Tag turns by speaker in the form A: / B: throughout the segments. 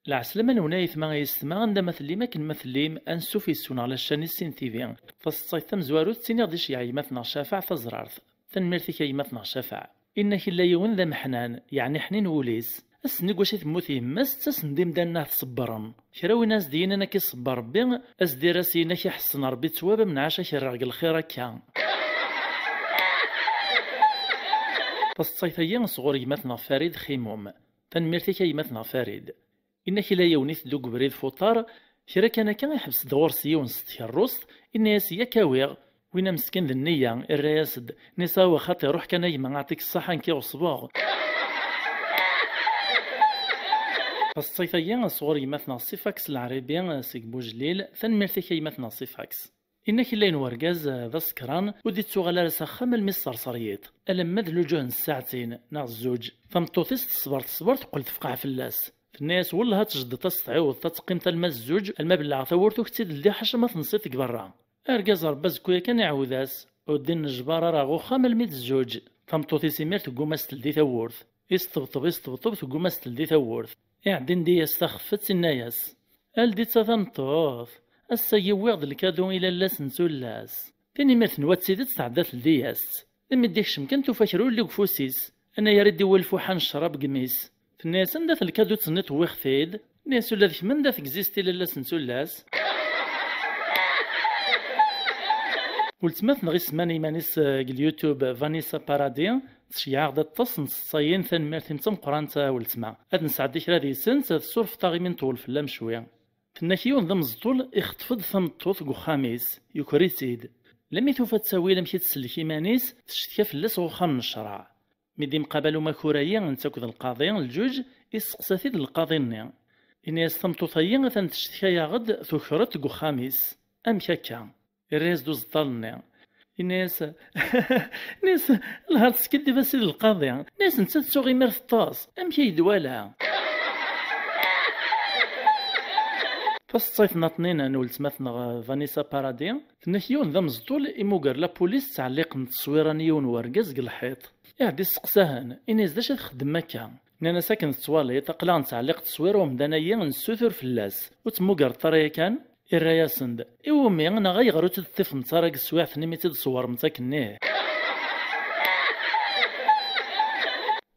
A: العسلامة نونايث ما يسمع عندما مثلي ما كنمثليم أنسو في السون على الشاني السين تيفي فالصيثم زوارو تسيني غديش يعي مثنى شافع تزرارث تنميرتي كي مثنى شافع إنك إلا يون ذا محنان يعني حنين وليس أسنق واش تموتي مس تسندم دانا تصبرن كراوي ناس دينا أنا كيصبر ربي أسدي راسينا كيحسن ربي تواب من عاشا كيراغ الخير كان فالصيثيين صغور يمثنى فريد خيموم تنميرتي كي مثنى فريد إنك لا يونيث دوك بريد فوطار كرا كان يحبس دور سيون ستيا الروس إن ياسيا كاويغ وين مسكين ذا النية الرياسد نساوى خاطي روح كان يما نعطيك الصحة نكي وصباغ فالصيفيين صغور يمثنا صفاكس العربي سيك بوجليل ثنميرتي كي يمثنا صفاكس إنك لا ينورجاز ذا سكران ودي تسوغالا رسخام المصر صريت ألمد لجوه الساعتين نا الزوج فمطوثيس تصبرت قلت فقع في اللاس الناس والله تجد تستعوض تتقيم الماء الزوج المبلغ ثورتو كتيد اللي حشمة تنصيتك برا ارجاز ربازكويا كان يعوذاس ودين الجبارة راغو خام الميت الزوج فمطوطي سيمير تقوم استلدي ثورث يستبطب تقوم استلدي ثورث يعدين دي يستخفت الناس الدي تثنطوث السيويغ الكادو الى اللاس نسولاس تاني مثل واتسيدت تعدات لدياس لما ديكش مكان تفكروا اللي كفوسيس انا يردي والفوحان الشراب قميس في الناس ندات الكادو تسنت ويخثيد ناس ولا ذيك من دات اكزيستي لاس نسولاس قلت مثل غي سماني مانيس اليوتيوب فانيسا بارادي تشيع غدا تصن صاين ثان ميرتي متم قرانتا ولتما هاد نسعدي كرا دي سنت الصرف طاغي من طول في اللام شويه تناكيون ذا مزطول يخطفض ثمطوث كو خاميس يكريسيد لم توفى تساوي لم تسلكي مانيس تشتكى في اللاس وخان الشرع ميدي مقابلو ماكوريا نتاكد القاضي الجوج يسقساتيد القاضي إن يستمطوثيا ثان تشتكى غد ثكرت كو خاميس أم كاكا الرئيس دوز طالنا الناس ناس الهارت سكدي فاسيل القاضي ناس نتا تسوغي مير في الطاس ام كيدوالها فالصيف ناطنين نولت مثلا فانيسا بارادي تنكيون ذا مزطول إموغر لا بوليس تعليق نتصويرانيون ورقز الحيط يعدي السقساهن إناس داش تخدم مكا أنا ساكن التواليط قلع نتعليق تصوير ومدانيا نسوثر في اللاس وتموغر الطريا كان الرياسند إومي أنا غيغرو تدفن نتارق السواع ثنيمي تدصور متاكنيه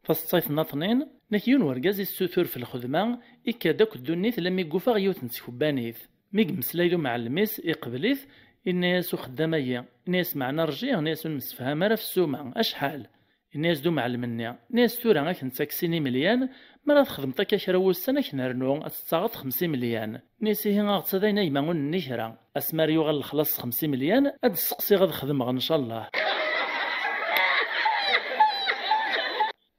A: فالصيف ناطنين نكيون ورقاز السوثور في الخدمة إكاداك الدنيث لما يقوفا غيوت نتكوبانيث ميق مسلايلو مع الميس يقبليث الناس خدامية الناس معنا رجيه ناس مسفهمة في السومة أشحال الناس دو معلمني ناس تورا غاك نتاكسيني مليان مرة خدمتا كاشراو السنة كنرنو أتستغط 50 مليان نيسي هي غتسادينا يماغون النشرة أسماريو غالخلاص 50 مليان أد السقسي غاد خدم إن شاء الله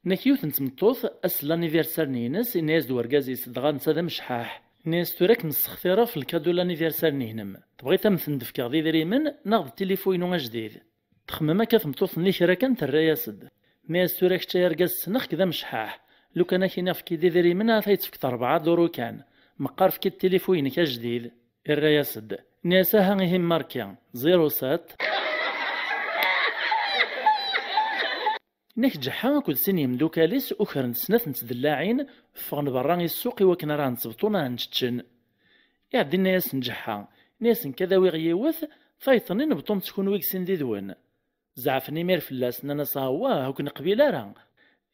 A: نكيوث نتمطوث أس لانيفيرسار نينس الناس دو ورقازي صدغا نسادا مشحاح ناس توراك مسخثيرة في الكادو لانيفيرسار نينم تبغي تمثل دفكا غدي دريمن ناخد التليفون جديد تخمم هكا تمطوث نيشرة كانت الرياسد ناس توراك تشاير رقاز سنخ كذا مشحاح لو كان كينا في كي ديري منها تيتفكت 4 دورو كان مقار في كي التليفون كجديد الرياسد ناساها غيهم ماركيا 07 نك جحا كل سني مدوكاليس أخر نسنات نتدلاعين فغن برا السوق وكنا راه نصبطونا نتشن يعدي الناس نجحا ناس كذا ويغيوث فايطنين بطوم تكون ويكسين دي دوين زعفني مير فلاس نانا صاواه وكن قبيلة راه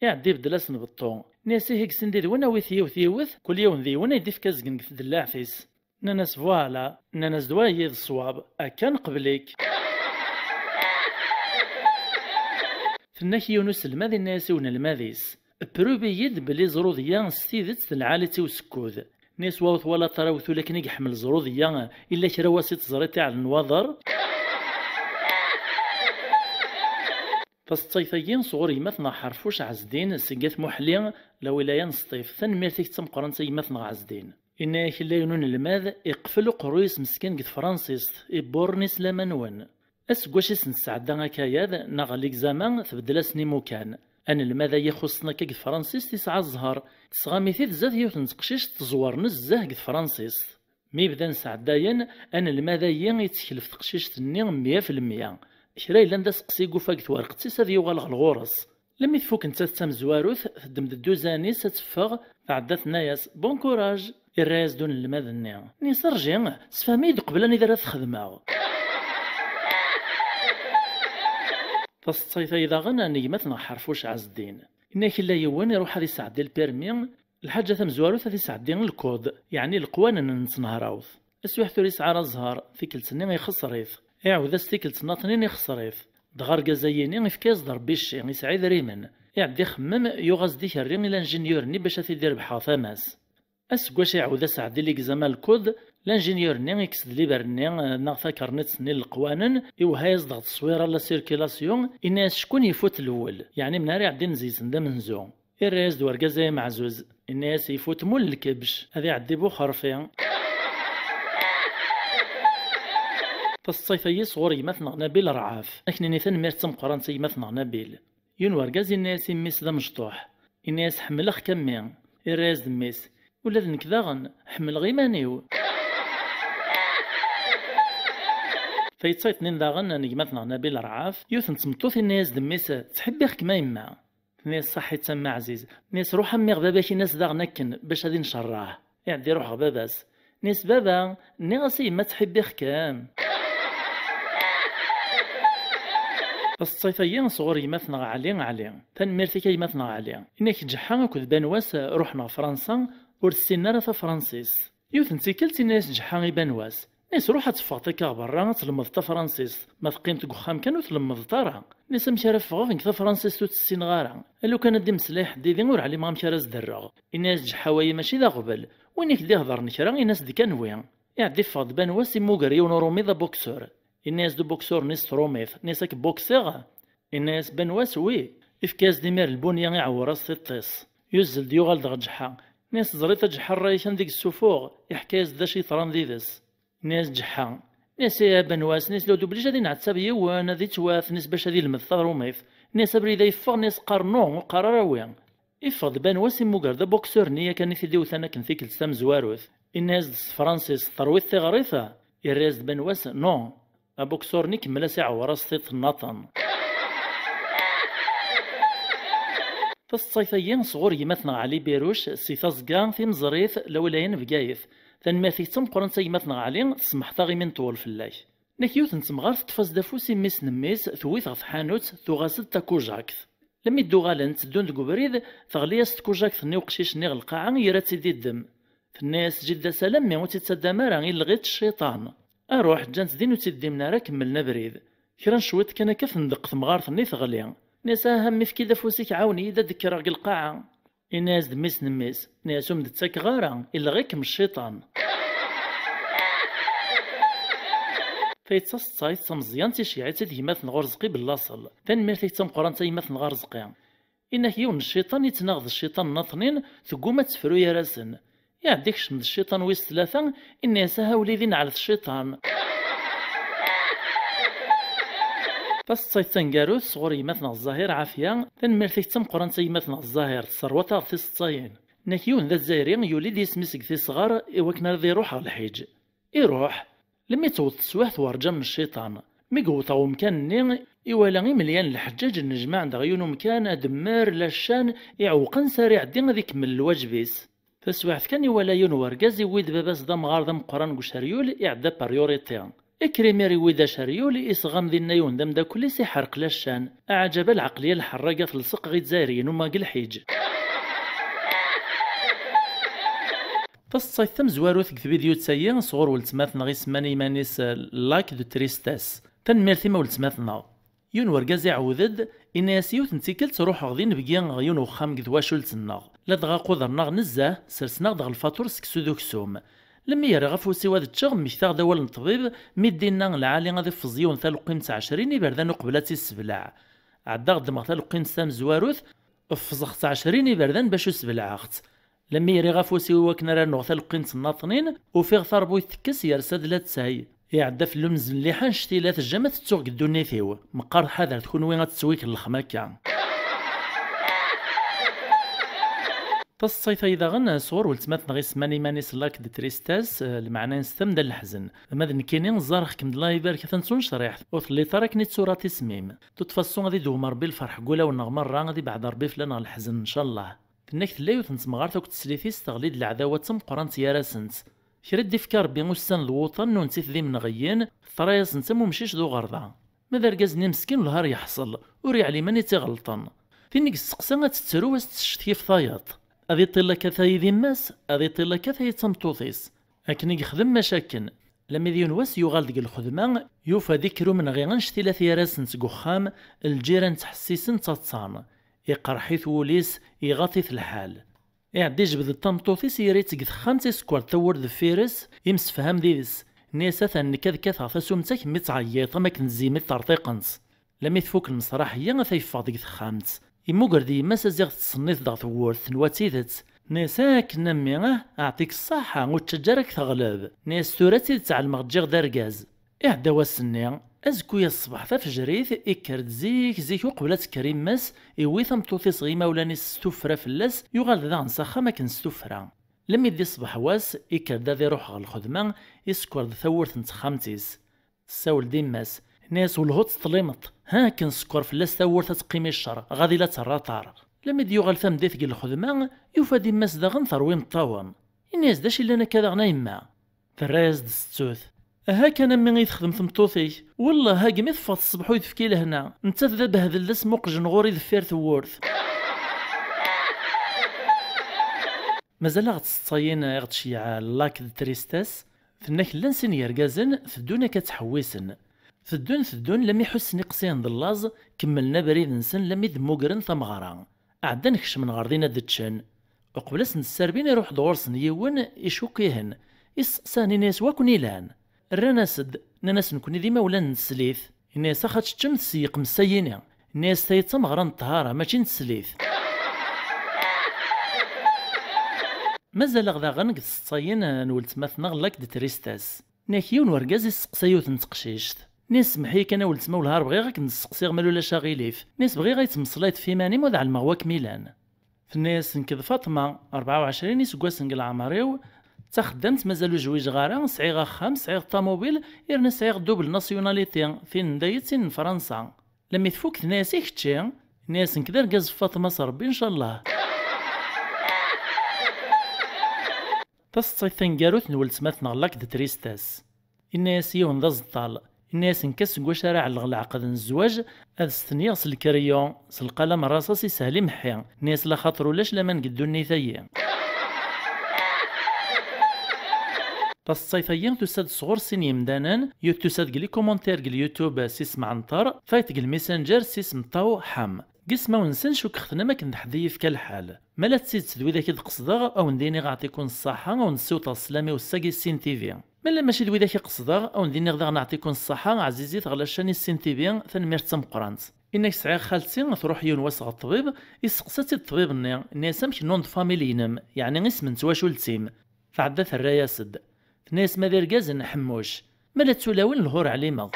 A: يعدي بدلاس نبطو ناسي هيك سنديد وانا وثيوث كل يوم ذي وانا يديف كازقن في الدلاع فيس ناناس فوالا ناناس دوايي الصواب أكان قبليك فناك يونس الماذي الناس ون الماذيس بروبي يد بلي زروضيا ستيدت العالتي وسكوذ ناس واوث ولا تراوث لكن يحمل زروضيا إلا كرواسي تزريتي على النواظر فالصيفيين صغور يمثنا حرفوش عزدين سقات محلي لولايا نصطيف ثنميرتك تمقرن يمثنا عزدين إنا كلا ينون الماذ يقفلو قرويس مسكين قد فرانسيس يبورنيس لمنون أسقواش نسعدا هكاياد نغليك زمان تبدلا سنيمو كان أنا الماذا يخصنا كي فرانسيس تسعى الزهر تسغامي ثيت زاد يوثن تقشيش تزور نزه قد فرانسيس مي بدا نسعداين أنا الماذا يتكلف تقشيش تني 100% كرا إلا ندا سقسي قفاك ورقتيس هذا يوغال الغورس. لما تفوك نتا تمزواروث تدمد الدوزانيس تفغ تعدات ناياس بون كوراج الراس دون المذني نيس رجع سفامي قبل أن إذا تخدمها. فالصيفة إذا غنى نجمتنا حرفوش عز الدين إنك إلا يوان يروح هذه سعدي البيرمي الحاجة ثمزواروث هذه سعدي الكود يعني القوانين نتنهراوث اسوي حثوريس على الزهر في كل سنة يخسريث يعود استيكل سناطنين يخسريث دغار زيني في كاز ضربيش يعني سعيد ريمن يعدي خمم يغاز ديك الرين إلى انجينيورني باش تيدير بحاثاماس اسكواش يعود سعدي ليك زمان الكود لانجينيورني يكسد لي برني ناغ كارنيت سنين القوانين يوهايز ضغط التصويره لا سيركيلاسيون الناس شكون يفوت الاول يعني من نهار يعدي نزيز ندا منزو الراس دوار زي معزوز الناس يفوت مول الكبش هذا يعدي بوخر فيها. فالصيفية صغور يمثنغ نبيل رعاف لكن نيثان ميرتم قرانسي يمثنغ نبيل ينور غازي الناس يميس ذا مشطوح الناس حملخ كمين الراس دميس ولا ذنك داغن حمل غيمانيو فيتصيطنين داغن نيمثنغ نبيل رعاف يوثن تمطوث الناس دميس تحبيخ كما يما ناس صحي تسمى عزيز ناس روح امي غباباكي ناس داغ نكن باش غادي نشراه يعدي روح غباباس ناس بابا ناغسي ما تحبيخ كام. الصيفيين صغور يمثنغ علي تنميرتي كي يمثنغ علي إنك جحا كذ بانواس روحنا فرنسا ورسينا راه فرانسيس يوث نتيكلتي ناس جحا بانواس ناس روحها تفاطيك برا تلمض تا فرانسيس ما تقيمت قخام كانوا تلمض ترى ناس مشارف فغاغ تا فرانسيس توتسين غارا لو كان دي مسلاح ديدي ور علي ما مشارز درغ الناس جحاوي ماشي ذا غبل وينك دي هضر نكرا الناس دي كان وين يعدي فاض بانواس موغري ونرومي ذا بوكسور الناس دو بوكسور نيس روميث نيسك بوكسيغ الناس بنواس وي إفكاز ديمير البنية يعور راس الطيس يزل ديوغال دغ جحا ناس زريت جحا الرايشان ديك السفوغ يحكاز دا شي طران ديدس ناس جحا ناس يا بنواس ناس لو دوبليش غادي نعتساب يوانا ذي تواث ناس باش هادي المثا روميث ناس بريدا يفغ ناس قرنو وقراراوي يفض بنواس موكر دا بوكسور نيا كان في ديو ثانا كن فيك السام زواروث الناس فرانسيس ثرويت ثغريثة يراز بنواس نو أبوكسور نكمل ساعة وراسطة النطن. فالصيفيين صغور يمثنغ علي بيروش سيثازقان في مزريث لولاين بقايث ثنماثي تمقرن سيمثنغ علي تسمح ثاغي من طول فلاش نكيوث نتمغار تفاز دافوسي ميس نميس ثويث غف حانوت ثوغاسد تاكوجاكث لما يدو غالن تدون دقو بريد ثغلياس تكوجاكث نيو قشيش نيغ القاعة يرات سيدي الدم الناس جدا سلام مي وتتسدى مارا لغيت الشيطان اروح جانت دين وتدي من راه كملنا بريد كرا شويت كان كيف ندق ثمغار ثني ثغلي ناس همي في كذا فوسيك عاوني اذا ذكر القاعه الناس دميس نميس ناس مدتك غارة الا غير كم الشيطان فيتصاص تصايد تمزيان تيشيعي تيمات نغرزقي باللاصل تنمير تيتم قران تيمات نغرزقي انك يون الشيطان يتناغض الشيطان ناطنين ثقوما تفرو يا راسن يعديك شمد الشيطان ويس ثلاثة إني سها وليدين على الشيطان فالصيت تنقاروث صغور يمثنى الظاهر عافية تنميرتيك تم قران تيمثنى الظاهر تصروتا في الصين نكيون ذا الزايرين يوليد يسمسك في صغار إوكنا ذي روح على الحيج يروح لما يتوت تسواح ورجا من الشيطان ميقوطا ومكان إوالا مليان الحجاج النجمع عند غيون مكان دمار لاشان يعوقن سريع دين ذيك من الواجبيس فسواحث كان ولا ينور غازي ويد باباس دام غار قران وشاريول يعدى باريوريتي اكريميري ويدا شاريول يصغم ذي النيون دم دا كل يحرق لاشان اعجب العقليه الحراقه في السق غيت زايرين وما الحيج فالصيف ثم زوارو ثك فيديو تسيي صغور ولتماثنا غي سماني مانيس لاك دو تريستاس تنميرتي ما ولتماثنا ينور غازي عودد إناس يوث نتيكل تروح غادي نبقي غيون وخام كذواشول تناغ لا دغا قدرنا نزاه سرسنا دغ الفاتور سكسو دوكسوم لما يرى غفوسي واد التشغ ميثاغ داول الطبيب ميدينا العالي غادي فزيون ثالو قيمة 20 يبردان قبلاتي السبلع عدا غدمغ ثالو قيمة سام زواروث فزخت 20 يبردان باشو سبلعاخت لما يري غفوسي وكنا رانو ثالو قيمة الناطنين وفي ثربو يتكس يرسد لا تساي يعدى في اللمز مليحان شتيلات الجامة تتسوق قدوني فيو مقار حذر تكون وين غتسويك الخماكة تصيت ايضا غن صور ولتمات نغيس ماني ماني سلاك دي تريستاس المعنى نستمد الحزن ماذا نكينين زارخ كم الله يبارك ثنسون شريح وثلي تركني تصورة تسميم تتفصون غادي دومر بالفرح قولا ونغمر غادي بعد ربي فلان الحزن ان شاء الله تنك ثلاي وتنسمغار توك تسليثيس تغليد العداوة تم قران تيارا سنت شرد افكار بين وسان الوطن نونسيت ذي منغيين ثرايا سنتم ومشيش ذو غرضا ماذا رقازني مسكين الهار يحصل وري علي ماني تغلطن تنك السقسا تتسرو واستشتي في ثايط أذي طيلا كثاي ذي ماس أذي طيلا كثاي تمطوطيس أكن يخدم مشاكن لما ذي واس يغال ديك الخدمة يوفى ذكرو من غير نشتي ثلاث راسن تقخام الجيران تحسيسن تتصان يقرحيث وليس يغطيث الحال يعدي جبد التمطوطيس يريت قد خامتي سكوار تور ذا فيرس يمس فهم ديس نيسا ثان كذ كثا ثسومتك متعيطة ما كنزيمت ترطيقنس لما يثفوك المسرحية غثيفاض قد خامت يموغر دي مسا زيغ تصنيث داغ ثورث نواتيدت نيساك نميغه أعطيك الصحة وتشجرك تغلب نيس ثورتي تعلمغ تجيغ داركاز إعدا واسني أزكويا الصباح فجريث إكرد زيك وقبلات كريم ماس إوي ثمطوثي صغيمة ولاني ستوفرا فلاس يغال ذا نساخة ما كان ستوفرا لما يدي صباح واس إكرد ذا روح غال الخدمة يسكور ذا ثورث نتخامتيس ساول ديماس ناس والهوت طليمط ها كان سكور فلاس ثورث تقيمي الشر غادي لا تراطار لما يدي يغال ثم ديث الخدمة يوفى ديماس ذا غنثر وين طاوم الناس داش اللي أنا كذا غنايما فراز دستوث ها كان من يخدم ثمطوثي والله ها قميت فاط الصبح ويدفكي لهنا انت ذا بهذا الاسم وقجن غوري ذفير ثورث مازال غتصاين غتشيع لاك تريستاس فناك لانسين يرقازن ثدونا كتحويسن ثدون لم يحس نقصين ضلاز كملنا بريد نسن لم يدموقرن ثمغران عدا نكش من غاردين دتشن وقبلس نسربين يروح دورسن يون يشوكيهن يسقساني ناس واكوني لان الرناسد ناس نكوني ديما ولا نسليث الناس خاتش تشم تسيق مسيني الناس تيتم غران طهارة ماشي نسليث مازال غدا غنق الصاين نولت مثنا غلاك دي تريستاس ناكيون ورقاز يسقسايوث نتقشيشت ناس محيك انا ولت مولهار بغي غاك نسقسي غمالو لا شاغيليف ناس بغي غيتمصلايت في ماني موضع على المغواك ميلان في الناس نكذ فاطمة 24 يسقواس نقل عمريو تخدمت مازالو جويج غارة صعيغة خام صعيغ طاموبيل يرنا صعيغ دوبل ناسيوناليتي فين ندايتين فرنسا لما يثفوك ناس يكتشي ناس نكذا رقاز فاطمة ربي ان شاء الله تصيث ثنقاروث نولت مثنا غلاك دي تريستاس الناس يون ذا زطال الناس نكس نقول شارع العقد الزواج هذا ستنيغ سلكريون سلقلم الرصاصي سهلي محيا الناس لا خاطرو لاش لما نقدو النيثايا تصيفيين تساد صغور سين يمدانان تساد قلي كومونتير قل يوتيوب سيسم عنطر فايت قل ميسنجر سيسم طاو حام قسما ونسنش وكختنا ما كنحديف كالحال ما لا تسيد تدوي ذاك القصدغ او نديني غاعطيكم الصحة او نسوط السلامي والساقي السين تيفي مالا ماشي دوي ذاك القصدغ او نديني غدا نعطيكم الصحة عزيزي تغلى شاني السين تيفي ثنمير تمقرانت انك سعي خالتي تروح يون واسغ الطبيب يسقساتي الطبيب الناس مش نون فاميلينم يعني اسم نتواش ولتيم فعدا الراياسد ناس ما دير كازن حموش مالا تسولاون الهور عليما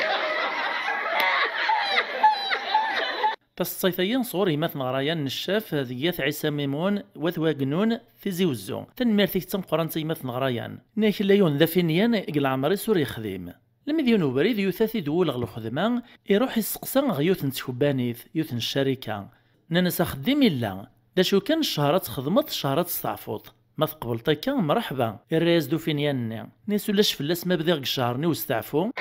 A: تصيفيين صوري مثل غرايان نشاف ذيات عيسى ميمون وثوا قنون في زيوزو تنمير تيكتم قرانتي مثل غرايان ناك لايون ذا فينيان قل عمري سوري خذيم لما ديونو بريد يوثاثي دول غلو خدمان يروح يسقسا غيوث نتشوبانيث يوث الشركة نانس خديم إلا دا شو كان الشهرات خدمت شهرات استعفوط ما تقبلتي كان مرحبا الرئيس دو فينيان نيسو لاش فلاس ما بديغ شهرني واستعفو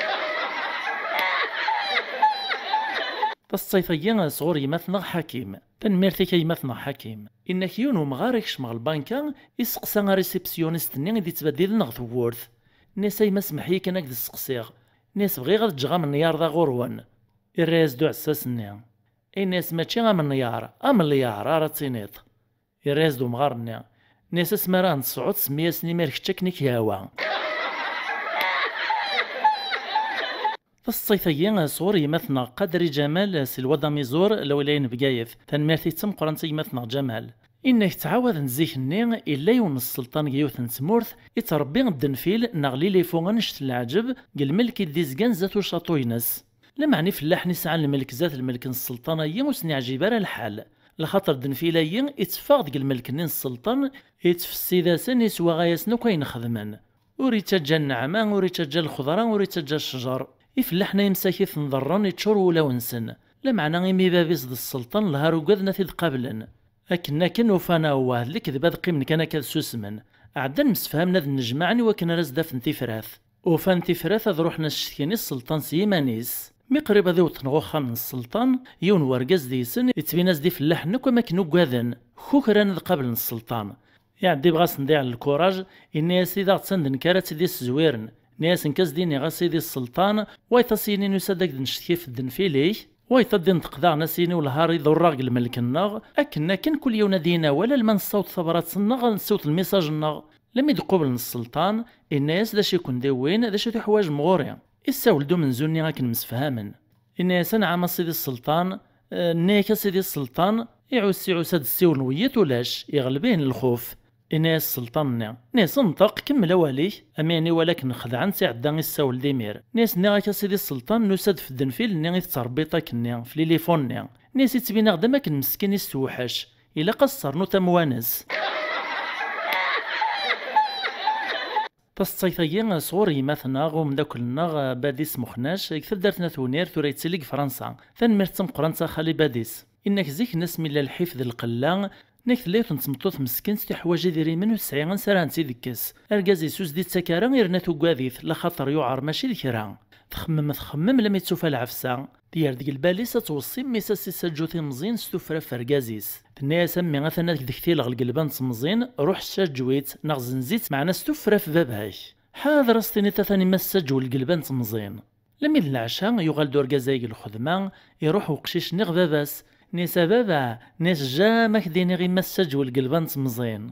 A: تصيفيين صغوري مثنى حكيم تنميرتي كي مثنى حكيم إنك يونو مغاركش مع البنكة يسقسا ريسبسيونيست ني دي تبديل نغ ثورث ناس ما سمحي كان هكذا السقسيغ ناس بغي غاد تجغى من نيار ذا غورون الرئيس دو عساسني اي ناس ماشي غا من نيار مليار راه تينيط الرئيس دو مغارني ناس اسمران 900 سنين مالك تكنيك ياوا فالصيفيين صوري مثنى قدري جمال سلوى ميزور لولاين بقايف تنميرتي تم قرنتي مثنى جمال إنك تعاود نزيك النين إلا يون السلطان جيوث نتمورث يتربي الدنفيل نغلي لي فوغ نشت العجب قل ملك ديزكان زاتو شاطوينس لما عني فلاح نسعى الملك زات الملك السلطانية وسني عجيبة الحال لخاطر دنفيلاي يتفاق ديك الملك نين السلطان يتفسي ذاسن يسوى غايسن وكاين خدمان وريتجا النعمة وريتجا الخضرة وريتجا الشجر يفلحنا يمساكي ثنضرن يتشور ولا ونسن لا معنى غيمي بابيس د السلطان لهارو قدنا في قبلا أكن وفانا هو الكذبة قيمن كان كذ سوسمن عدن مسفهمنا ذ النجمعني وكان راز دافن تفراث وفان تفراث هذ روحنا الشتكيني السلطان سيمانيس مي قريب هذا وتنغوخا من السلطان يون ورقاز ديسن يتبيناز دي فلاح نكو ما كنو قاذن خوكران ذ قبل السلطان يعدي بغاس نضيع الكوراج إني سيدا تسند نكارات دي الزويرن ناس نكاز ديني غاسيدي السلطان ويتصيني نسادك دنشتكي في الدنفيليه ويتدين تقضاع نسيني والهاري ضراق الملك الناغ أكنا كان كل يوم دينا ولا المن الصوت ثبرات الناغ نسوت الميساج الناغ لم يدقوا السلطان الناس داش يكون داوين داش حوايج مغوريا يساولدو من زوني غاكن مسفهامن الناس نعم سيدي السلطان نيكا سيدي السلطان يعوسي عساد السيول ويت ولاش يغلبين الخوف الناس السلطان ناس نطق كمل واليه اماني ولكن خدعن سعدا الساول ديمير ناس نيكا سيدي السلطان نساد في الدنفيل ني تربيطا كني في ليليفون ناس يتبين غدا كان مسكين يستوحش الا قصر نو تموانس تصيثيا صوري مثلا غوم داكلنا باديس مخناش كثر دارتنا ثونير ثورا يتسلق فرنسا ثنمرتم قرنسا خالي باديس انك زيك ناس من الحفظ القلا نك ثليث نتمطوط مسكين ستي حوايج ديري منو سعي غنسران سيدكس اركاز يسوس دي تسكارا غير ناتو قاذيث لا خاطر يوعر ماشي الكرا تخمم لما تشوف العفسه ديال ديك الباليس توصي ميسا سيسا جوثي مزين ستوفرا فركازيس الناس مي غاثنا ديك دكتي القلبان تمزين روح شاجويت نغزن زيت معنا ستوفرا في باباك حاضر استني ثاني مساج والقلبان تمزين لما العشاء يغال دور كازايق الخدمه يروح وقشيش نغ باباس نيسا بابا ناس جا ماكديني غي مساج والقلبان تمزين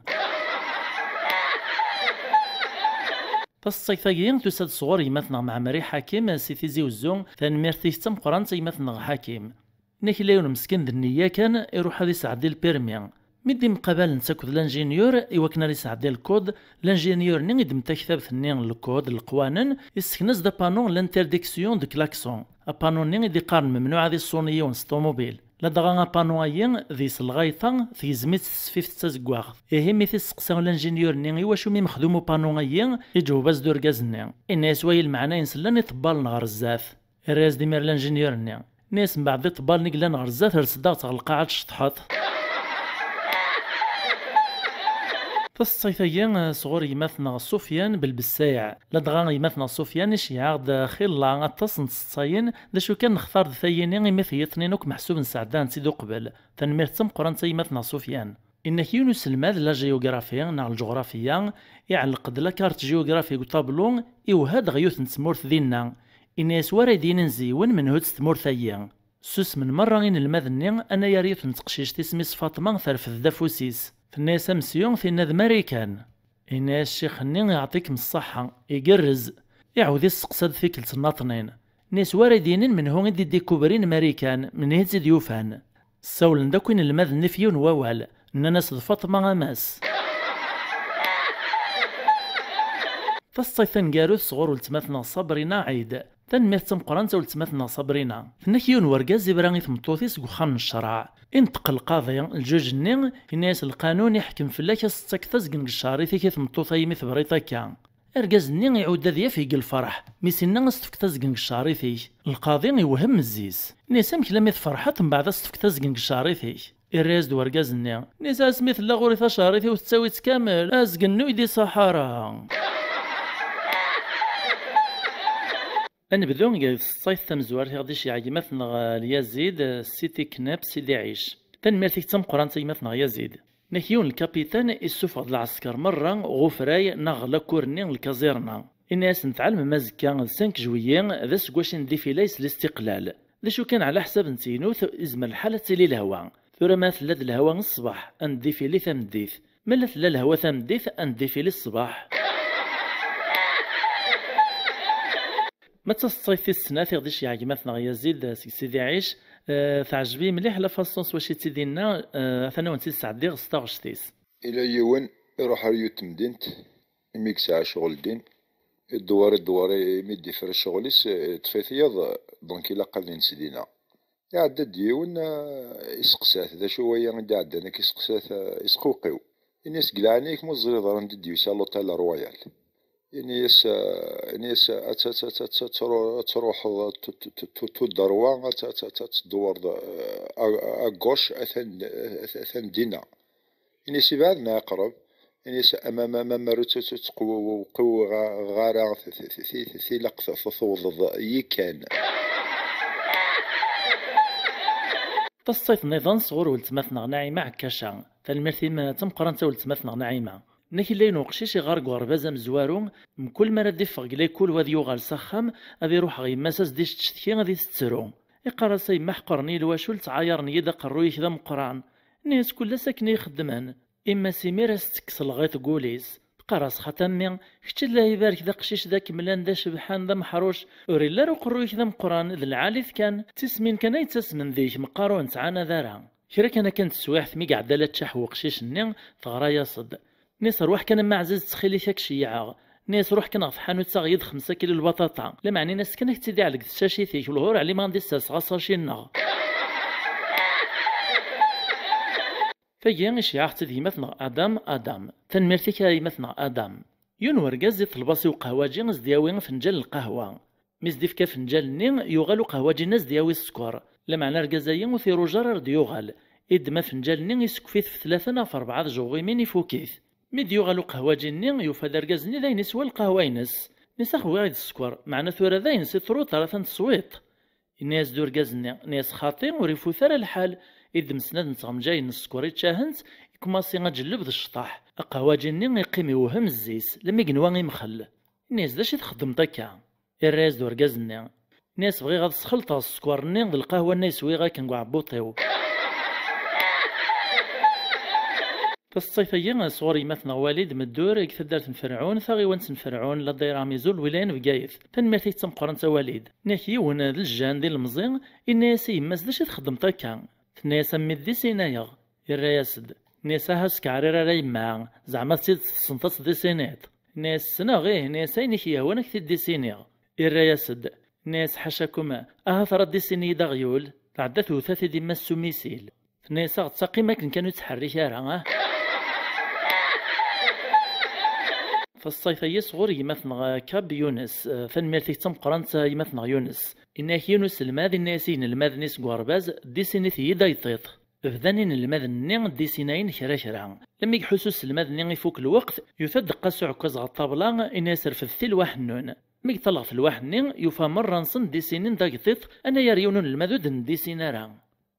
A: تصيثاقيين تساد صغور يمثنا مع مري حكيم سيتيزي وزون تنميرتي تم قران يمثنا حكيم نكلايون مسكين النية كان يروح هذا يسعدي البيرمي مدي مقابل نساكد الانجينيور يوكنا لي يسعدي الكود الانجينيور ني يدم تكتاب ثنين الكود القوانين يسكنز دا بانون لانترديكسيون دو كلاكسون بانون ني يدي قارن ممنوع هذه الصونية ونستوموبيل لا دغا بانوايين ذي الغايطه في زميت سفيف تزكواغ مي تسقسا الانجينيور ني واش مي مخدومو بانوايين يجاوب باز دور غازني الناس واي المعنى ينسلن يطبال نهار الزاف الراس ديمير الانجينيور ناس من بعد طبال نقلا نهار الزاف رصدا تاع القاعه تشطحط تصيثيا صغور يمثنا سفيان بالبسايع لا دغا يمثنا سفيان شيعة داخل غطاس نتصاين دا شو كان نختار ثييني يمثي اثنينوك محسوب نسعدان سيدو قبل تنمير تم قران يمثنا سفيان إنك يونس الماذ لا جيوغرافيا نا الجغرافيا يعلق د لا كارت جيوغرافي طابلون يوهاد غيوث نتمورث دينا إناس واردين نزيون من هود تمورثيا سوس من مرة غين الماذني أنا يا ريت نتقشيش تسميس فاطمة ثرفذ دافوسيس في الناس مسيون في الناد ماريكان إناس الشيخ ني يعطيكم الصحة يقرز يعود يسقسد فيك التناطنين ناس واردين من هون دي ديكوبرين ماريكان من هيت ديوفان السول نداكوين الماذن فيون ووال ناس فاطمة ماس فالصيفان قاروث صغور ولتماثنا صبرنا عيد تنميت تمقرانتا ولتماثنا صبرنا فنكيون ورقاز يبراني ثمطوثيس وخام الشرع انتقل القاضي الجوج نين الناس القانون يحكم في الله كستكتزقن الشاري في كيف مطوثي مثل بريطا كان ارقاز نين يعود ذي في الفرح ميسينا استفكتزقن الشاري فيه القاضي يوهم الزيز ناس كلام فرحت من بعد استفكتزقن الشاري فيه الريز دو ارقاز نين ناس اسميث لا غوريثا شاري فيه وتساوي كامل ازقنو يدي صحارى أنا بدون قال الصيف تمزوار غادي شي مثلا يزيد سيتي كناب سيدي عيش تنمرتك تم قران مثلا يزيد نكيون الكابيتان يسوفغ العسكر مرة غفراي نغلا كورني الكازيرنا الناس نتعلم مازكا 5 جويين ذا سكواش ديفيلايس الاستقلال ذا شو كان على حساب نتينوث إزم الحالة تلي الهوا ثورة ما ثلاث الهوا الصباح أن ديفيلي ثمديث ملا ثلا الهوا ثمديث أن ديفيلي الصباح ما تصيفي السنة في غديش مثلا يزيد سيدي عيش تعجبي مليح لا فاصونس واش تيدينا ثنا ونتي سعدي غستاغشتيس
B: الى يوان يروح ريو تمدينت ميك ساعة شغل دين الدوار ميدي في الشغليس تفيثيض دونك الى قادين سدينا يعدى ديون يسقسات ذا شوية غدا عدانا كيسقسات يسقوقيو. الناس قلعانيك موزري ضرن ديو سالو تالا رويال. نيس تروح تدروا تدور أقوش أثن دينا. نيس بعدنا أقرب. نيس أمام مرت تقو غارة في لقطة فوض يكان.
A: تصيف نظام صغور ولتماثنا ناعمة عكاشا فالمرثيم تمقران ولتماثنا ناعمة ناكي اللي نوقشيش غار قربازا مزوارو كل ما ردي فقلي كل وذي يغال سخام غادي يروح غي مساس ديش تشتكي غادي تسترو يقرا سي محقرني الواشول تعايرني يدا قروي كذا مقران الناس كلها ساكنين يخدمان اما سيمير استكسل غي تقوليس قراص ختمي كتش الله يبارك ذا قشيش ذاك ملان ذا شبحان ذا محروش وريلا رو قرويك ذا مقران ذا العالف كان تسمين كان يتسمن ذيك مقارون تعانا ذارا كرا كانت سواح ثمي قاعدة لا تشاح قشيش النين تغرا يصد ناس روح كان ما عزيز تخيلي ثاك شيعة ناس روح كان غفحانو تغيض 5 كيلو البطاطا لا معني ناس كان تيدي على الشاشي ثيك والهور علي ما غندي ساس غاصر شي النغ فيا إشياع تدي مثنا آدم تنمرتك هاي مثنا آدم يون ورقاز يطلباسي وقهواجي ناس دياوي فنجان القهوة مزديف كفنجان نين يغالو قهواجي ناس دياوي السكر لمعنى رقازايا وثيرو جرر ديوغال إد ما فنجان نين يسكفيث في 3 في 4 جوغيمين يفوكيث ميد يغالو قهواجي نين يوفاد رقازني ذا ينسوى القهوة ينس نساخ غايد السكر معنى ثورة ذا ينسي ثرو 3 تصويت الناس دور رقازني ناس خاطي وريفو ثار الحال إذ مسند نتغم جاي نسكوري تشاهنت يكماسي غجلب ذا الشطاح أقهواجي نين يقيم يوهم الزيس لما يقنوا مخل الناس داش تخدم طاكا الراس دور رقازني ناس بغي غاد تسخلط السكوار نين ذا القهوة ناس ويغا كنقوا عبوطيو فالصيفية صغوري مثنا والد مدور يكثدرت نفرعون ثاغي وانت نفرعون لا دايرة ميزول ولاين بقايث تنمرتي تمقرن تواليد ناكي ون ذا الجان ديال المزين الناس يماس داش تخدم طاكا ناس ميد دي سينايغ الرياسد ناس هاسك عريرة راي معا زعما تسيد تصنطات دي سينات ناس سنا غيه ناس اينك يهوانك تي دي سينيغ الرياسد ناس حاشاكم ثرى دي سيني دا غيول تعدى ثوثات ديما السوميسيل ناس غتساقي ماكن كانوا تحرك راه فالصيف يصغر يمثنغ كاب يونس فنمرتي تمقرنت يمثنغ يونس إنك يونس الماذ الناسين الماذ نيس قرباز ديسينيث يدا يطيط فذانين الماذ النين ديسيناين كرا لما يحسوس الماذ النين يفوك الوقت يفد قاسو عكاز غطابلا إن يسر في الثيل واحنون مي يطلع في الواحد النين يفا مرة نصن ديسينين دا يطيط أنا يريونون الماذود ديسينارا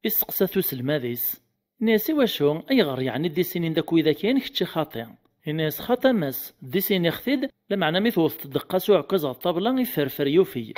A: إسقساثوس الماذيس ناسي واشو أي غير يعني ديسينين داكو إذا كاين كتشي خاطئ الناس خطمس ديسيني خثيد لمعنى مثوث تدقاسو عكاز الطابلة يفرفر يوفي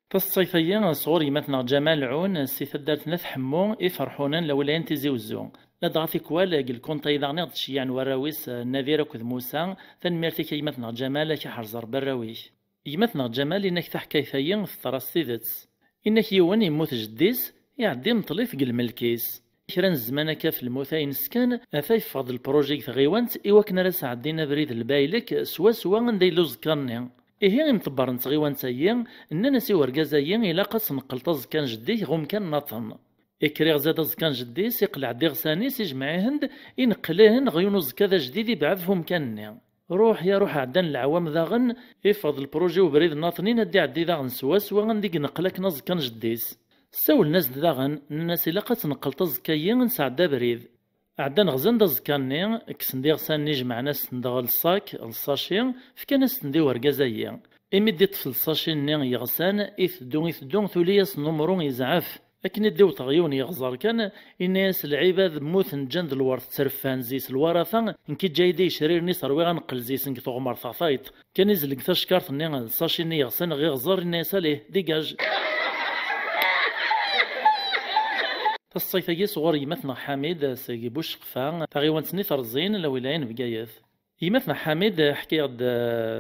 A: فالصيفية صغوري مثنا جمال عون سيثدرت نث حمو يفرحونا لولا تيزي وزون لا ضغطي كوال قل كنت إذا غنيض شيان وراويس نذير كذ موسى ثنميرتي كي مثنا جمال كحرزر براويش يمثنا جمال إنك تحكي ثيين في ترستيدتس إنك يوان يموت جديس يعدي مطليف قل ملكيس كرا الزمان في الموثاين سكان أثاي فاض البروجيكت غيوانت إيواكنا راس عدينا بريد البايلك سوا نديلو زكرني إيه مطبر نتغيوان تايين إننا سي ورقازايين إلا قاس نقلط زكان جديه غوم كان نطن إكريغ زاد زكان جدي سيقلع ديغساني سيجمعيهند ينقليهن غيونو زكاذا جديد يبعثهم كاني روح يا روح عدان العوام ذاغن إفاض البروجي وبريد ناطنين أدي عدي ذاغن سوا غنديق نقلك نزكان جديس ساول الناس ذاغن الناس إلا قاس نقلط زكايين نسعدا بريد عدان غزان دا زكاني كسندي غساني جمع ناس ندغل الصاك الصاشي فكان ناس ندي ورقازايا إمي دي طفل الصاشي ني يغسان إثدون ثولياس نمرو يزعف لكن ديو طغيون يغزر كان الناس العباد موت جند الورث ترفان زيس الورثة نكي جايدي شرير ني صروي غنقل زيس نكي تغمر ثاثايط كان يزلق تشكارت ني الصاشي ني يغسان غير غزر الناس عليه ديجاج الصيفية صغور يمثنا حميد سيجيبوش قفا تغيوانتني ترزين لولاين بقايث يمثنا حميد حكاية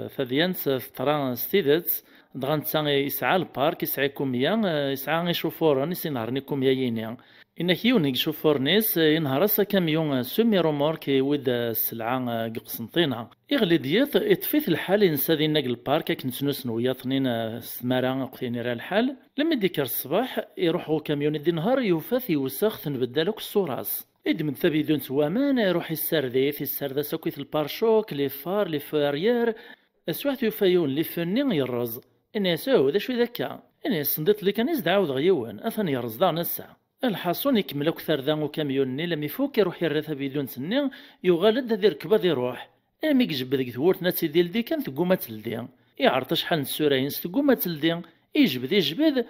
A: فذيانس ثران ستيدت دغا نتا يسعى البارك يسعى كوميا يسعى شوفورا يسينهرني كوميا يينيا إنك يونيك شوفور نيس ينهار كاميون سومي رومورك يود السلعة قسنطينة يغلي ديت يطفيت الحال ينسى ذي ناق البارك كنتنوس وياطنين سمارة قتيني راه الحال لما ديكر الصباح يروحوا كاميون دي نهار يوفاث يوسخ تنبدالك الصوراس من ثبيدون سوامان يروح يسرديث يسرد ساكويت البارشوك لي فار لي فاريير اسواحت يوفايون لي فني يرز الناس ذا شوي ذاكا الناس صندت لي كان يزدعاو غيون اثني يرز دار نسا الحاصون يكمل اكثر ذا وكاميوني لما يفوك يروح يرث بدون سنين يغالد ذي ركبه ذي روح امي يجب ذيك ثورت ناتي ديال دي كان ثقومه تلدي يعرط شحال السوراين ثقومه تلدي يجبد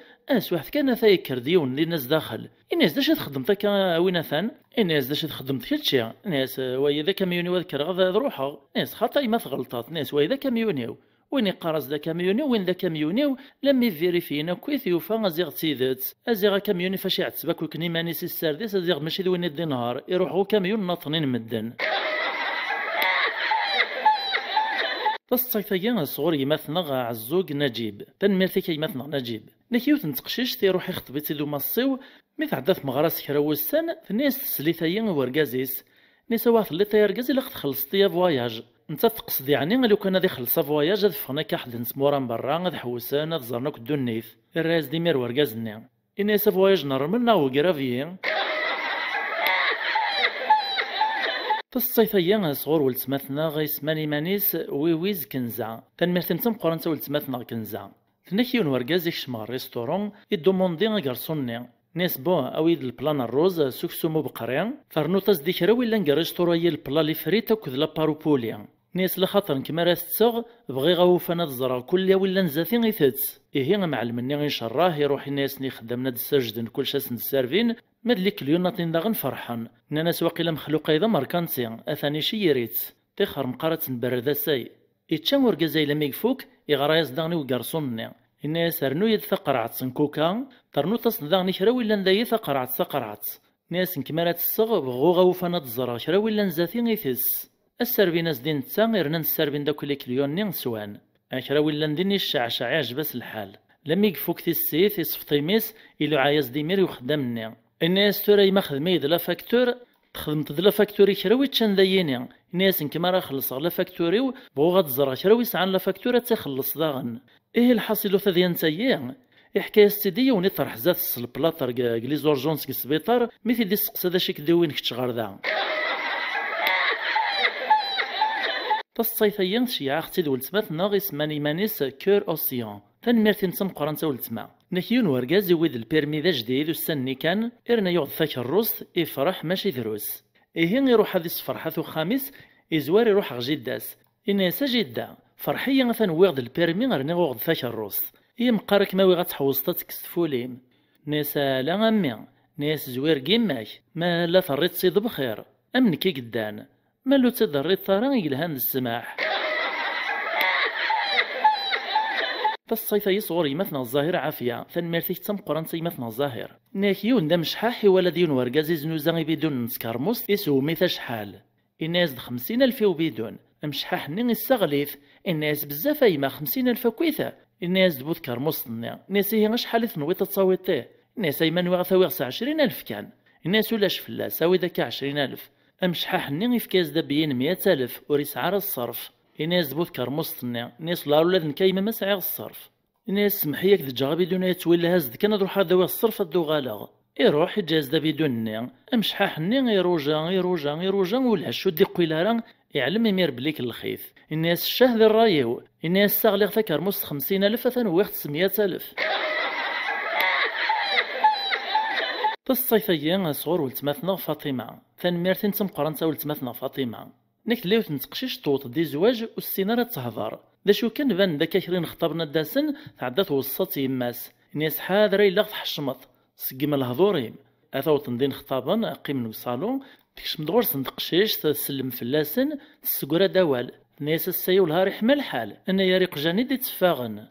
A: واحد كان ثايكر ديون اللي الناس داخل الناس داش تخدم تاكا وين ثان الناس داش تخدم كلشي الناس وي ذا كاميوني وذكر غدا روحها ناس خاطر ما غلطات ناس وي ذا كاميوني وين يقارص ذا كاميوني وين ذا كاميوني لما يفيريفينا كويث يوفا ازيغ تيدات ازيغ كاميوني فاش يعتبك وكني ماني سي السرديس ازيغ ماشي ذوين الدينار يروحوا كاميون ناطنين مدن تصايفيا صغور يمثنا عزوق نجيب تنميرتي يمثنا نجيب نكيوت نتقشيش تيروح يخطب تيدو مصيو مي تعدات مغراس كراوسان الناس تسليثيا وركازيس نيس واحد اللي تيركاز الا خلصتي فواياج انت تقصد يعني لو كان غادي يخلص فواياج غادي فخنا كحد نسمورا من برا غادي حوسان غادي زرنا كدونيث الراس ديمير وركازني الناس فواياج نورمال ناو كرافيين تصيفيا صغور ولتماثنا غيسماني مانيس ويويز كنزا تنمرتم تم قرنتا ولتماثنا كنزا تنكيون وركاز يكشمع الريستورون يدوموندي غارسوني ناس بو اويد البلان الروز سوكسومو بقريان فرنوطاز ديك راه ولا نكاريستوراي البلا لي فريتا كذ لا باروبوليا ناس لخاطر كما راه تسغ بغي غاوفانا تزرع كل ولا نزاتي غيثت إيه معلم مني غنشراه يروح الناس ني خدامنا د السجدن كلشي سن السيرفين ماد ليك اليوناطين داغن فرحان ناس واقيلا مخلوق ايضا ماركانسي اثاني شي يريت تيخر مقارة نبرد ساي يتشام وركازاي لما يفوك يغرا يزدغني وكارسوني الناس رنو يد ثقرعت سنكوكا ترنو تصدغني كرا ولا نداي ثقرعت ناس نكمالات الصغ بغو غاوفانا تزرع كرا ولا نزاتي غيثس السربين دين تسا غيرنا السربين داك لي كليون نسوان كرا ولا نديني الشعشع عجبس الحال لما يفوك في السيف يصفطي ميس إلو عايز ديمير يخدمني الناس ترى ما خدمي دلا فاكتور خدمت دلا فاكتوري كراوي تشان دايني الناس كما راه خلص على فاكتوري بغو غتزرع كراوي سعان لا فاكتوري تخلص داغن ايه الحاصل ثدي نتايا حكايه سيدي وني طرح زات البلاطر كليزورجونس كي السبيطار مثل دي السقسه داك كدوين كتشغر ذا تصيفيا شي اختي دولتمات ناغي سماني مانيس كور اوسيون تنمرتي نتم قرنتا ولتما نكيون وركاز يويد البيرمي ذا جديد وسني كان إرنا يغض ثاك الروس يفرح ماشي دروس إيهين يروح هذي الصفرحة خامس يزوار يروح غجداس إناس جدة فرحية مثلا ويغض البيرمي غرنا يغض ثاك الروس إيه مقارك ما ويغات حوصتات كستفوليم ناس لا أمي ناس زوير كيماك ما لا ثريت صيد بخير أمنكي قدان ما لو تضريت ثرا يلهان السماح تصيفا يصغر يمثنا الظاهر عافية ثنمرتي تم قرنسا يمثنا الظاهر ناكيون دا مشحاحي ولا ديون وركازي زنوزا بدون نسكرموس يسو ميتا شحال الناس 50,000 وبدون مشحاح ني السغليث الناس بزاف ايما 50,000 كويثة الناس دبوت كرموس الناس هي شحال تنوي تتصاويطيه الناس ايما نوي غثاوي 20,000 كان الناس ولاش فلاس اوي داك 20,000 مشحاح ني في كاز دابين 100,000 وريسعار الصرف الناس دبوت كرموسطني الناس لا ولاد نكايمه ما سعيغ الصرف الناس سمحيك دجا بدون يتولى هاز كان نروح هذا الصرف دو غالغ يروح يجاز دا بدون امشحاح ني يروجا ولا شو دي قيلارا يعلم يمير بليك الخيث الناس الشهد الرايو الناس ساغليغ كرموس 50,000 ثانويغ 900,000 تصيفيا صغور ولتماثنا فاطمه ثانميرتين تم قرنتا ولتماثنا فاطمه نك ليو تنتقشيش طوط دي زواج والسينارة تهضر دا شو كان بان داك كرين خطبنا داسن تعدا توسط يماس الناس حاضره الا تحشمط سقم الهضوريم اثاو تندين خطابا قيم الصالون تكشم دغور تنتقشيش تسلم فلاسن تسقرا دوال الناس السيو الهاري حمل الحال انا يا ريق جاني دي تفاغن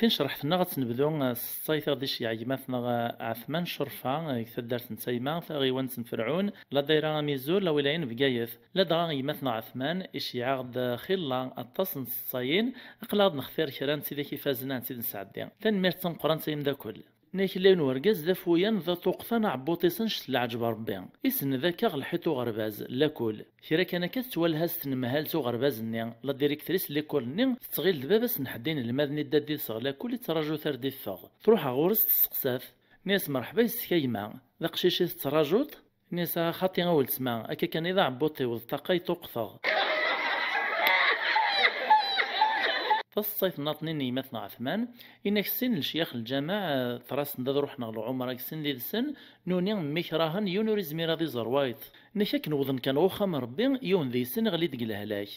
A: فين شرحتنا غتنبدو الصيف غادي شي عيماتنا عثمان شرفة يتدارت نتايما غيوانس فرعون لا دايرة ميزور لا ولاين بقايث لا دغا غيماتنا عثمان إشي عقد خلا التصن الصاين أقلاض نختار كران سيدي كيفازنا نسيد نسعدي تنميرت قران سيم دا كل نيك لين ورقاز ذا فويان ذا توقفان عبوطيسن شتلا عجب ربي إسن ذاك غلحيتو غرباز لاكل كيرا كان كتوالهاز تنمهالتو غرباز نيا لا ديريكتريس ليكول نيا تغيل دباباس نحدين المادني دادي صغلا كل تراجو ثردي فغ تروح غورس تسقساف ناس مرحبا يسكايما ذا قشيشي تراجوت ناس خاطي غول تسمع أكا كان إذا عبوطي وذتاقاي توقفغ فالصيف ناطنين يمثنا عثمان إنك سن الشيخ الجامع تراس نداد روحنا لعمرك سن ذي السن نوني ميكراهن يونوريز ميراضي زروايت نشاك نوضن كان غوخا ربي يون ذي سن غلي دقلها لاك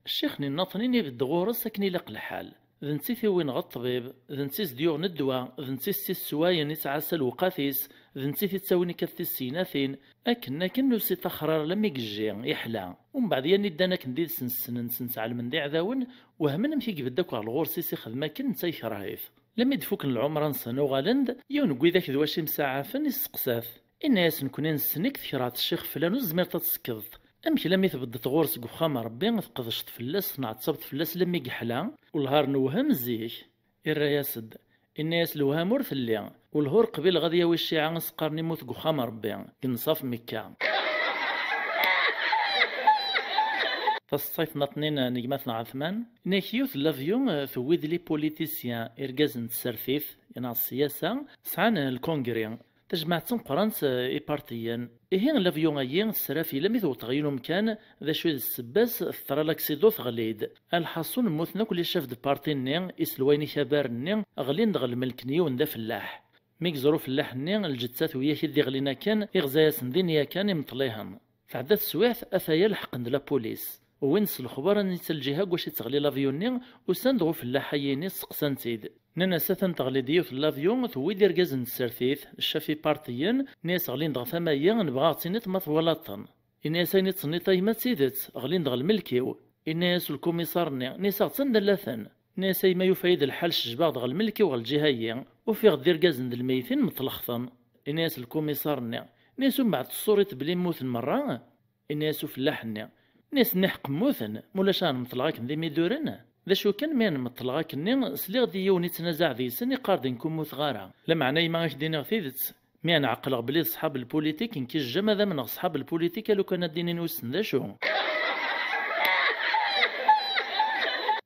A: الشيخ ناطنين يبد غورس سكني لق الحال ذنسيثي وين غطبيب ذنسيس ديوغ ندوا ذنسيس سواين يتعسل وقاثيس ذنسيثي تساويني كثي السيناثين أكنا كنو سي تخرار لما يجي يحلى ومن بعد يعني دانا كنديد سنس على من دي عذاون وهمنا مشي بداك على الغور سيسي خدمه كن تايخ راهيف لما يدفوك العمر نسنو غالند يون قوي ذاك ذواشي مساعة فن يسقساف الناس نكون نسنك ثكرات الشيخ فلان وزمير تتسكض أمشي لما يثبت غورس قخام ربي تقضشت فلاس نعتصبت فلاس لما يحلى والهار نوهم زيك الرياسد الناس الوهام ورث اللي والهور قبيل غادي ياوي الشيعة نسقرني موت قخام ربي كنصاف مكة فالصيف نطنين نجماتنا عثمان ناكيوث لافيون ثويد لي بوليتيسيان إرقازن تسرثيث ينا السياسة سعان الكونغري تجمعت قرانس إبارتيا إهين لافيون أيين السرافي لم يثو تغيينو مكان ذا شويد السباس الثرالاكسيدوث غليد الحصون موثنا كل شاف دو بارتيني إسلويني خبارني غلين دغل ملكنيون ذا فلاح ميك ظروف فلاحني الجتات وياك دي غلينا كان إغزاياس ندينيا كان مطليهم فعدات سواث أثايا الحقن لا بوليس وينس الخبر أن الجهة واش تغلي لافيوني وساندغو فلاحييني سقسانتيد نانا ساثن تغلي ديوث لافيون ثوي دير كازن السرثيث الشافي بارتيين ناس غلين دغ ثمايا نبغى تسنيت ما ثوالطن الناس ني تصنيت ما تسيدت غلين دغ الملكيو الناس الكوميسارني ناس تسندلثن ناس ما يفيد الحال شجباغ دغ الملكي والجهيين وفي غدير كازن الميتين مطلخثن الناس الكوميسارني ناس من بعد الصوريت بلي موت مرة الناس فلاحني ناس نحق موثن مولاش مطلعاك ذي ميدورن ذا شو كان مين مطلعاك ني سليغ دي يوني تنازع ذي سني قاردين كون موث غارة لا معنى ما دينا ثيدت مين عقل بلي صحاب البوليتيك إن كي الجمع ذا من أصحاب البوليتيك لو كان الدين نوسن ذا شو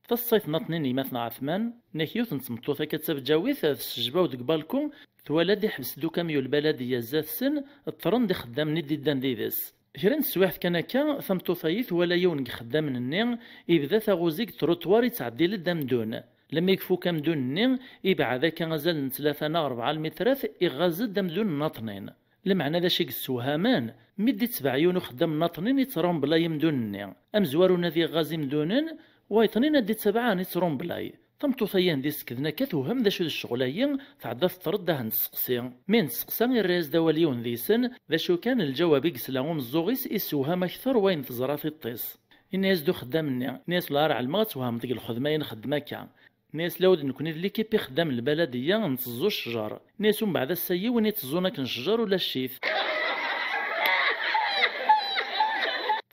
A: فالصيف نطنيني مثنى عثمان ناكيوث نسمطوثا كتساب جاويث السجبة ودك بالكون ثوالدي حبس دو كاميو البلدية زاث سن الطرن دي خدام ندي دان ديدس كرين السواحت كان كا ثمتو ثايث ولا يون خدام النين يبدا ثاغوزيك تروتوار يتعدي للدم دون لما يكفو كام دون النين يبع ذاك غزال 3 4 المترات يغزل دم دون ناطنين المعنى ذا شيك السوهامان مدي 7 يون خدام ناطنين يترون بلا يمدون النين ام زوارو ذي غازي مدونن وايطنين دي 7 يترون بلاي ثمتو ثيان دي سكذنا كتوهم ذا شو الشغلايين تعدى ترد ده نسقسي من سقسا الراس دواليون ذي سن ذا شو كان الجواب يقسلاهم الزوغيس يسوهم اكثر وين تزرى في الطيس الناس دو خدامنا ناس لارع المغت وهم ديك الخدمين خدماكا ناس لود نكون ليكيبي خدام البلديه نتزو الشجر ناس من بعد السيي وين يتزونا كنشجر ولا الشيف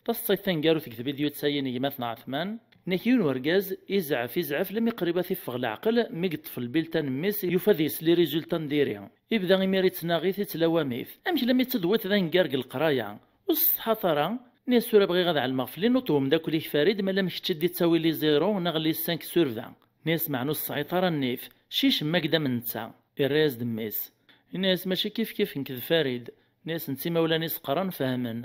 A: فالصيفين قالوا في فيديو تسايني مثنى عثمان نكيون ورقاز يزعف لم يقرب يفغ العقل ميقطف البلتان ميس يفذيس لي ريزولتان ديريان يبدا يميري تناغي تتلاواميث امش لم يتدوت ذا نقارق القرايه والصحة ثرى ناس سورة بغي غاد على المغفلين وطوم داكولي فريد مالا مش تشدي تساوي لي زيرو نغلي 5 سور 20 ناس معنو السعيطرة النيف شيش ما قدا من نتا الراس دميس الناس ماشي كيف نكذ فريد ناس نتي مولا ناس قران فاهمن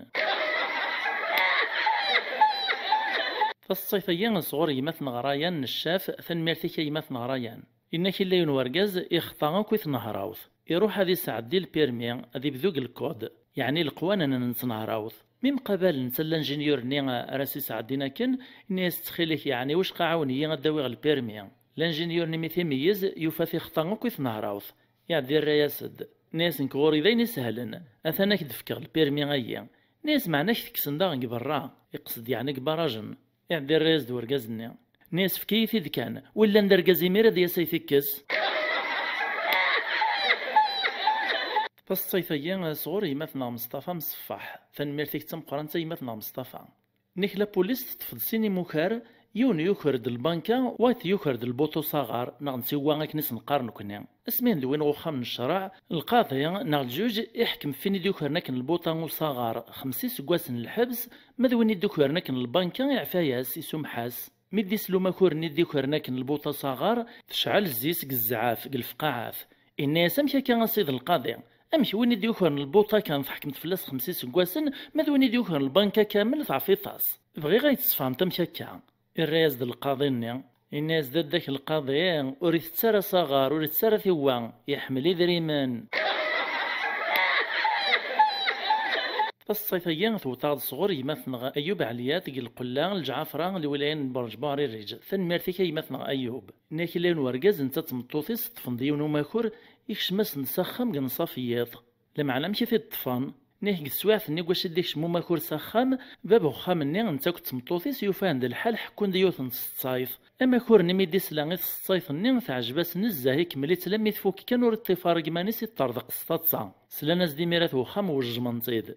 A: فالصيفيين صغور يمثن غرايان الشاف ثنميرتيك يمثن غرايان إنك اللي ينورقاز يخطا كويث نهراوث يروح هذه سعدي البيرمي هذه بذوق الكود يعني القوانين نتنهراوث من قبل نسال انجينيور ني راسي سعدينا كن الناس تخيلك يعني واش قاعوني غداوي البيرمي الانجينيور ني ميثيميز يوفى خطا كويث نهراوث يعني الرياسد ناس نكوري ذين سهلن اثناك دفكر البيرمي غيا ناس معناش تكسن دا برا يقصد يعني كبراجن يعني الريز دور قازني ناس في كيفي ذكان ولا ندرقازي ميرا ديا سيثكس فالصيفية صغور يمثنا مصطفى مصفح فنميرتك تمقران يمثنا مصطفى نيك لا بوليس تفض سيني موكار يون يوكرد البنكة وايت يوكرد البوطو صغار نغ نسيوا غاك نس نقارنو كنا اسمين دوين غوخا من الشرع القاضي نغ الجوج يحكم فيني ديوكر ناكن البوطا صغار 5 سكواسن الحبس مدويني ديوكر ناكن البنكة يعفاياس يسومحاس ميدي سلوما كورني ديوكر ناكن البوطا صغار تشعل الزيس الزعاف الفقاعات الناس امشي كان صيد القاضي امشي وين ديوكر البوطا كان تحكمت فلاس 5 سكواسن مدويني ديوكر البنكة كامل تعفي طاس بغي غيتسفهم تمشي كان الرئيس ديال القاضي الناس داك القاضي وريت تسارى صغار وريت تسارى ثوان يحمل دريمان الصيفية ثوطاد صغور يمثنغ أيوب عليات القلان الجعفرة لولايين برج باري الرجل ثنميرتك يمثنغ أيوب ناكي لين ورقاز انت تمطوطيس تفنديون وماكور يكشمس نسخم قنصافيات لما علم كيف الطفان نيك السواعث نيك واش ديك شمو ماكور سخام بابو خامني انت كنت مطوطيس يوفان د الحال حكون ديوث الصيف اما كور نمي دي سلاغيث الصيف ني تعجباس نزاه كمليت لمي تفوك كان ور الطفارق مانيس يطردق سطاتسا سلاناس دي ميرات وخام وجمنطيد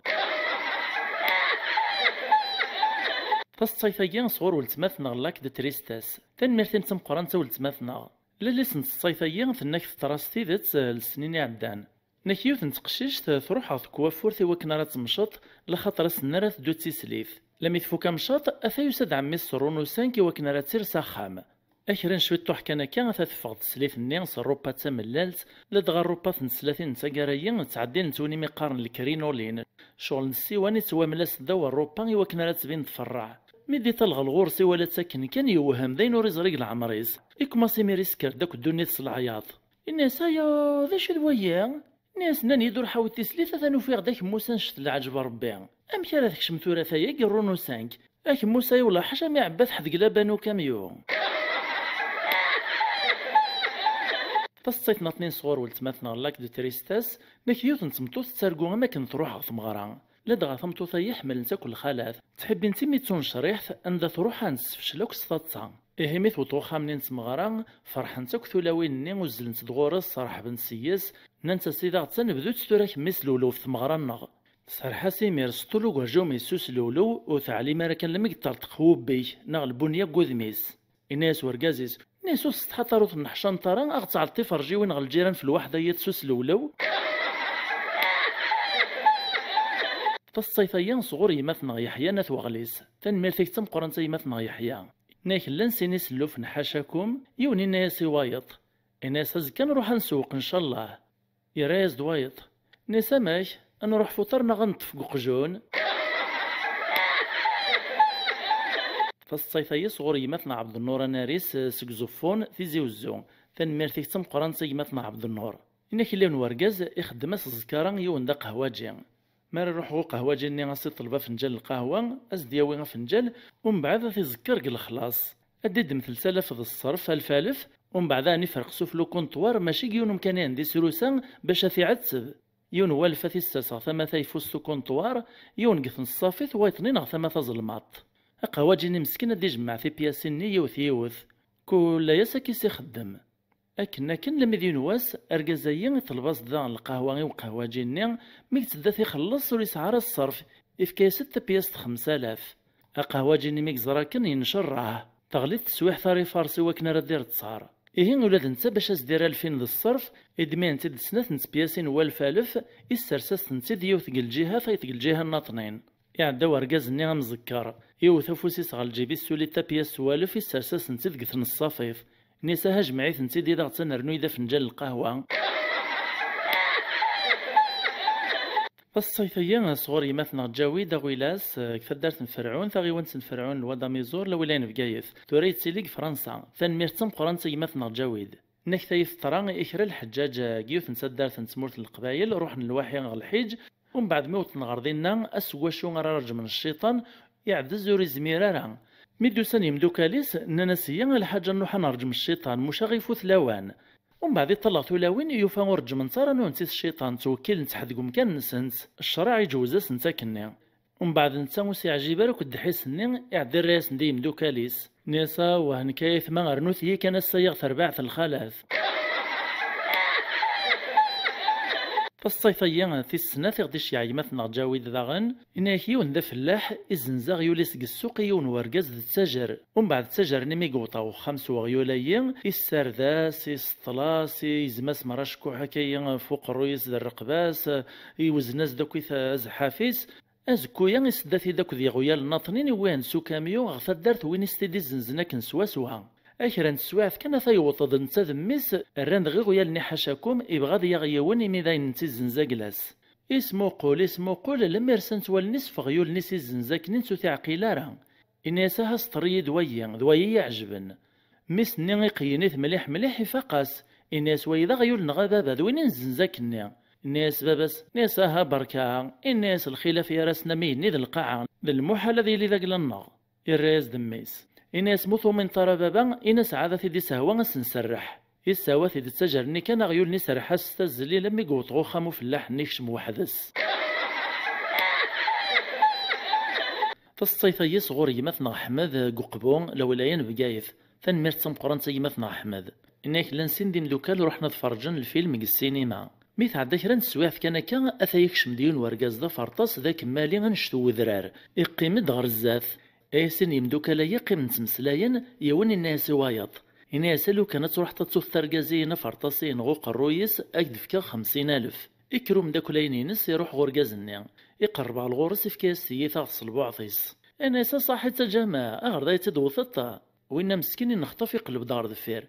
A: فالصيفية صغور ولتماثنا غلاك د تريستاس تنميرتين تمقران تا ولتماثنا لا لسن الصيفية ثناك تراستي ذات السنين عدان نكيوث نتقشيش تروح عض كوافور ثي وكنا راه تمشط لخاطر السنارة تدو تسليث لما يتفوكا مشاط اثا يساد عمي السرون وسانكي وكنا راه تسير ساخام اخرين شوية طوح كان كان تفغ تسليث النيغ الروبا تملالت لدغا الروبا تنسلاتين نتاكارايين تعدين نتوني مقارن الكرينولين شغل نسيواني تواملاس دوا الروبا وكنا راه تبين تفرع ميدي تلغى الغورسي ولا تسكن كان يوهم داين وريزريق العمريز إكماسي ميريسكر داك الدنيا العياط الناس هيا ذا شو ذويا ناس ناني يدور حاول تسليثة ثانو في غداك موسى نشت العجب ربي أمشي على ذاك شمتورة ثايا قرونو سانك أك موسى ولا حاجة ما عباث حد قلابانو كاميو تصيتنا 2 صغور ولتماثنا لاك دو تريستاس نكيوث نتمطوط تسارقو أماكن تروح ثمغران لا دغا ثمطوط يحمل نتا كل خالات تحب انت ميتون شريح أندا تروح نسفشلوك سطاتسا إيه ميت وطوخا منين تمغران فرحان تاك ثلاوين ني وزلن تدغورس صراح بن سياس نانتا سيدا تنبدو تستوراك ميس لولو في تمغران نغ صرحا سيمير سطولو وجو ميسوس لولو وثعلي ماركان لميك ترتقهو بي نغ البنيا قوذميس الناس ورقازيز ناسوس ستحطروت النحشان طران أغتع الطفرجي وين الجيران في الوحدة يتسوس لولو فالصيفيان صغور يمثنا يحيى ناث وغليس تنميرتك تمقرن يمثنا يحيى ناك لنسيني سلوف نحاشاكم يوني ناس وايط الناس أزكى نروح نسوق إن شاء الله يراز دوايط ناسا ماش نروح فطرنا غنطفقو قجون فالصيفية صغور يمثنا عبد النور ناريس سكزوفون في زيوزو تنميرتك تمقرن يمثنا عبد النور إنك اللي ورقاز يخدم الزكارة يون دا قهواجي ما نروحو قهواجي ني غاسي طلبة فنجان القهوة أزدياوي فنجان ومن بعد تيذكر الخلاص أديد مثل سلف ذا الصرف الفالف ومن بعد نفرق سفلو كونطوار ماشي يون مكانين دي سروسان باش تعتب يون والفة الساسة ثما يفوستو كونطوار يون قثن الصافيت وايطنين ثما ظلمات قهواجي ني مسكين دي جمع في بياسين يوث يوث كل ياساكي سيخدم لكن لما دي نواس أرقازيين طلباس ذا القهوة وقهواجي ني ميك تدا يخلص ويسعر الصرف إفكاي 6 بياس 5000 قهواجي ني ميك زراكن ينشرعه تغليت تسويح ثاري فارسي وكنا ردير تصار إيهين ولاد نتا باش أزدير 2000 ذا الصرف إدمان تد سنات نت بياسين والفالف إسرساس نتد يوثق الجهة فيثق الجهة الناطنين يعدا ورقاز ني غمزكر يوث فوسيس غال جيبي سوليتا بياس والف إسرساس نتد قثن الصافيف نيسا هجمعيث نتيدي ضغط سنرنو إذا فنجان القهوة فالصيفية صغور يمثنا جاوي دا غويلاس كفدارت نفرعون ثاغيوانت نفرعون الوضع ميزور لولاين بقايث توريد سيليق فرنسا ثان تم قرانسا يمثنا جاويد نكتايف طران إكرا الحجاج كيوث نسدارت نتمورت القبايل روح نلواحي غا الحيج ومن بعد موت نغرضينا أسواشو غرارج من الشيطان يعدز وري زميرارا ميدوسان يمدوكاليس ننسيا الحاجة نروح نرجم الشيطان مش غيفو ثلاوان ومن بعد طلعتو لاوين يوفا ورجم نصارى نونسيس الشيطان توكيل نتحدقو مكان نسنس الشرع يجوزاس نتاكني ومن بعد نتا موسي عجيبه كد حيسني يعدي الراس ندي يمدوكاليس نيسا وهنكايث ما غرنوثي كان السيغ ترباع الخلاث فالصيفية في السنة غدي شي مثلا جاويد ذاغن إنك يون ذا فلاح إزنزاغ يوليس السوق يون ورقاز ذا التاجر ومن بعد التاجر نمي قوطاو 5 وغيوليين يسرداس يسطلاس يزماس مراشكو هكايا فوق الرويس ذا الرقباس يوزناس داكويث زحافيس أزكويا يسداثي داك ذي غيال الناطنين وين سو كاميو غفا دارت وين يستدي زنزنا كنسوا سوا أكران سواعث كان ثيوطد نتا ذميس الران غي غيال نحاشاكم إبغاد يغيون إميداين نتي زنزاكلاس اسمو قول لما رسنت والنس فغيول نسي زنزاك ننسو تعقيلارا إنيساها سطري دويا يعجبن مس ني قينيث مليح يفاقاس إنيس ويدا غيول نغابابا دوين زنزاكني الناس بابس ناساها بركة الناس الخلاف يراسنا ميني ذا القاعة ذا المحال ذي ذاك لنا الراس دميس الناس مثو من طرا بابا الناس عادة دي سهوة سنسرح يساوى دي تسجرني كان غيول نسرح استزلي لما يقوطغو خامو فلاح نيكشم وحدث فالصيفة يصغر يمثنا أحمد ققبون لولايان بقايث فنمير تمقران يمثنا أحمد إنك لنسين دي مدوكال رحنا تفرجن الفيلم السينما ميث عدا كرا نسواف كان أثا يكشم ديون ورقاز ذا فرطاس ذاك مالي غنشتو وذرار يقيمد غر الزاف ايسن يمدوكالا يقيم نتمسلاين يوان الناس وايض الناس لو كانت تروح تتصوف ترقازين فرطاسين غوق الرويس أكد فكا 50,000 إكروم داكولين ينس يروح غورقازني يقرب على الغورس في كاس يثاغ صلبو عطيس الناس صاحي تجمع أغردا يتدوثطا وإن مسكين نخطف قلب دار ذفير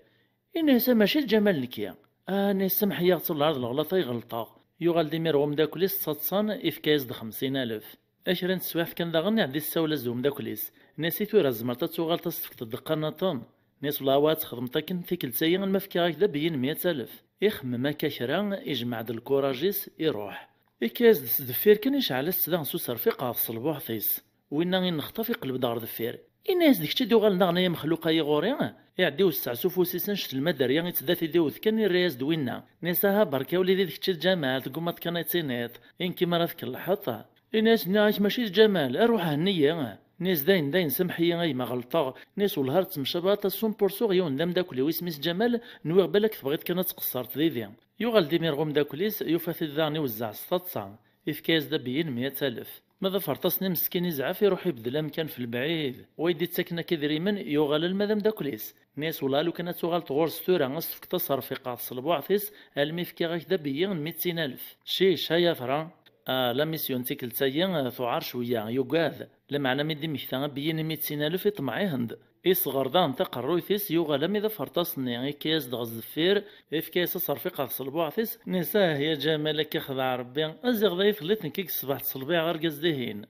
A: الناس ماشي الجمال نكيا ناس سمح يغطل الأرض الغلطة يغلطا يغال ديمير غوم داكوليس تصادصان إفكاز 50,000 أشرين تسواف كان داغني عدي الساولة زوم داكوليس ناسي تورا زمرتا تسوغال تصفك تدقاناطن ناس ولاوات خدمتا كن ثيكل تايا المفكا غاك دا بين 100,000 يخمم هكا كرا يجمع د الكوراجيس يروح إكاز دفير كان يشعل السدان سوس رفيقة في صلبو عثيس وإنا نخطف يقلب دار دفير الناس ديك تشدو غال نغنيا مخلوقا يغوريا يعديو السعسوف وسيسن شت المداريا يتداثي ديوث كان الرياز دوينا نساها بركا ولي ديك تشد جمال تقومات كان يتسينيط إن كيما راثك الحطة الناس ناعش ماشي الجمال أروح هنية ناس داين سمحية غي ما غلطا ناس والهار تمشباطا سون بورسو غيون دام داكولي ويسميس جمال نويغ بالك تبغيت كانت تقصرت ذي يوغال ديمير غوم داكوليس يوفاثي الداني وزع سطاطسا إفكاز دا بين 100,000 ماذا فرطاسني مسكين يزعف يروح يبدل أمكان في البعيد ويدي تسكنا كذريمن يوغال المذم داكوليس ناس ولا لو كانت تغال تغور ستورة غصفك تصرف في قاط صلبو عثيس الميفكي غاك دا بين 200,000 شيش هيا فرا لا ميسيون تيكل تايا ثعار شوية يوغاذ لمعنى مدي ميثا بين 200,000 يطمعي هند إصغر دان تقرو ثيس يوغا لم إذا فرطاسني كيس دغز الفير في كيس صرفي صلبو عثيس نساه يا جمالك يخضع ربي أزيغ ذا يثلثن كيك صباح تصلبي غرقز دهين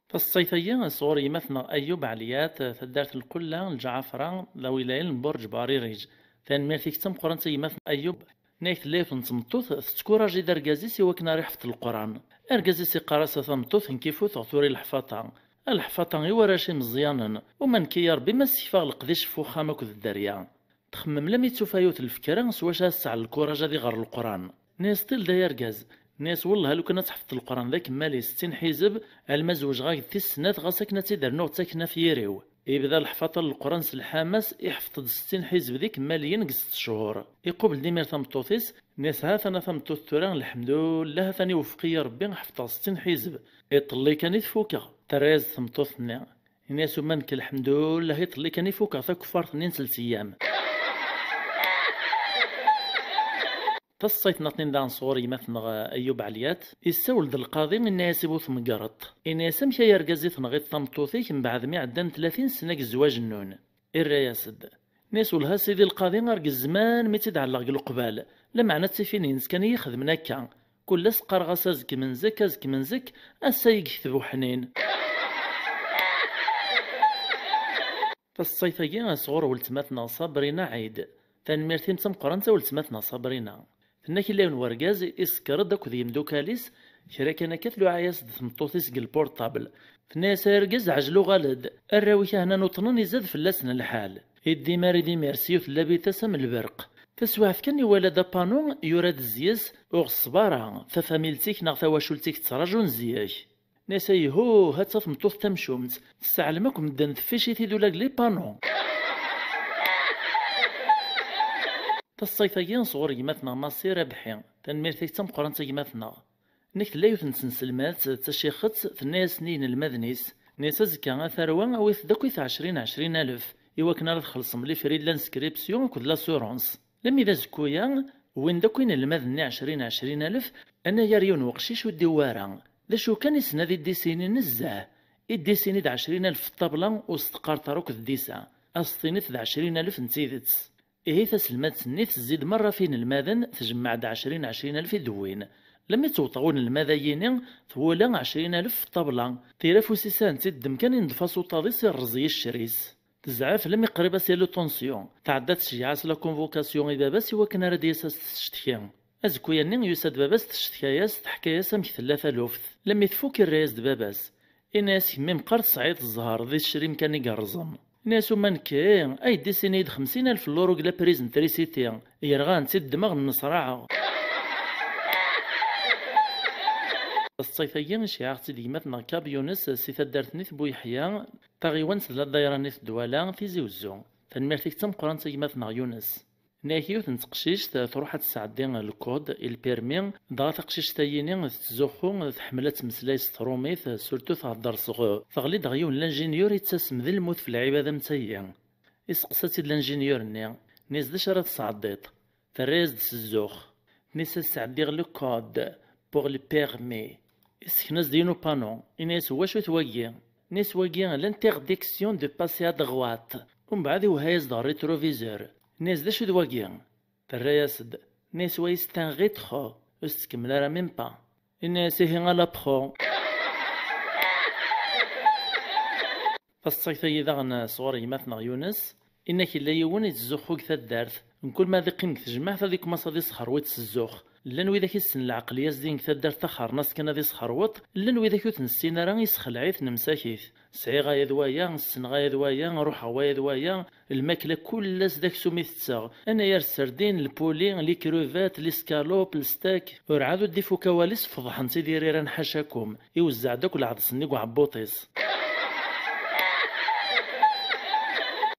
A: فالصيفية صوري مثنى أيوب عليات ثدارت الكلة الجعفرة لولايين برج باريريج ثان ميرتيك تم قران مثنى أيوب نايت ليف نتمطوث تكوراجي درقازي سوا كنا ريحفة القرآن أرقازي سي قراسة ثمطوث نكيفو تعطوري الحفاطة الحفاطة يوراشي مزيانا ومن كيار بما سيفاغ القديش فوخامك ذا الدريا تخمم لم يتسوفايوت الفكرة سواش هسع الكوراجة دي غير القرآن ناس تل دا يرقاز ناس والله لو كانت تحفظ القرآن ذاك مالي 60 حزب المزوج غاك 9 سنات غاسك نتيدر نوع تاكنا في يريو يبدا الحفاظ للقران الحماس يحفظ 60 حزب ذيك ماليين 6 شهور يقبل ديمير ثمطوثيس ناس ها ثنا ثمطوث توران الحمد لله ثاني وفقيا ربي حفظ 60 حزب يطلي كان يفوكا تريز ثمطوثنا الناس منك الحمد لله يطلي كان يفوكا كفار 2 3 ايام فالصيت نطنين دان صوري مثلا أيوب عليات يستول ذا القاضي من الناس يبوث مقرط الناس مشى يرقزي ثنغيط ثمطوثيك من بعد ما عدن 30 سنة الزواج النون الرياسد ناس ولها سيدي القاضي غارق الزمان مي تدعلق القبال لمعنى تسيفين كان يخدم نكا كل سقر غسازك من زك ازك من زك السيق يكتبو حنين فالصيفية صغور ولتماتنا صابرينا عيد تنميرتين تمقرنتا ولتماتنا صابرينا فناك اللي ورقاز إسكرد داك ذي مدوكاليس كرا كان كتلو عياس ثمطوثيس البورطابل فناس رقاز عجلو غالد الراوية هنا نوطنن يزاد فلاسنا الحال الديمار ديمار سيوث لابي تسم البرق فسواف كان ولد بانو يوراد الزياس أغ الصبارة ففاميلتيك ناغ ثواشولتيك تراجون زياك ناس يهو هات ثمطوث تمشومت تستعلمكم دان فيشي تيدو لاك لي بانو تصيفيا صغور يماتنا مصير ربحي تنميرتي تمقران تيماتنا نك تلايوث نسلمات تشيخت ثنايا سنين المذنيس نيسا زكا ثروة أويث داكويث 20 ألف إوا كنا تخلص ملي فريد لانسكريبسيون كود لاسورونس لم إذا زكويا وين داكوين المذني 20 ألف أنا ياريون وقشيش وديوارا ذا شو كان يسنا ذي الديسيني نزاه الديسيني د 20 ألف في الطابلة وستقار تاروك الديسا أسطينيت د 20 ألف نتيدتس إيه تسلمات سنيت تزيد مرة فين الماذن تجمع د 20 ألف يدوين لما توطغون المذايين ثولا 20 ألف في الطابلة تيراف وسيسان تدم كان ينضفاسو طاضيس الرزي الشريس تزعف لم يقرب سيلو طونسيون تعدات شيعاس لا كونفوكاسيون إذا بس هو كان راه ياساس تشتكي أزكويا نين يساد باباس تشتكياس تحكاياس أمك 3000 لم يتفوك الرئيس د باباس إناس ميم قرط صعيد الزهر ذي الشريم كان يقرزم ناسو من كاين أي ديسينيد 50 ألف لورو كلا بريزنتريسيتي يرغان تسد دماغ النصراعة الصيفيين شيعتي ديماتنا كاب يونس سيتا دارتنيث بويحيى طاغيوان سلا دايرانيث دوالا في زيوزو فنمرتيك تم قران تيماتنا يونس ناكيو تنتقشيش تروح تسعدين الكود البيرمي ضغا تقشيش تاييني تزوخو تحملات مسلاي ستروميث سورتو تهدر صغو تغلي دغيون لانجينيور يتساسم ذي الموت في العبادة متيا اسقساتي لانجينيور ني نيز داش راه تصعديت تريز تزوخ نيس سعديغ لو كود بوغ لي بيرمي اسكناز دينو بانو إناس واش تواقي نيس واقي لانتيرديكسيون دو باسي ا دغوات ومن بعد وهايز دا ريتروفيزور ناس دا شو دواقي ترياسد ناس ويستان غيتخو استكمل راه ميم با الناس هي غالا بخو فالصيفي ذا صور يماتنا يونس إنك إلا يوون يتزوخوك ثدارت نكل ما ذي قيمك تجمع ذيك مصادي صخر ويتسزوخ لان ويداك يسن العقلية زين ثدارت تخر ناس كان ذي صخروط لان ويداك يتنسينا راه يسخلعيث نمساكيث سعي غايا دوايا السن غايا دوايا روح غايا دوايا الماكلة كلاس داك سومي تتساغ انا يا السردين البولين لي كروفات لي سكالوب الستاك ورعادو ديفو كواليس فضحن سيدي ريران حاشاكم يوزع داك العضسنيق وعبوطيس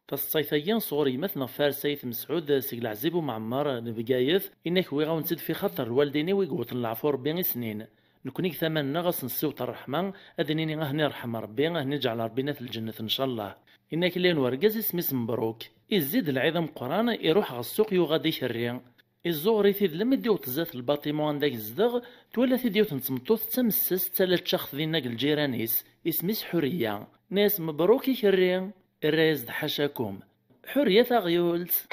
A: فالصيفيين صغري مثل فارسيث مسعود سيق عزيب ومعمر نبقايث إنك ويغاون تزيد في خطر والديني ويقوت العفور بين سنين نكونيك ثمن نغص نسيوط الرحمن أدنيني غهني رحم ربي غهني جعل ربنا في الجنة إن شاء الله إنك لين ورقز اسميس مبروك يزيد العظم قران يروح غالسوق يغادي شريان الزغري ثيد لما ديو تزات الباطيمون داك الزدغ تولا ثيديو تنصمتوث تمسس تلات شخص ذي ناق الجيرانيس اسميس حرية ناس مبروك يشريان الرئيس حاشاكم حرية غيولت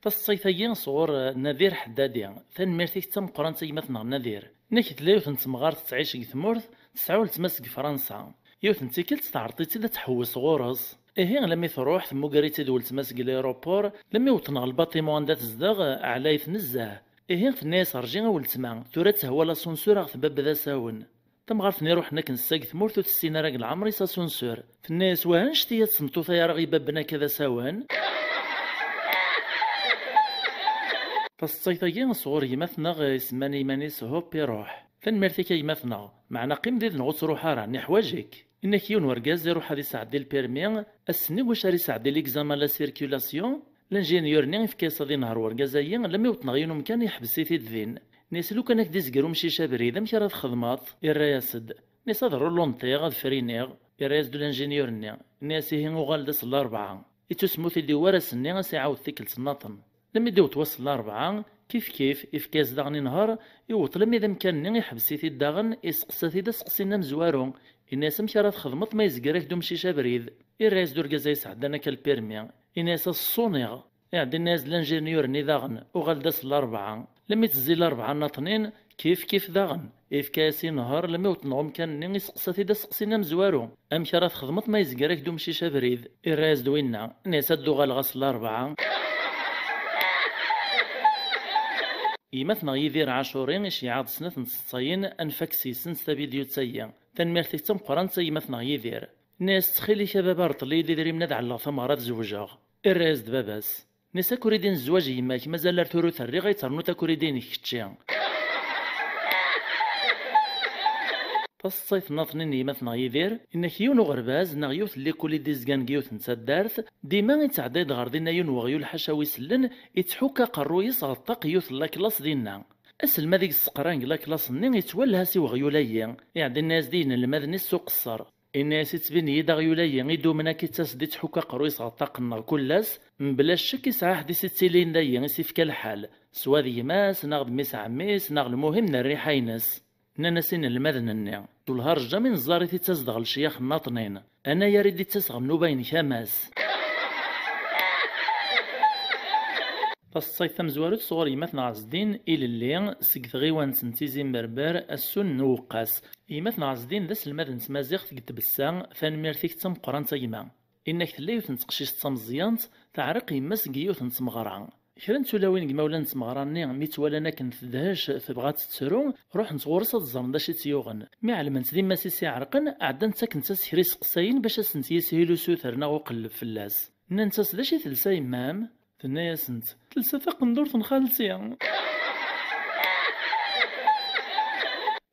A: فالصيفيين صغور نذير حدادي ثنميرتيك تم قران تيماتنا نذير نكت لا يوثن تمغار تعيش ثمورث تسعول تمسك فرنسا يوثن تيكلت تعرطيتي دا تحوس غورز إيه لما تروح ثم قريتي دول تمسك ليروبور لما يوطن الباطيمون دا تزدغ علايث نزاه إيه في الناس رجين أول تما تورا تهوى لاسونسور في باب ذا ساون تم غارثني روح نك نساق ثمورث السينا راك العمري ساسونسور في الناس وهنش تيا تصمتو ثيا راغي بابنا كذا ساوان فالصيفيين صغور يمثنا يسماني مانيس هوبي روح فنمرتيك يمثنا معنا قيم ذي نغوص روحها راني حواجك إنك يون ورقاز يروح هذي ساعدي البيرمي السني واش راه يساعدي ليكزامان لا سيركيلاسيون لانجينيور ني في كيس هذي نهار ورقازايين لما يوطنا غيونو مكان يحبسي في الذين ناس لو كانك ديزكرو مشي شابريد مشي راه خدمات الرياسد ناس هذا رولونتي غاد فرينيغ الرياس دو لانجينيور ني ناس هي غالدس الاربعه يتسمو تيدي ورس ني سيعاود ثيكل تناطن لما يديو توصل الاربعه كيف إفكاس داغني نهار يوط لما إذا مكان يحبسي في الداغن يسقساتي دا سقسينا مزوارو الناس مشي راه خدمت ما يزقراك دو مشي شابريد الرئيس دو ركازا يسعدنا كالبيرمي الناس الصونيغ يعني الناس لانجينيور ني داغن وغالداس الاربعه لما تزي الاربعه ناطنين كيف داغن إفكاسي نهار لما يوطنغو مكان يسقساتي دا سقسينا مزوارو امشي راه خدمت ما يزقراك دو مشي شابريد الرئيس دوينا الناس دو غالغاس الاربعه يمثنا يدير عاشورين يعاد سنة نصطين أنفكسي سنة فيديو تسيا تنميرتي تم قران يمثنا يدير ناس تخيلي شباب رطلي ديري مناد على ثمرات زوجاغ الراس دباباس ناس كوريدين الزواج يماك مازال ارتورو ثري غيترنو تا كوريدين كتشيا فالصيف ناطنين يمثنا يدير إنك يون غرباز نا يوث اللي كولي ديزكان يوث نتا دارت ديما يتعديد غاردينا يون وغيو الحشاوي سلن يتحوكا قرويس غطاق يوث لاكلاس دينا أسل ديك السقران لاكلاس نين يتولها سي وغيولايا يعني الناس دين المذني السوق الصار الناس يتبين يدا غيولايا يدو منا كيتاس دي تحوكا قرويس غطاق النار كلاس بلا شك يسعى حدي ستيلين دايا يسيف كالحال سوا ذي ماس ناغد ميس عميس ناغ المهم نريحاينس نانسين المذن النع والهرجة من الزاري تتصدغ الشياخ الناطنين أنا يا ريدي تسغ نوبين كاماس فالصيف مزوارد صغور يمثنا عزدين إلى اللي سقث غيوان سنتيزين بربر السن نوقاس يمثنا عزدين ذس المذن سمازيغ تقد بسان ثان ميرثيك تم قران تيما إنك تليو تنتقشيش تمزيانت تعرق يمس قيو تنتمغران كرا تولawin كماولا نتمغراني ميتوالانا كنتدهاش تبغات تسرو روح نتغورس الزرن داش تيوغن مي علمنت ديما سيسي عرقن عدا نتا كنتا سيريس قصاين باش اسنت يسهيلو سوثرنا وقلب فلاس ننتاس داشي تلسا يمام تنايا سنت تلسا تقندور تنخالتي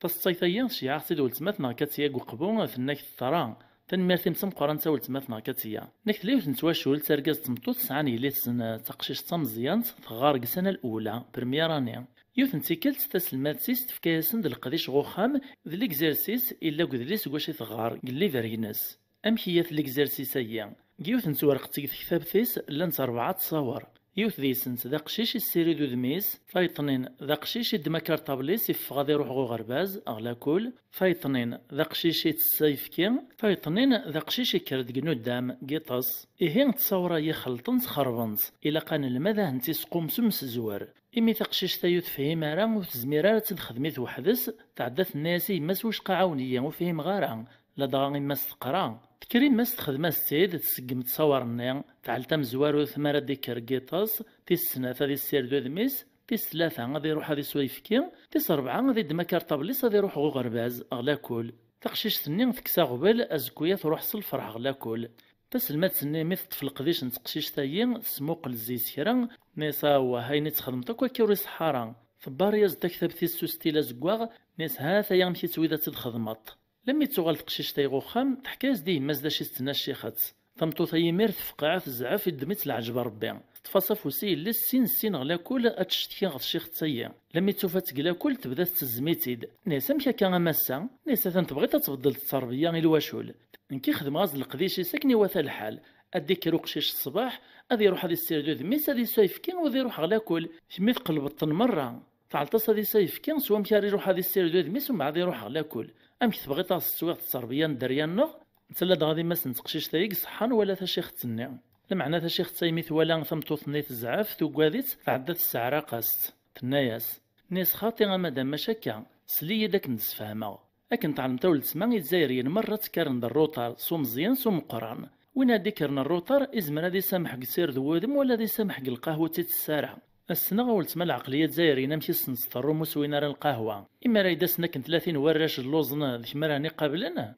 A: فالصيفيان شي عاصيد ولتماتنا كاتيا قبون ثناك الثران تنمرتي مسم قران تا ولتماتنا كاتيا نكتليو نتواشول تركاز تمطوط سعاني لي تسن تقشيش تمزيان تغارق السنه الاولى برميراني يوث نتيكلت تسلمات سيس تفكايسن د القديش غوخام ذ ليكزيرسيس الا كذليس واش تغار قلي فارينس امكيات ليكزيرسيس ايا يوث نتورق تيك كتاب ثيس لانت 4 تصاور يوث ديسنت ذا قشيش السيري دو دميس فايطنين ذا قشيش دما كارطابليس غادي يروح غو غرباز اغلا كول فايطنين ذا قشيش تسايف كين فايطنين ذا قشيش كرد قنودام قيطاس إهين تصورا يخلطن تخربنت إلا كان المذا هنتي سقوم سمس زوار إمي تقشيش تايوث فهم راه وتزميرا تدخدميت وحدث تعدث الناس يمس وش قاعونية وفهم غارا لا داغي مس تقرا تكريم مس تخدم السيد تسقم تصورني تعلتم زوارو ثمارة ديكر قيطاس تيسنا ثادي السير دو دميس تيس 3 غادي يروح هذي سويفكي تيس 4 غادي دما كارطابليس غادي يروح غو غرباز اغلا كول تقشيش تنين تكسا غبال ازكويا تروح صلفرح اغلا كول تسلمات سني مثل طفل قديش نتقشيش تايين سموق الزيت كرا نيسا وهايني تخدم تاكوا كيوري صحارا فبارياز تكتب تيسو ستيلا زكواغ نيس هاثا يا مشي تويدا تدخدمط لما تغال تقشيش تايغو خام تحكاز دي مازدا شي ستنا الشيخات ثمتو تايمير تفقع الزعاف يدميت العجب ربي تفاصف وسي اللي السين غلا كل اتشتكي غد الشيخ تسيا لما تشوفات كلا كل تبدا تزميتيد نيسا مشا كان ماسا نيسا تنتبغي تتفضل التربيه غير الواشول نكي خدم غاز القديش ساكني وثا الحال اديك قشيش الصباح غادي يروح هذه السير دو دميس هذه سايف كين وغادي يروح غلا كل كمي تقلب الطن مره تعلطس هذه سايف كين سوا مشى يروح هذه السير دو دميس ومن بعد يروح غلا كل ام كي تبغي تسويغ التربيه الدريان نو نتلا غادي ما تقشيش تايق صحان ولا تا شيخ تني المعنى تا شيخ تايميت ولا ثمتو ثنيت الزعاف توكاديت تعدات السعره قاست تناياس نيس خاطي مادام مشاكا سلي داك نسفهمها لكن تعلمتو السما الجزائريين مره تكرن الروطار سو مزيان سو مقران وين هادي كرن الروطار ازمر هادي سامح قصير ذوادم ولا دي سامح القهوه تتسارع السنه ولتما العقليه الجزائريه نمشي سنسترو مسوين راه القهوه اما راه داسنا كن 30 وراش اللوزن ذيك مراني قابلنا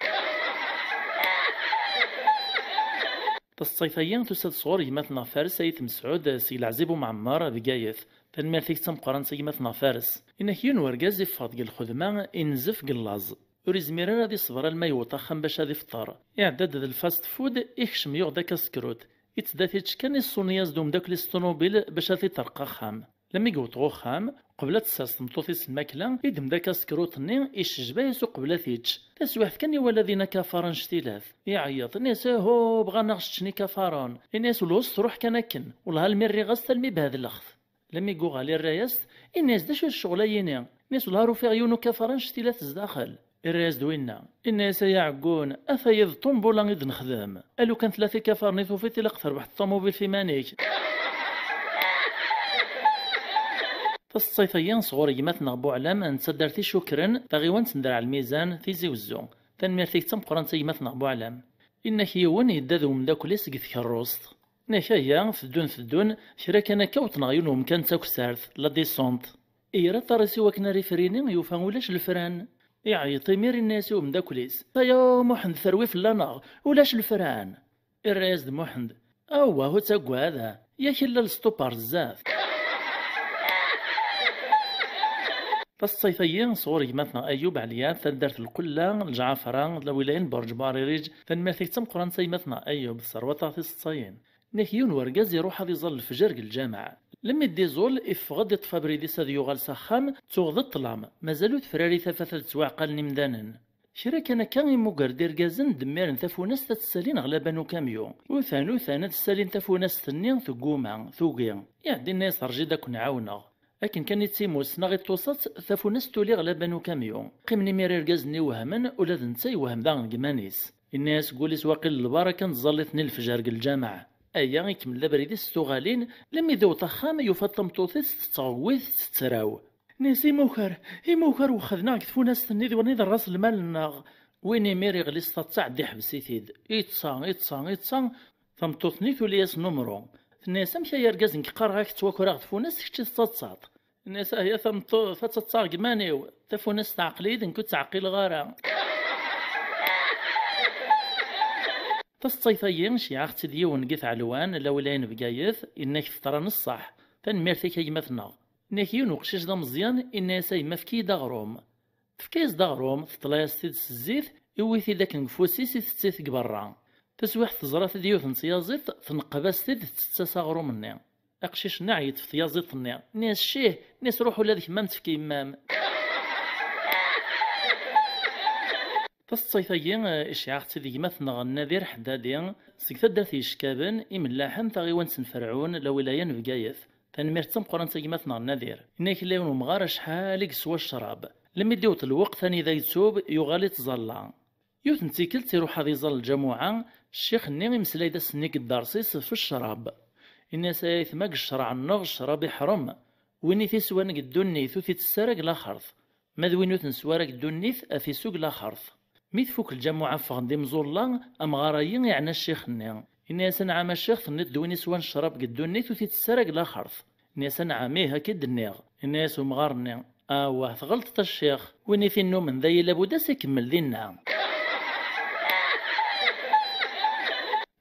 A: الصيفيين تسد صور يمثنا فارس سيد مسعود سي العزيب ومعمار بقايث تنمير فيك تم قران سي يمثنا فارس إنك يون ورقاز يفاض الخدمة إنزف قلاز وريزمير هادي صبر الماء وطخم باش هادي فطار إعداد الفاست فود يخشم يوغ داك سكروت يتدافي تشكاني الصونياز دوم داك ليستونوبيل باش هادي ترقى خام لما يقوطغو خام قبل تساس مطوطيس الماكلة يدم داك سكروتني يشجبا يسو قبل ثيتش تسواح كان والذين كفران شتيلاث يعيط الناس هو بغا نغشتني كفران الناس الوسط روح كناكن والله المري غاس المي بهذا الاخذ لما يقو غالي الرايس الناس داش الشغليين الناس والله روفي عيونو كفران شتيلاث زداخل الرايس دوينا الناس يعقون افايض طنبولا غيد نخدم الو كان 3 كفرني ثوفيتي لقت ربح الطوموبيل في مانيك فالصيفيين صغور يماتنا بو علام نتصدرتي شكرا تغيوان تندر على الميزان تيزي وزو تنميرتيك تم قران يماتنا بو علام إنك يوان يدادو من داك ليس قد كروست نكايا فدون شرا كان كوتنا غيونهم كان تاك سارث لا ديسونت إيرا طارسي وكنا ريفريني يوفا ولاش الفران يعيطي مير الناس ومن داك ليس يا محمد ثروي في اللانغ ولاش الفران الرايز د محمد هو تاكو هذا يا كلا الستوبار بزاف فالصيفيين صور يماتنا أيوب عليا تدرت الكلة الجعفرة الولايين برج باريريج فنماثيك تم قران سيماتنا أيوب الثروة في الصين نيكيون ورقاز يروح هذا يظل الفجر الجامعة لما يدي زول إفغد يطفى بريديس هذا يغال سخام توغض الطلام مازالو تفراري ثلاثة تواعقال نمدانا شرا كان يموكر دير كازن دمير تفوناس تتسالين غلابا كاميو وثانو تسالين تفوناس ثنين ثقوما ثوقيا يعني الناس رجي داك نعاونا لكن كان يتسيموس ناغي توسط ثفوناس تولي غلابا كاميو قيمني ميرير كازني وهمن ولا نتاي وهم داغن كمانيس الناس قوليس واقيل البركة نتظلتني الفجر الجامعة أيا يكمل بريدي ستوغالين لم يدو طخام يفطم توثيس تغويث تتراو ناسي موكر وخذنا كتفوناس تنيد ونيد الراس المال ناغ وين ميري غلي استطاع دي حبسيتيد يتصان ثمتوثني ثولياس نمرو الناس مشا يرقاز نكقار غاك تواكورا غتفوناس كتشي تتصاط الناس هي ثمتو فتتصاغ كمانيو تفوناس تعقليد نكو تعقيل غارة تصيفيين شي عاختي ديون قيث علوان لولاين بقايث إنك ترى نصح تنميرتي كيمثنا ناكيون وقشيش دا مزيان الناس يما فكي داغروم فكيس داغروم تطلايس تيدس الزيت يويثي داك نفوسيس تتسيث برا تسويح تزرات ديوث نصيازيت تنقباس تيد تتساغرو مني اقشيش نعيت في تيازيت النيا ناس شيه ناس روحو لذيك مام تفكي مام تصيفيين إشعاعتي ديما ثنغ النذير حدادين سكتا دارتي إشكابن إملاحن تغيوان سنفرعون لولايان بقايث تنمير تم قران تيما ثنغ النذير إناك اللي مغار شحال سوا الشراب لما يديوت الوقت ثاني ذا يتوب يغالي تظلع يوث نتيكل تيروح هذا يظل الجموعة الشيخ النيغي مسلاي دا سنيك الدارسيس في الشراب الناس يثماق الشرع النغ الشراب يحرم ويني تيسوان قدوني ثوثي تسارق لا خرث ماذوينو تنسوارق دونيث أثي سوق لا خرث ميت فوك الجماعة فغندي مزورلا أم غرايين يعني الشيخ النيغ الناس نعم الشيخ ثنيت دويني سوان الشراب قدوني ثوثي تسارق لا خرث الناس نعاميه هكيد النيغ الناس ومغارني واه غلطة الشيخ ويني في النوم من ذي لابد سيكمل ذي النعم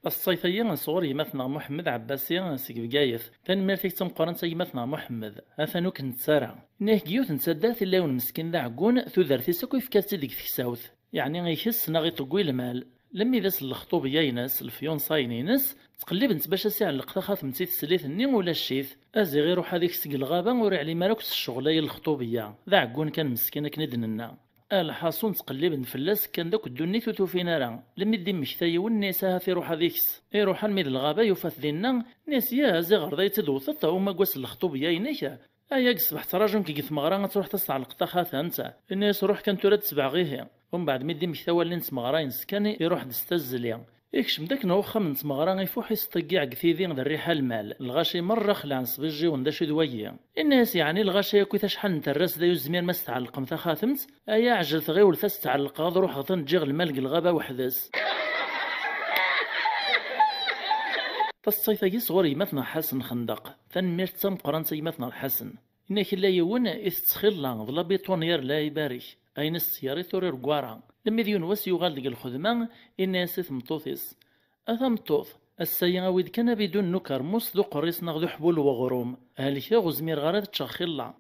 A: الصيفيين صغري مثنى محمد عباسي سيك بقايث ثاني مالتيك تم قران سي مثنى محمد اثنو كنت سارة نيه جيوث نسدات اللون مسكين ذا عقون ثوذرتي ساكو فكات ديك تكساوث يعني غيحس ناغي طقوي المال لما يدس الخطوب ياينس الفيون صاينينس تقلب انت باش ساعة اللقطة خاطمتي تسليت الني ولا الشيث ازي غير روح هذيك سق الغابة وري علي مالوكس الشغلية الخطوبية ذا عقون كان مسكين كندننا الحاصون تقلب نفلاس كان داك الدنيا توفينا راه لما يدي مشتاي والنساء في روح هذيكس يروح الميد الغابة يفاث دينا ناس يا زي غرضي تدوثت هما قواس الخطوبية ينيك ايا صبح تراجم كي قيت مغرا تروح تصنع القطة خاثة انت الناس روح كان تراد تسبع غيه ومن بعد ميدي مشتاوى اللي نسمغراين سكاني يروح دستزليا يكشم داك نوخا من تمغرا يفوح يستقيع كثيذين ذا الريحة المال الغاشي مرة خلع نصبجي ونداشو دوية الناس يعني الغاشي كويتا شحال نترس دا يزمير ما استعلق متا خاتمت ايا عجلت غير ولتا استعلق غاض روح غطن تجيغ المال الغابة وحدس فالصيفاكي صغوري مثنى حسن خندق فنمير تم قران مثنى الحسن إنك لا يون إستخلا ظلا بيطونير لا يبارك أين السياري تورير قوارا لما ديون واس يغال ديك الخدمة إناس ثمطوثيس أثمطوث السيارة ويد كان بدون نكر موس ذو قريس نغذو حبول وغروم هالك غزمير غارد تشخيلا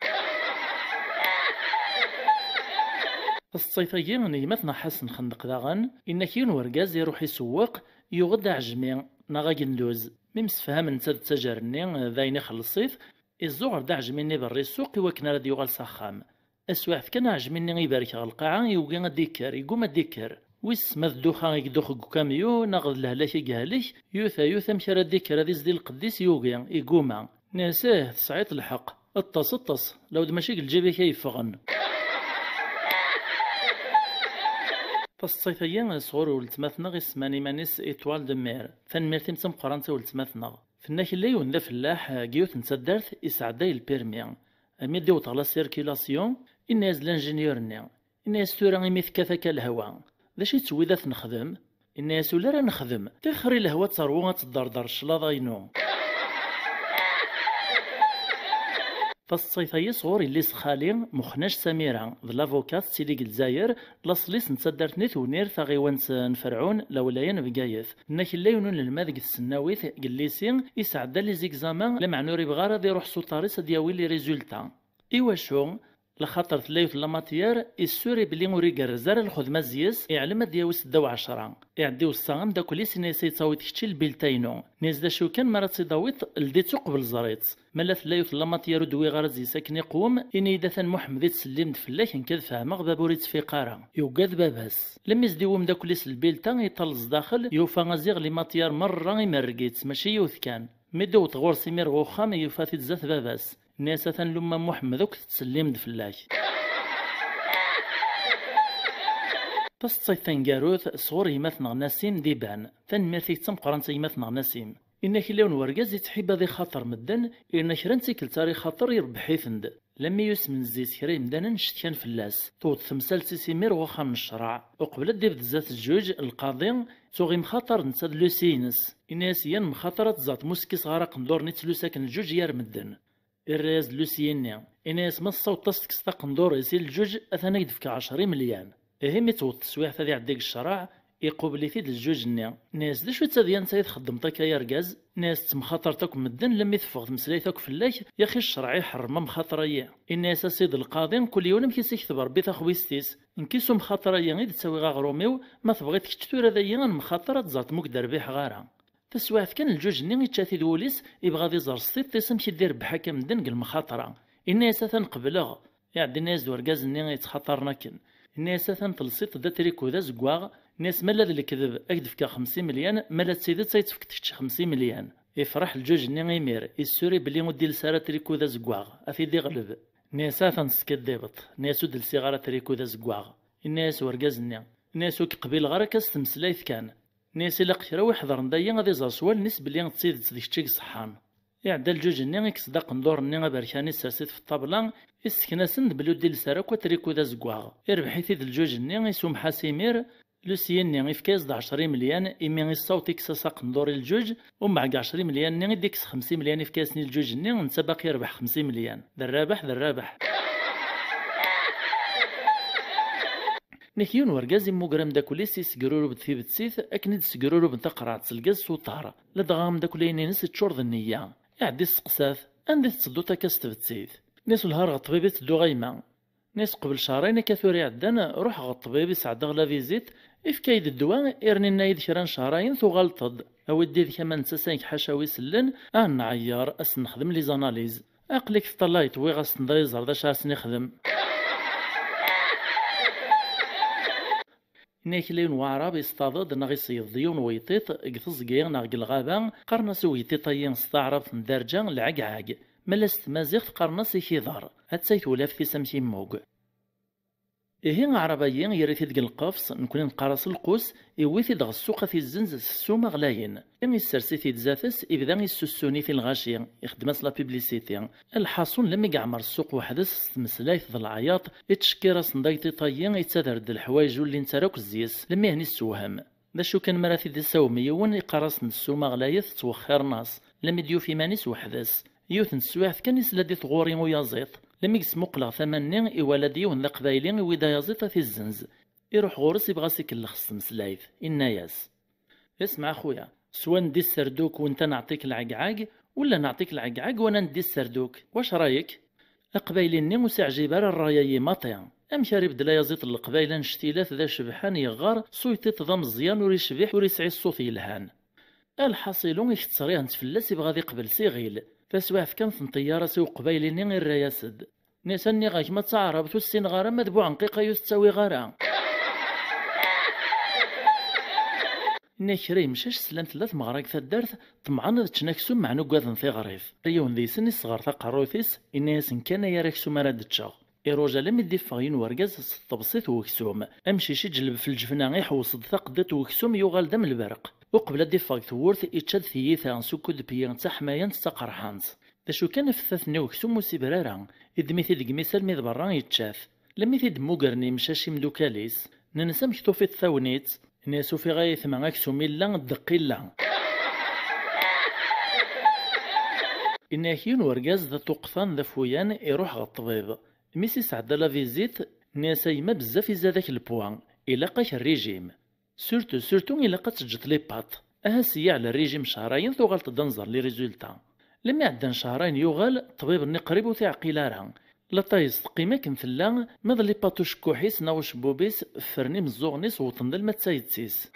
A: الصيفية يعني مثنى حسن خندق داغن إنك يون ورقاز يروح يسوق يغد عجمي نغا جندوز ميمس فهم نتا تجارني ذاين خلصيف الزغر دا عجميني بري السوق وكنا راد يغال ساخام اسواعف كان عجميني يبارك على القاعة يوقي الديكار يقوم الديكار ويس ما الدوخا يدوخ كاميو ناخذ لهلاك قالك يوثا مشى الديكار هذي زدي القديس يوقي يقوم ناساه تصعيط الحق اطس لو دماشي الجيبي كيفغن فالصيفية صغور ولتماثنا غي سماني مانيس إيطوال دو مير فنميرتي متم قرانتا ولتماثنا فناك اللي يون ذا فلاح جيوث نتسدرت يسعداي البيرمي أمي ديوط على سيركيلاسيون الناس لانجينيورني الناس تورا يميث كذاك الهواء ذا شي تسوي ذات نخدم الناس ولا راه نخدم تخري الهواء تروى تدردر الشلاضة ينو فالصيفية صغوري اللي سخالي مخناش سميرة ذا لافوكات تيليق الجزائر لاصليس نتسدرت نيت ونير ثاغيوانس نفرعون لولايان بقايث ناك اللي يونون الماذق السناويث قليسين يسعد لي زيكزامان لمعنوري بغارة دي روح سوطاريس دياوي لي ريزولتا إيوا شو لخاطر تلايوث لا ماتيير السوري بلي وري كرزار الخدمه زياس يعلم دياو 6 يعدي وصاغم داكوليس نيسي تصاوي تكتشي البيلتاينو نيز دا شو كان مرات صداويت لديتو قبل زريت مالا تلايوث لا ماتيير دوي غرزي ساكن يقوم اني داثن محمد تسلم فلاك نكذ فاهمغ بابوريت في قاره يوقاد باباس لما يزديوم داكوليس البيلتا يطلز داخل يوفا غازيغ لي ماتيير مره يمرقيت ماشي يوث كان مدو تغور سيمير غوخام يوفاتي تزات باباس ناسا لما محمد وك تسلم فلاك تصيت تنقاروث صغور يماثنا ناسيم ديبان تنميرثي تمقران يماثنا ناسيم إنك لون ورقاز يتحب ذي خاطر مدن إنك رنتيك التاريخ خاطر يربحي ثند لما يسمن الزيت كريم دانا نشتكان فلاس توت ثمسال سيسيمير وخام الشرع وقبل الديب ذات الجوج القاضي توغي مخاطر نتاد لوسينس إناسيان مخاطرة زات موسكي غارق ندور نتلو ساكن الجوج يار مدن الراز لوسيني إناس ما الصوت تستكس تقندور يسيل الجوج أثناء يدفك 10 مليان إهم يتوت التسويح ثادي عديك الشرع يقوبلي ثيد الجوج نيا ناس دشو تاديان تايد خدمتك يا رجاز ناس تمخاطرتك مدن لما يتفوق تمسليتك في الله يا اخي الشرع يحرم مخاطريه الناس سيد القاضي كل يوم كيسيكتب ربي تخويستيس نكيسو مخاطريه غير تساوي غاغروميو ما تبغيت كتشتور هذا يان مخاطره تزات موك دربيح غارة تسواعت كان الجوج ني يتشاتي دوليس يبغى دي زار سطيط تيسم كيدير بحكم مدن المخاطره الناس تنقبلغ يعدي الناس دوركاز ني يتخاطرنا كن الناس تنطلسيط دا تريكو ذا زكواغ ناس مالا ذا الكذب اكدفكا 50 مليون مالا تسيدت تيتفك تكتش 50 مليون يفرح الجوج ني غيمير السوري بلي مودي لسارة تريكو ذا زكواغ افيدي غلب ناس تنسكديبط ناس ود السيغاره تريكو ذا زكواغ الناس وركازني الناس قبيل غير كاس تمسلايث كان ناس الا قشرا ويحضر ندايا غادي زاسوال ناس بلي تسيدت ديك الشيك صحان يعدى الجوج ني يكسداق ندور ني بركاني ساسيت في الطابله يسكناسن بلو ديال ساراكو تريكو ذا زكواغ يربحي ثيد الجوج ني يسوم حاسيمير لوسيان ني يفكاز د 10 مليون ايمي الصوت يكساساق ندور الجوج ومع 10 مليون ني ديكس 50 مليون يفكاسني الجوج ني نتا باقي يربح 50 مليون ذا الرابح نكيون ورقاز موغرام داكوليس يسقرورو بثيب تسيث اكنيد سقرورو بنتقرع تسلقاز سوطار لدغام داكولين نس تشورد النية يعدي السقساث عندي تصدو تاكاس تبتسيث ناس الهار غطبيبي تدو غيما ناس قبل شهرين كثوري عدان روح غطبيبي سعد غلا فيزيت إفكايد الدواء إرني نايد شران شهرين ثو غلطد أودي ذي كمان تساسينك حشاوي سلن نعيار أسنخدم لي زاناليز أقلك تطلعت ويغاس ندايزر دا شاس نخدم ناكلين وعرب يستضد نغي صيديون ويطيط قثزقير نغ الغابة قرنس ويطيطيين استعرب ندرجة العقعاق ملست مازيغ قرنس يكيضار هتسيت ولاف في سمشي موق إيه عربيين يريث القفص نكون نقرص القوس يويث دغ السوق في الزنز السومة غلاين إن يسرسي في تزافس إبدا يسسوني في الغاشية يخدمس لا بيبليسيتي الحاصون لما يعمر السوق وحدث مسلايث ذا العياط يتشكي صندايتي طيين يتسادرد الحوايج واللي نتراك الزيس لما يهني السوهم ذا شو كان مراثي ذي السومي ون يقرص السومة غلايث توخير ناس لما يديو في مانيس وحدث يوث نسواعث كان يسلدي ثغوري ويازيط لما يسمقلا ثمانين إولادي ون قبايلين ويدا يزيط في الزنز يروح غورس يبغى سيكلخص مسلايف الناياس اسمع خويا سوا ندي السردوك وانت نعطيك العقعاق ولا نعطيك العقعاق وانا ندي السردوك واش رايك القبايلين مسعجبار الرايي ماطيا امشاري بدلا يزيط القبايل نشتيلات ذا شبحان يغار صويتي ضا مزيان وريشبيح وريسعي الصوت يلهان الحاصلون يختصريه نتفلس يبغى ذي قبل سيغيل فسواف كان في طيارة سوق قبايلين غير الرياسد نيساني غاك ما تعرب تسين غارة مدبوع نقيقة يستوي غارة نكري مشاش سلان ثلاث مغراك ثدارث طمعا تشناكسو مع نقاذ في غريف ريون ذي سن الصغار تقروثيس إناس كان يراكسو مراد تشاغ إروجا لم يدي فغين ورقاز تبسيط وكسوم أمشي شي جلب في الجفنة يحوصد ثقدت وكسوم يغال دم البرق وقبل ديفاغ ثورث إتشاد ثيثا سكود بيان تحمايان تقرحانز دا شو كان في ثاثني وكسوم وسيبرارا إذ ميثي دق مثال ميذ برا يتشاف لم يثيد موغرني مشاشي مدوكاليس ننسى مكتو في الثاونيت ناسو في غاية ما أكسوم إلا دقيلا إن كيون ورقاز ذا توقفان ذا فويان يروح غالطبيب ميسي سعد لا فيزيت ناسا يما بزاف يزادك البوان إلا قاك الريجيم سورتو إلا قد تجد لي بات أهاسية على الريجيم شهرين ثوغال تدنزر لي ريزولتا لما عدن شهرين يوغال طبيب ني قريب وثيعقيل راه لا طايس قيمة كنثلا ماذا لي باتوش كوحيس ناوش بوبيس فرني مزوغنيس وطن دل ما تسايدسيس.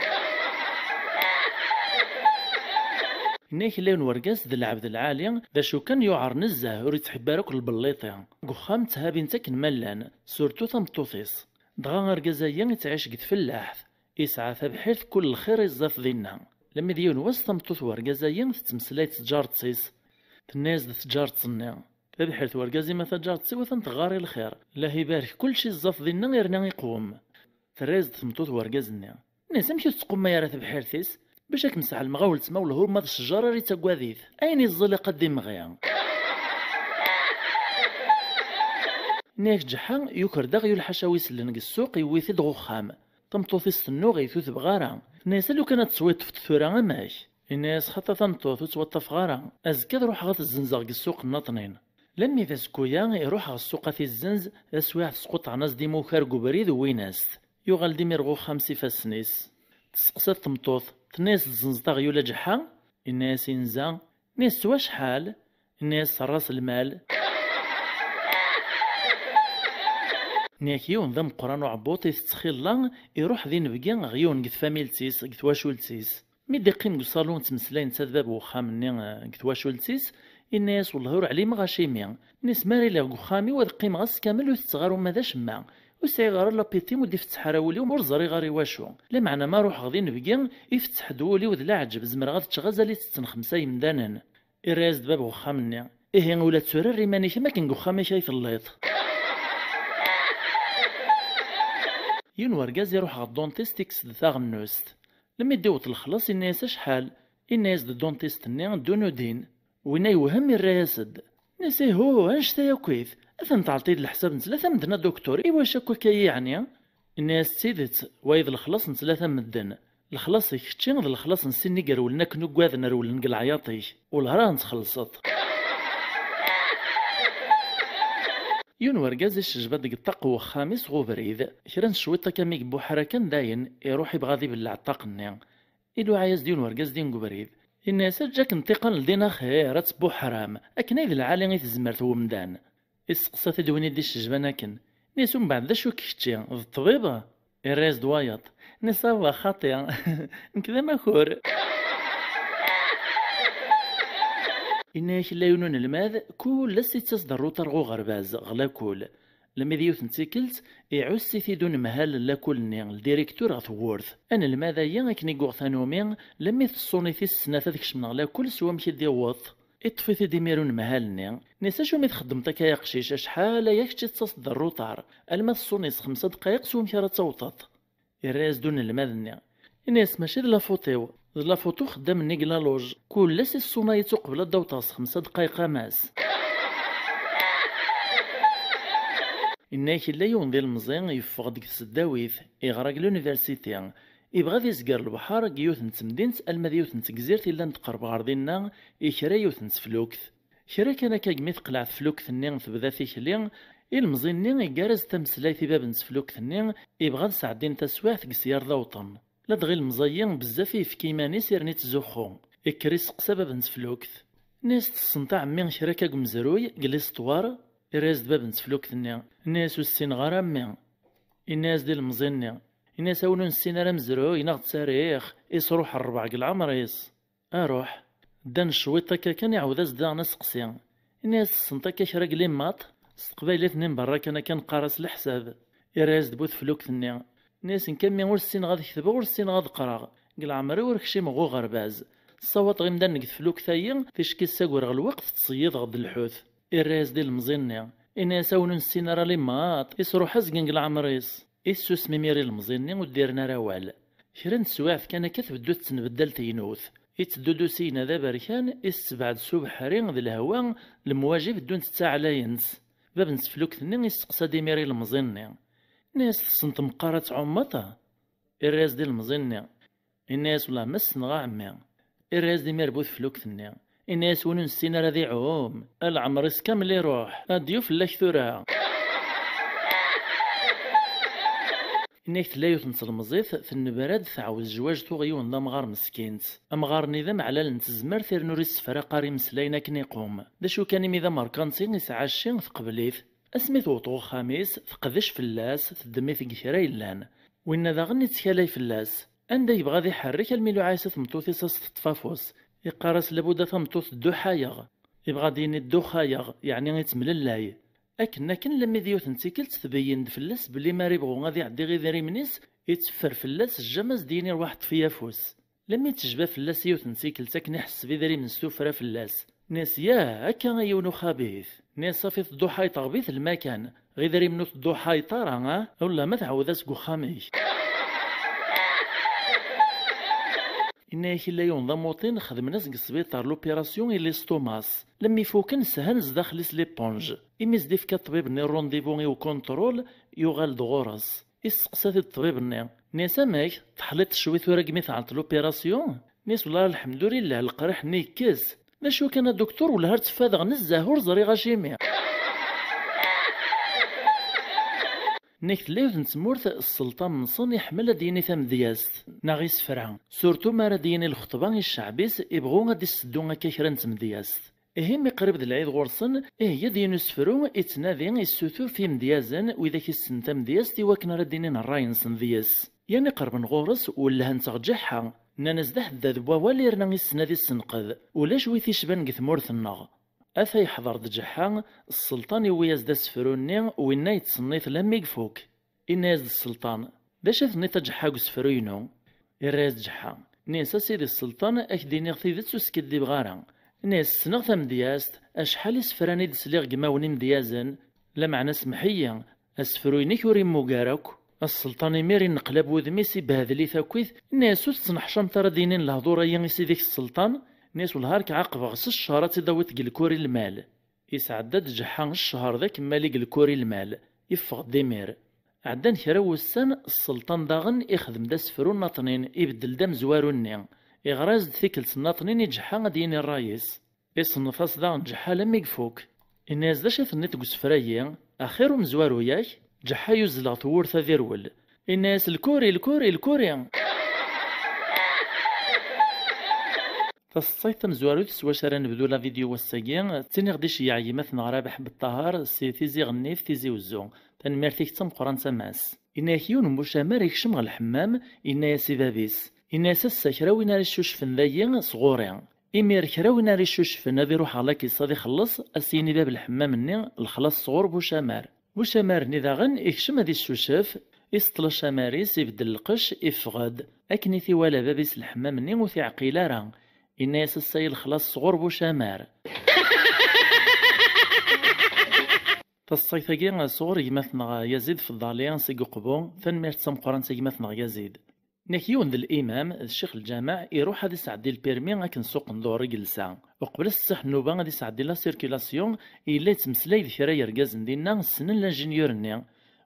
A: إناك لين ورقاس ذا العبد العالي ذا شو كان يوعر نزه وريت حبارك البليطي قخام تهابين تاكن ملان سورتو ثمطوثيس دغا رقازايا يتعيش قد فلاح يسعى بحيث كل الخير يزاف ذينا لما ديون وسط ثمطوث ورقازايا تتمسلاي تجارتسيس الناس ذا تجارتسني بحيث ورقازي ما تجارتسي وثن تغاري الخير لا يبارك كل شي زاف ذينا يرنا يقوم فراز ثمطوث ورقازني الناس امشي تقوم ما يرى بحيرثيس باش كنسح المغاول تما والهور ماذا الشجره ري تاكواذيث اين يظل قدم مغيا نيك جحا يوكر داغيو الحشاوي سلنق السوق يويث غخام طمطوث السنوغ يثوث بغارا الناس لو كانت تصويت في الثورة ماش الناس خاطة طمطوث وتوطف غارا ازكى روح غاث الزنزاغ السوق الناطنين لما اذا سكويا يروح على السوق في الزنز اسواع تسقط عناس ديمو خارقو بريد ويناس يغال ديمير غخام سيفاسنيس تسقسات طمطوث الناس الزنزطاغ يولا جحا الناس ينزا الناس سوا شحال الناس راس المال نياكيون ذم قران وعبوط يستخيل لان يروح ذي نبقى غيون قد فاميلتيس قد واشولتيس مي دقيم قد صالون تمسلاين تذباب وخامني قد واشولتيس الناس والله يروح عليه مغاشيمي الناس ماري لا خامي وذقيم غاس كامل وتتغارو ماذا شما وسعي غار لابيتي ودي يفتح راولي ورزري غاري واشو لا معنى ما روح غادي نبقى يفتح دولي وذ العجب زمر غاد تشغزالي تتنخمسا يمدانا الراز دباب وخامني ايه ولا تسرر ماني كما كنقو خامي شاي في الليط يون ورقاز يروح غا الدونتيستيكس ثاغنوست لما يديوت الخلاص الناس شحال الناس الدونتيست ني دونودين وين يوهم الراسد نسي هو انشتا يا كويث اثن تعطيد الحساب نتلاثة مدنا دكتور ايوا شاكو كي يعني الناس تسيدت وايض الخلاص نتلاثة مدن الخلاص يكتشين ذا الخلاص نسيني قرولنا كنو قواذ نرول نقل عياطيش والهرا نتخلصت يون ورقاز الشجبة دق الطاق خامس غوبريد كران شويطة كاميك بو حركان داين يروح يبغى ذي بالعطاق النيا إلو عايز ديون ورقاز دين غوبريد الناس جاك انتقال لدينا خير تبو حرام اكن هيد العالي يتزمرت ومدان اسقصات دويني دي الشجبة كن نيسو من بعد ذا شو كيشتي الطبيبة الراز دوايط نصاوة خاطئة نكذا مخور إناش لا يونون الماذ كل لسي تصدر روتر غو غرباز غلا كل لما ديوث نتيكلت يعوسي في دون مهال لا كل نيغ الديريكتور غثورث انا الماذا يا كني غوثانومي لما تصوني في السنة تذكش من غلا كل سوا مشي ديوث اطفي في ديميرون مهال نيغ نيسا شو مي تخدمتك يا قشيش شحال ياكشي تصدر الروتر الما تصوني 5 دقايق سوا مشي راه توطط الراس دون الماذ نيغ الناس ماشي لا فوتيو لا فوتو خدام نيكلا لوج كل لاس الصونايتو قبل الدوطاس 5 دقايق ماس إناك لا يوندي المزيان يفغ ديك السداويث يغرق لونيفرسيتي يبغى ذي زقار البحر يوث نتمدينت المذ يوث نتكزيرت إلا نتقرب غاردينا يكرا يوث نتفلوكث كرا كان كاقمي تقلع فلوكث النين تبدا ثيكلي المزين نين يقارز تمسلاي في باب نتفلوكث النين يبغى ساعدين تسواع تقسيار ذا وطن لا دغي المزيان بزاف يفكي ماني سيرني تزوخو يكريس قسبب نتفلوكث ناس تصنتع مين شراكا قمزروي قليس طوار الراس دباب نتفلوك ثنيا الناس والسين غارا مين الناس ديال المزيني الناس اولون السين راه مزروي يناغ تاريخ يصروح الربع العمريس اروح دان الشويطة كان يعاود ازدا ناس قسيان الناس السنطة كشراك لي ماط استقبايلي ثنين برا كان قارس الحساب الراس دبوث فلوك ثنيا ناس نكمي ور السين غاد كتبا ور السين غاد قرا قل عمري وركشي مغو غرباز الصوت غيمدان نقد فلوك ثايا فيش كيساكور غ الوقت تصيد غد الحوث الراس ديال المزيني إناس اولون السين راه لي ماط يصرو حزقن قل عمريس إسوس ميميري المزيني وديرنا روال شرا نسواعث كان كتبدو تنبدل تينوث يتدودو سينا ذا بركان بعد سبحرين ذي الهوا المواجب دون تتعلاينس باب نسفلوك ثنين يسقسا ديميري المزيني ناس تصنت مقارة عمطة الراس ديال المزيني الناس ولا مسن غا عمي الراس ديمير بوث فلوك ثنين الناس ونون السينا راه ذي عوم العمريس كامل يروح الضيوف لا كثورها إنك تلايو تنصل مزيث في النبراد تعاوز زواج طوغيون ذا مغار مسكينت أمغار نظام على نتزمر ثير نوري السفرة قاري مسلاينا كنيقوم دا شو كان ميدا ماركانسي يسعى الشين في قبليث اسميت وطو خميس تقدش فلاس تدمي في كرا يلان وإن ذا غني تكالاي فلاس أندا يبغى ذي حرك الميلو عايسة مطوثي ساس تطفافوس يقارس لابد ثمطوث دو حايغ يبغى ديني دو خايغ يعني يتمل اللاي لكن لما ذيو تنتيكل تبين فلاس بلي ما ريبغو غادي يعدي غير ذري منيس يتفر فلاس الجماز ديني الواحد في فوس لما تجبى فلاس يو تنتيكل تاكن يحس في ذري من سوفرا فلاس ناس يا هكا يونو خبيث ناس صافي دو حاي تغبيث المكان غير ذري منو دو حاي طارا ولا ما تعود اسكو خاميش إنه كلا ينظم موطين خدم ناس قصبيطار لوبيراسيون إلي ستوماس لما يفوكن سهنز داخل ليبونج إميز ديفكا الطبيب ني رونديفو يو كونترول يغال دغورس يسقسات الطبيب ني ناس ماك تحليت شويت ورق مثل لوبيراسيون ناس والله الحمد لله القريح نيكس ماشو كان الدكتور ولا هرت فاذغ نزاهور زري غاشيمي نيك تلايوث نتمورث السلطان منصن يحمل ديني ثم دياست ناغيس فرعون سورتو مارا ديني الخطبان الشعبيس يبغون غادي يسدون كيخرا نتم دياست إهم قريب العيد غورسن هي دينو سفرو يتنادي يسوثور في مديازن وإذا كيسن مدياس تيواكن راه دينين الراي نسن دياس يعني قرب نغورس ولا هنتغجحها نانز دحدا ذبوا واليرنا يسنادي السنقذ ولا شوي تيشبان قثمورث النغ أثا يحضر دجحا السلطان وياز دا سفروني وإنا يتصنيث لما يقفوك إنا يزد السلطان باش ثني تجحا قسفروينو الراز جحا نيسا سيدي السلطان أكديني غثيذت سوسكدي بغارا ناس سنغ مدياست أشحال يسفراني دسليغ قماوني مديازن لا معنى سمحية أسفرويني كوري موغارك السلطان ميري نقلب وذميسي بهذلي ثاكويث ناسو تسنحشم ترى دينين الهضورة ينسي ذيك السلطان ناس والهارك عقب غس الشهر تداوت الكوري المال يسعدد جحان الشهر ذاك مالي الكوري المال يفغ ديمير عدان كرا وسان السلطان داغن يخدم دا سفرو ناطنين يبدل دام زواروني يغراز ثيكل سناطنين يجحا ديني الرايس يصنفاس داغن جحا لما يقفوك الناس دا شاثني تقسفرايا اخيرو مزوارو ياك جحا يزلغ تورثا ذيرول الناس الكوري تصيت مزوارو تسوى شرا نبدو لا فيديو والساقين تاني غدي شيعي مثلا رابح بالطهار سي تيزي غنيف تيزي وزو تنميرتيك تم قران تماس إنا كيون مشامر يكشم غ الحمام إنا يا سي بابيس إنا ساسا كرا وين راه الشوشفن ذايا صغوري إمير كرا وين راه الشوشفن هذا يروح على كيصاد يخلص أسيني باب الحمام ني الخلاص صغور بوشامر ني داغن يكشم هذي الشوشف يسطل شماريس يبدل القش يفغد أكني ثي ولا بابيس الحمام ني وثي عقيلة راه إنا ساسا الخلاص صغور بوشامر تصيفاكي صغور يمثنا يزيد في الضاليان سيقو قبون ثنميرت سمقران يمثنا يزيد نكيون ذا الإمام الشيخ الجامع يروح هذا يسعدي البيرمي غاكن سوق ندور جلسان وقبل الصح نوبا غادي يسعدي لا سيركيلاسيون إلا يتمسلاي ذي ثرا يركاز ندينا السنن لانجينيورني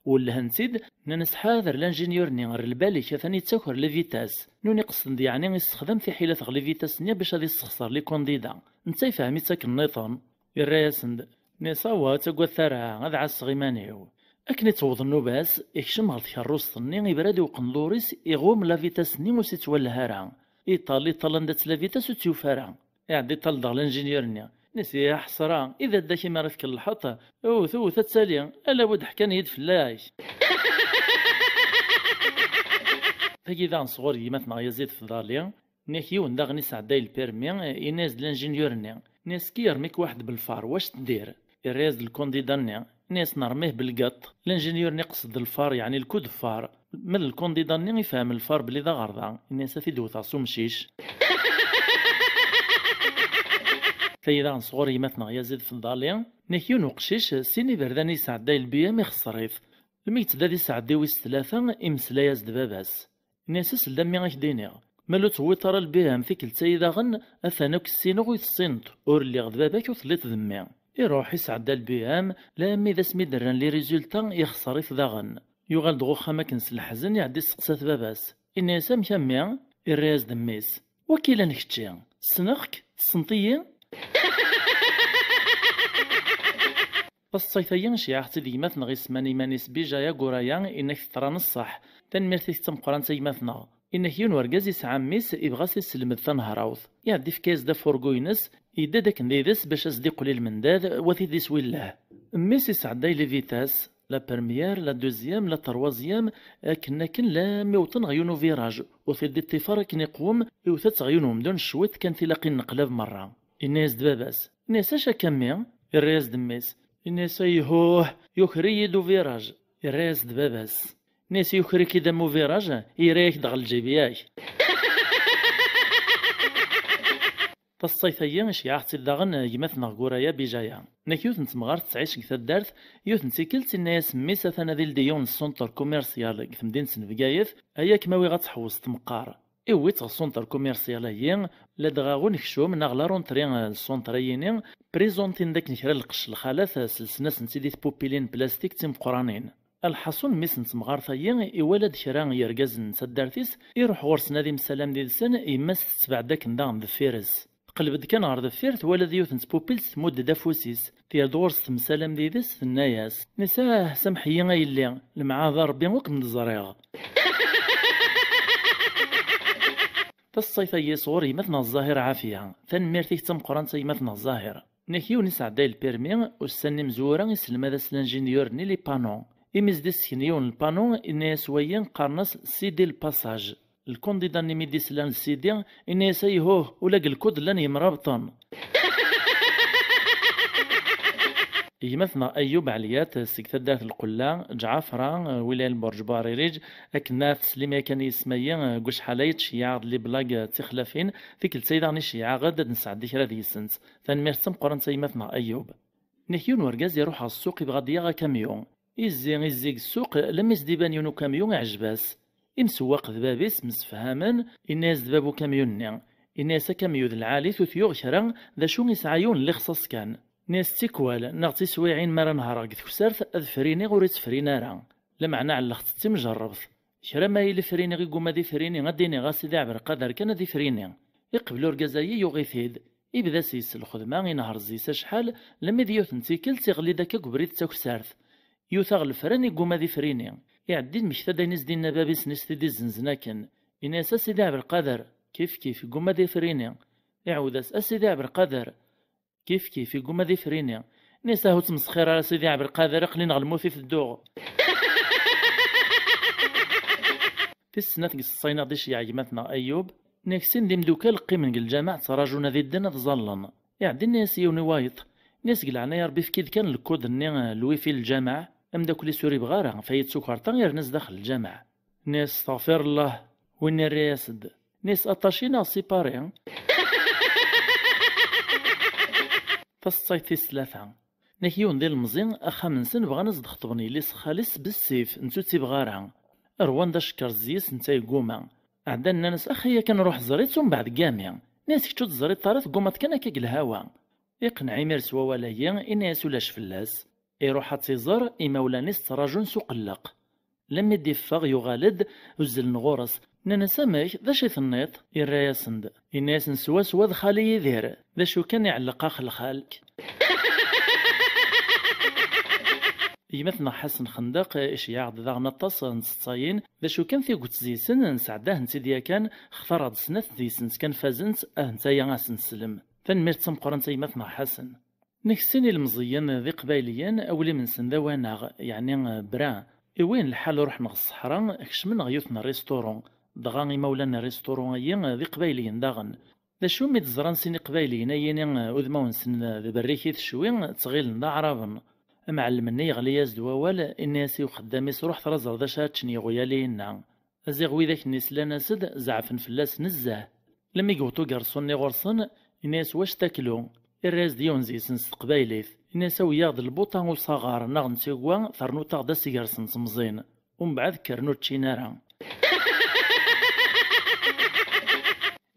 A: ولا هنسيد ننس حاضر لانجينيورني غير البالي ثاني تاكر لي فيتاس نوني قصد يعني يستخدم في حيلة غلي فيتاس نيا باش غادي يستخسر لي كونديدا انت فاهمي تاك النظام الراسند نساوا تقوى ثرا غاد عاس غيمانيو أكني توض النوباس يكشم غلط كروس ني يبراد وقندوريس يغوم لا فيتاس ني وسيتوال هارا إيطالي طلندت لا فيتاس وتيوفارا يعدي طال دغ الانجينيورني نسي يا حسرا إذا داكي ما رفك الحطة أو تتسالي ألا ود حكاني يد فلاش فكذا صغور يمثنا يزيد في ضاليا نيكيون داغني سعداي البيرمي يناز الانجينيورني ناس كي يرميك واحد بالفار واش تدير الرياز الكونديداني ناس نرميه بالقط الانجينيور نقصد الفار يعني الكود فار من الكونديداني يفهم الفار بلي ذا غرضا الناس في دوثا سومشيش فإذا صغور يمثنا يزيد في الضالية نكيون وقشيش سيني برداني سعداي البيا ميخسريف الميت دادي سعداي ويس ثلاثة إمسلا يزد باباس الناس سلامي غاك دينيغ مالو تويطر البيهم ثيك التايدا غن أثناك السينو ويتصنت أور اللي غد باباك وثليت ذمي يروح يسعد البيهم لا مي ذا سمي دران لي ريزولتا يخسر في ذاغن يغال دغو خاما كنس الحزن يعدي سقسات باباس الناس مكميا الراز دميس وكيلا نكتشي سنخك السنطية الصيفيا شيعتي ديماتنا غي سماني مانيس بيجايا قرايا إنك ترى نصح تنميرتي تم قران سيماتنا إنك يون ورقاز يسعى ميس يبغاس يسلمد ثنهراوث يعدي في كاس دا فورقوينس يدا داك نديدس باش أصديق للمنداد وثي ديس ويلاه ميسي سعداي لي فيتاس لا برميير لا دوزيام لا تروازيام كن لا ميوطن غيونو فيراج وفي دي التفار كن يقوم يوثت غيونهم دون شويت كان تلاقي النقلاب مرة الناس دباباس الناس اش كميا الرياس دميس الناس يهوه يخري يدو فيراج الرياس دباباس الناس يخري كي دمو فيراج يريك دغل جيبياك تصيثيا شيعتي داغن يمثنا غورايا بجايا نكيوت نتمغار تعيش كثا دارت يوت نتيكلت الناس ميسا ثنا ديال ديون السونتر كوميرسيال في مدينة بقايث هيا كماوي غتحوس تمقار إويت السونتر كوميرسيال هي لا دغاغو نكشوم ناغلا رونتري السونتريين بريزونتين داك نكرا القش الخالات سلسناس نتيدي بوبيلين بلاستيك تيمقرانين الحصون ميس نتمغار ثايا يولد كرا يرقاز نتدارتيس يروح غورس نادي مسلام ديال سن يمس تتبع داك ندام دفيرس قلبت كان عرض الفيرت ولا ديوث نتبوبيل تمد دافوسيس ديال دورس تمسالم ديدس الناياس نساه سمحيا غيلي المعاذ ربي وك من الزريغ تصيفا يصور يمثنا الظاهر عافية تنميرتيك تم قران يمثنا الظاهر نكيو نسع دايل البيرمي والسن مزورا يسلم هذا الانجينيور ني لي بانون إميز دي سكنيون البانون إني سويين قارنس سيدي الباساج الكونديدا نيمي دي سلان السيدي إني سيهوه ولاق الكود لان يمرابطن يمثنا أيوب عليات سكتدات القلا جعفرة ولاية البرج باريريج أكناث سليمة كان يسميا قش حاليت شيعة لي بلاق تخلفين ذيك السيدة شيعة غدا نسعد ديك هذه السنت ثانميرتم قرن يمثنا أيوب نحيون ورقاز يروح على السوق يبغى دياغا كاميون يزيق السوق لم يزديبان يونو كاميون عجباس إمسواق ذبابيس مسفهاما الناس ذبابو كاميون الناس كاميون العالي ثوثيوغ شرا ذا شو يسعيون اللي خصص كان ناس تيكوال نغتي سويعين مرا نهار قد كسرت أذفريني غوري تفرينا راه لمعنى على خصتي مجربت شرا ما يلي فريني غي قوما دي فريني غديني غاسي ذا عبر قدر كان دي فريني يقبلوا رقازايي يوغيثيد يبدا سيس الخدمة ينهار زيسا شحال لما ديوث نتيكل تيغلي داكا كبريت تاكسارث يوثاغ الفران يقوما دي فريني يعدي المشتا داينيز دي النبابيس نستي دي الزنزناكن إناس أسيدي عبر قدر كيف قوما دي فريني يعود أسيدي عبر قدر كيف يقوم ذي فرينيا نيسا هو تمسخير على سيدي عبر قادر قلين غلموثي في الدوغ في السنة الصينة دي شيعيماتنا أيوب نيكسين دي مدوكا لقي من الجامع تراجونا ذي الدنا تظلن يعني الناس يوني وايط ناس قلعنا يا ربي فكيد كان الكود الني لوي في الجامع أم داكولي سوري بغارة فايت سكر غير ناس داخل الجامع ناس استغفر الله وين الرياسد ناس أطاشينا سيباري فالصيتي ثلاثة نكيون ديال المزين أخا من سن بغا نزد خطبني لي سخاليس بالسيف نتو تيبغارها روان دا شكر زيس نتا يقوما عندنا ناس أخيا كنروح زريت ومن بعد كاميا ناس كتو تزريت طارت قومات كان هكاك الهوا يقنع يمارس ووالايا إناس ولاش فلاس يروح تيزر إمولانيس تراجون سوقلق لما يدي فاغ يغالد وزل نغورس نانا سامك ذا شي ثنيط يرايا سند الناس نسوا سوا دخالي يدير ذا شو كان يعلق اخ الخالك يمثنا حسن خندق اش يعض ذا نطاس نصاين ذا شو كان في قوت زيسن نسعداه نتيديا كان اختار سنث ديسنس كان فازنت نتايا غاس نسلم فنمرت تمقرن يمثنا حسن نكسيني المزيان ذي قبايليا اولي من سن ذا واناغ يعني برا وين الحال روح نغ الصحراء كشمن غيوثنا ريستورون دغاني مولانا ريستورون ذي قبايليين داغن ذا شو ميت زران سيني قبايليين اييني وذماون سن ذي بريكيث شوين تغيل دا عرابن معلمني غلياز دووال الناس وخداميس روح ترزر ذا شاتشني غيالينا ازيغوي ذاك الناس لانا سد زعفن فلاس نزاه لما يقوتو قرصوني غرصن الناس واش تاكلو الراس ديون زيسن قبايليث الناس وياض البوطان وصغار ناغ نتيقوا ثرنو تاغدا سيغرسن تمزين ومن بعد كرنو تشينارا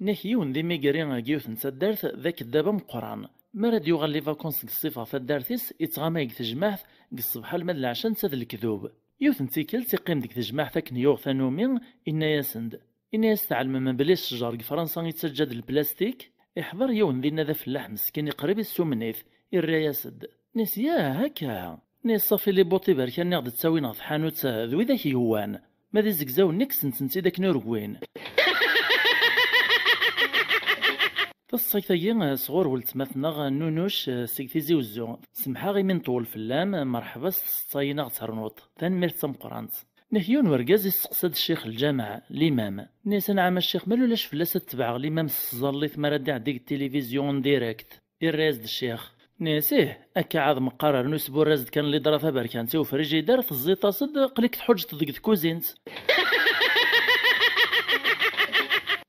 A: نحيون ذي ميقرين غيوث نسدارث ذاك الدابا مقران مراد يوغال لي فاكونس الصفة فدارثيس يتغامى يك تجمعث الصباح المد العشاء نساد الكذوب يوث نتيكل تيقيم ديك تجمعث ثاك نيوغ ثانومين إنا ياسند إنا يستعلم من بلي الشجر فرنسا يتسجد البلاستيك يحضر يون ذينا ذا فلاح مسكين يقرب السومنيث الرياسد ناس يا هكا ناس صافي لي بوطي بركان ناغد تساوي ناض حانوت ذوي ذاك يوان ماذا زكزاو نيكس نتنسي داك نورغوين تصيثي صغور ولتماتنا نونوش سيكتيزي وزو سمحا غي من طول فلام مرحبا ستصاينا غترنوط تنمير تمقرانت نهيون ورقاز يسقسد الشيخ الجامع الإمام نيسان عام الشيخ مالولاش فلاسة تبع الإمام السزالي ثمارا دي عديك التلفزيون ديريكت الرازد الشيخ ناسيه أكا عاد مقرر نسبو الرازد كان اللي درا بركانتي وفريجي دار تزيطا صد قليك تحوج تضيق كوزينت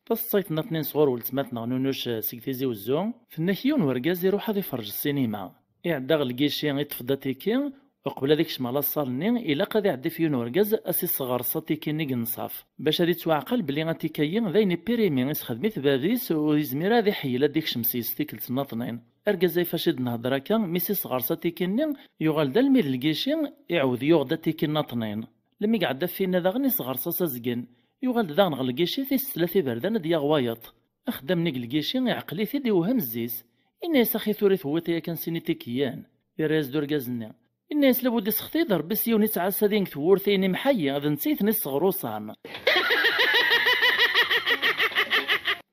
A: تصيتنا 2 صغور ولتماتنا نونوش سيكتيزي وزو في النهيون ورقاز يروح هذا يفرج السينما يعداغ الكيشي يتفضى تيكي وقبل هذيك شمال الصالني إلا قد يعدي في ورقاز أسي صغار صاتيكي نيك نصاف باش هادي توعقل بلي غاتيكاين ذاين بيريمي يسخدمي بابيس ويزمير هادي حيلا ديك شمسيس تيكلت ناطنين أرقازاي فاشد نهضر هكا ميسي صغار صاتيكي يغال دا المير الكيشي يعود يوغدا تيكي ناطنين لما يقعد فينا داغني صغار صاصا زقن يغال دا نغل الكيشي في ثلاثي بردان ديا غوايط أخدم نيك الكيشي يعقلي في دي وهم الزيز إناس أخي ثوريث هوتيا كان سيني تيكيان يراز دورقازني الناس لابد يسختي ضرب سيوني تعسى دينك ثورثيني محيي غدا نسيت نص غروسان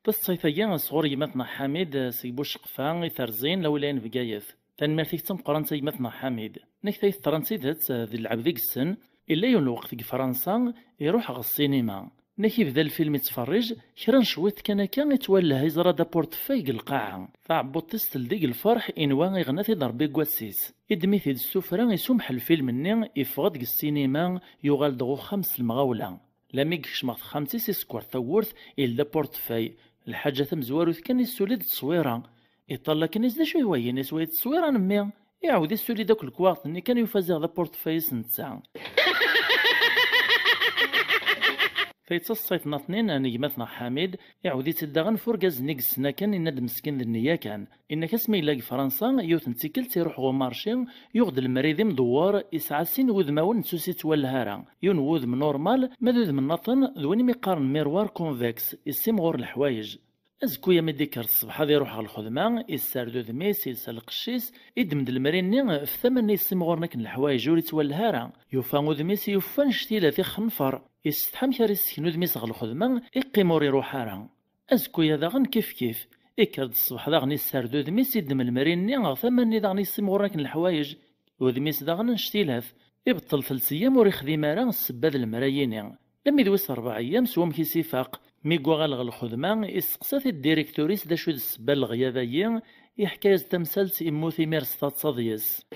A: تصيفيا صغور يمتنا حميد سيبو شقفان يثرزين لولين بقايث تنمرتيك تمقران يمتنا حميد نكتاي ترانسيدات ذي العب ذيك السن إلا يون الوقت في فرنسا يروح غا السينما نكي بدا الفيلم يتفرج كرا شويت كان يتولى يزرا دا بورتفاي القاعة فعبو تستل ديك الفرح إنوا يغنى في ضربي كواسيس إدمي في السفرة يسمح الفيلم ني يفغد السينما يغال دغو 5 المغاولة لما يكشمط 5 سكوار ثورث إل دا بورتفاي الحاجة مزواروث كان يسوليد التصويرة يطلع كان يزدا شوي وين يسوي التصويرة نمي يعاود يسولي داك الكواغط ني كان يفازغ دا بورتفاي سنتسا فيتصيطنا 2 نجمتنا حميد يعود يتدغن فرقاز نيك السنة كان يناد مسكين النية كان إنك اسمي يلاقي فرنسا يوث نتيكل تيروح غو مارشي يغد المريض مدوار يسعى سين وذماون نسوسي توالهارا يون وذم نورمال ماذا من نطن ذوين ميقارن ميروار كونفكس يسيم غور الحوايج أزكو يا مديكر الصبح هذا يروح على الخدمة يسار ذميس يسال قشيس يدمد المريني في ثمن يسيم غور نكن الحوايج ولي توالهارا يوفا وذميس يوفا نشتيلا في خنفر يستحم كاريس نود ميس غل الخدمة يقيمور يروحارا أزكو يا داغن كيف إكرد الصبح داغن يسار ذميس يدم المريني غا ثمن داغن يسيم غور نكن الحوايج وذميس داغن نشتيلاث يبطل 3 أيام ور يخدم راه السباد المرايين لما يدوس 4 أيام سوام كيسيفاق ميكوا غالغ الخدمة يسقسات الديريكتوريس دا شو السبال الغيابيين يحكايز تمثالت إموثي ميرستات صديس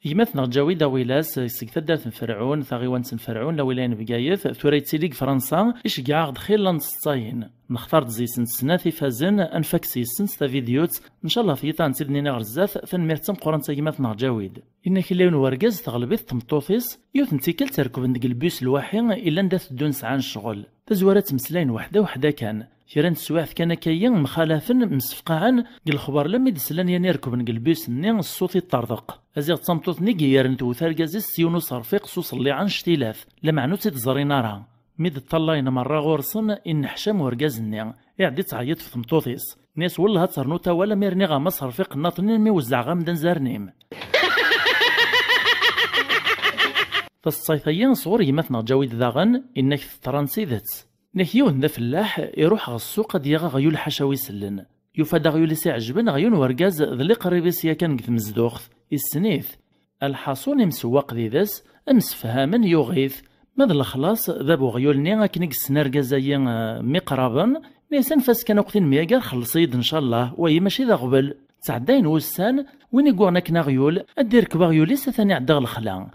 A: يمثنا جاويدا ويلاس سكتدار فرعون ثاغيوان فرعون لويلين بقايث ثوريتي ليك فرنسا إيش قاع دخيل لنصطاين نختار زي سنتي فازن انفكسي سنت فيديوت ان شاء الله في طان سيدني غرزاث ثنميرتم قرنتا يمثنا جاويد إنك اللي ورقاز تغلبيت تمطوطيس يوثنتي كل تركب ندق البيس الواحي إلا نداث الدون ساعة الشغل تزوارات مسلاين وحدة كان كيران السواعث كان كاين مخالفا مسفقعا قال الخبر لما يدسلان يعني يركب نقلبيس ني الصوت يطردق ازيغ تصمتوط نيكيار نتوثار كازيس سيونو صرفيق سوس اللي عن شتيلاف لمعنو تتزري نارا ميد طلاين مرة غورصن إن حشام ورقاز النيا يعدي تعيط في ثمطوطيس ناس والله ترنوتا ولا ميرني غا مصر فيق الناطنين ميوزع غامدن زارنيم فالصيفيين صور يمثنا جاويد ذاغن إنك ترانسيدت نكيون ذا فلاح يروح على السوق ديغا غيول حشاوي سلن يفاد غيول يسعجبن غيون ورقاز ذلي قريبيس يا كان قث مزدوخ السنيث الحصون مسواق ذي ذاس أمس فهامن يغيث ماذا الخلاص ذابو غيول نيغا كنيك السنار قزايا مقربا نيسان فاس كان وقتين مياقار خلصيد إن شاء الله وهي ماشي ذا غبل تعداين وسان وين يقوعنا كنا غيول أدير كبا غيوليس ثاني عدا الخلا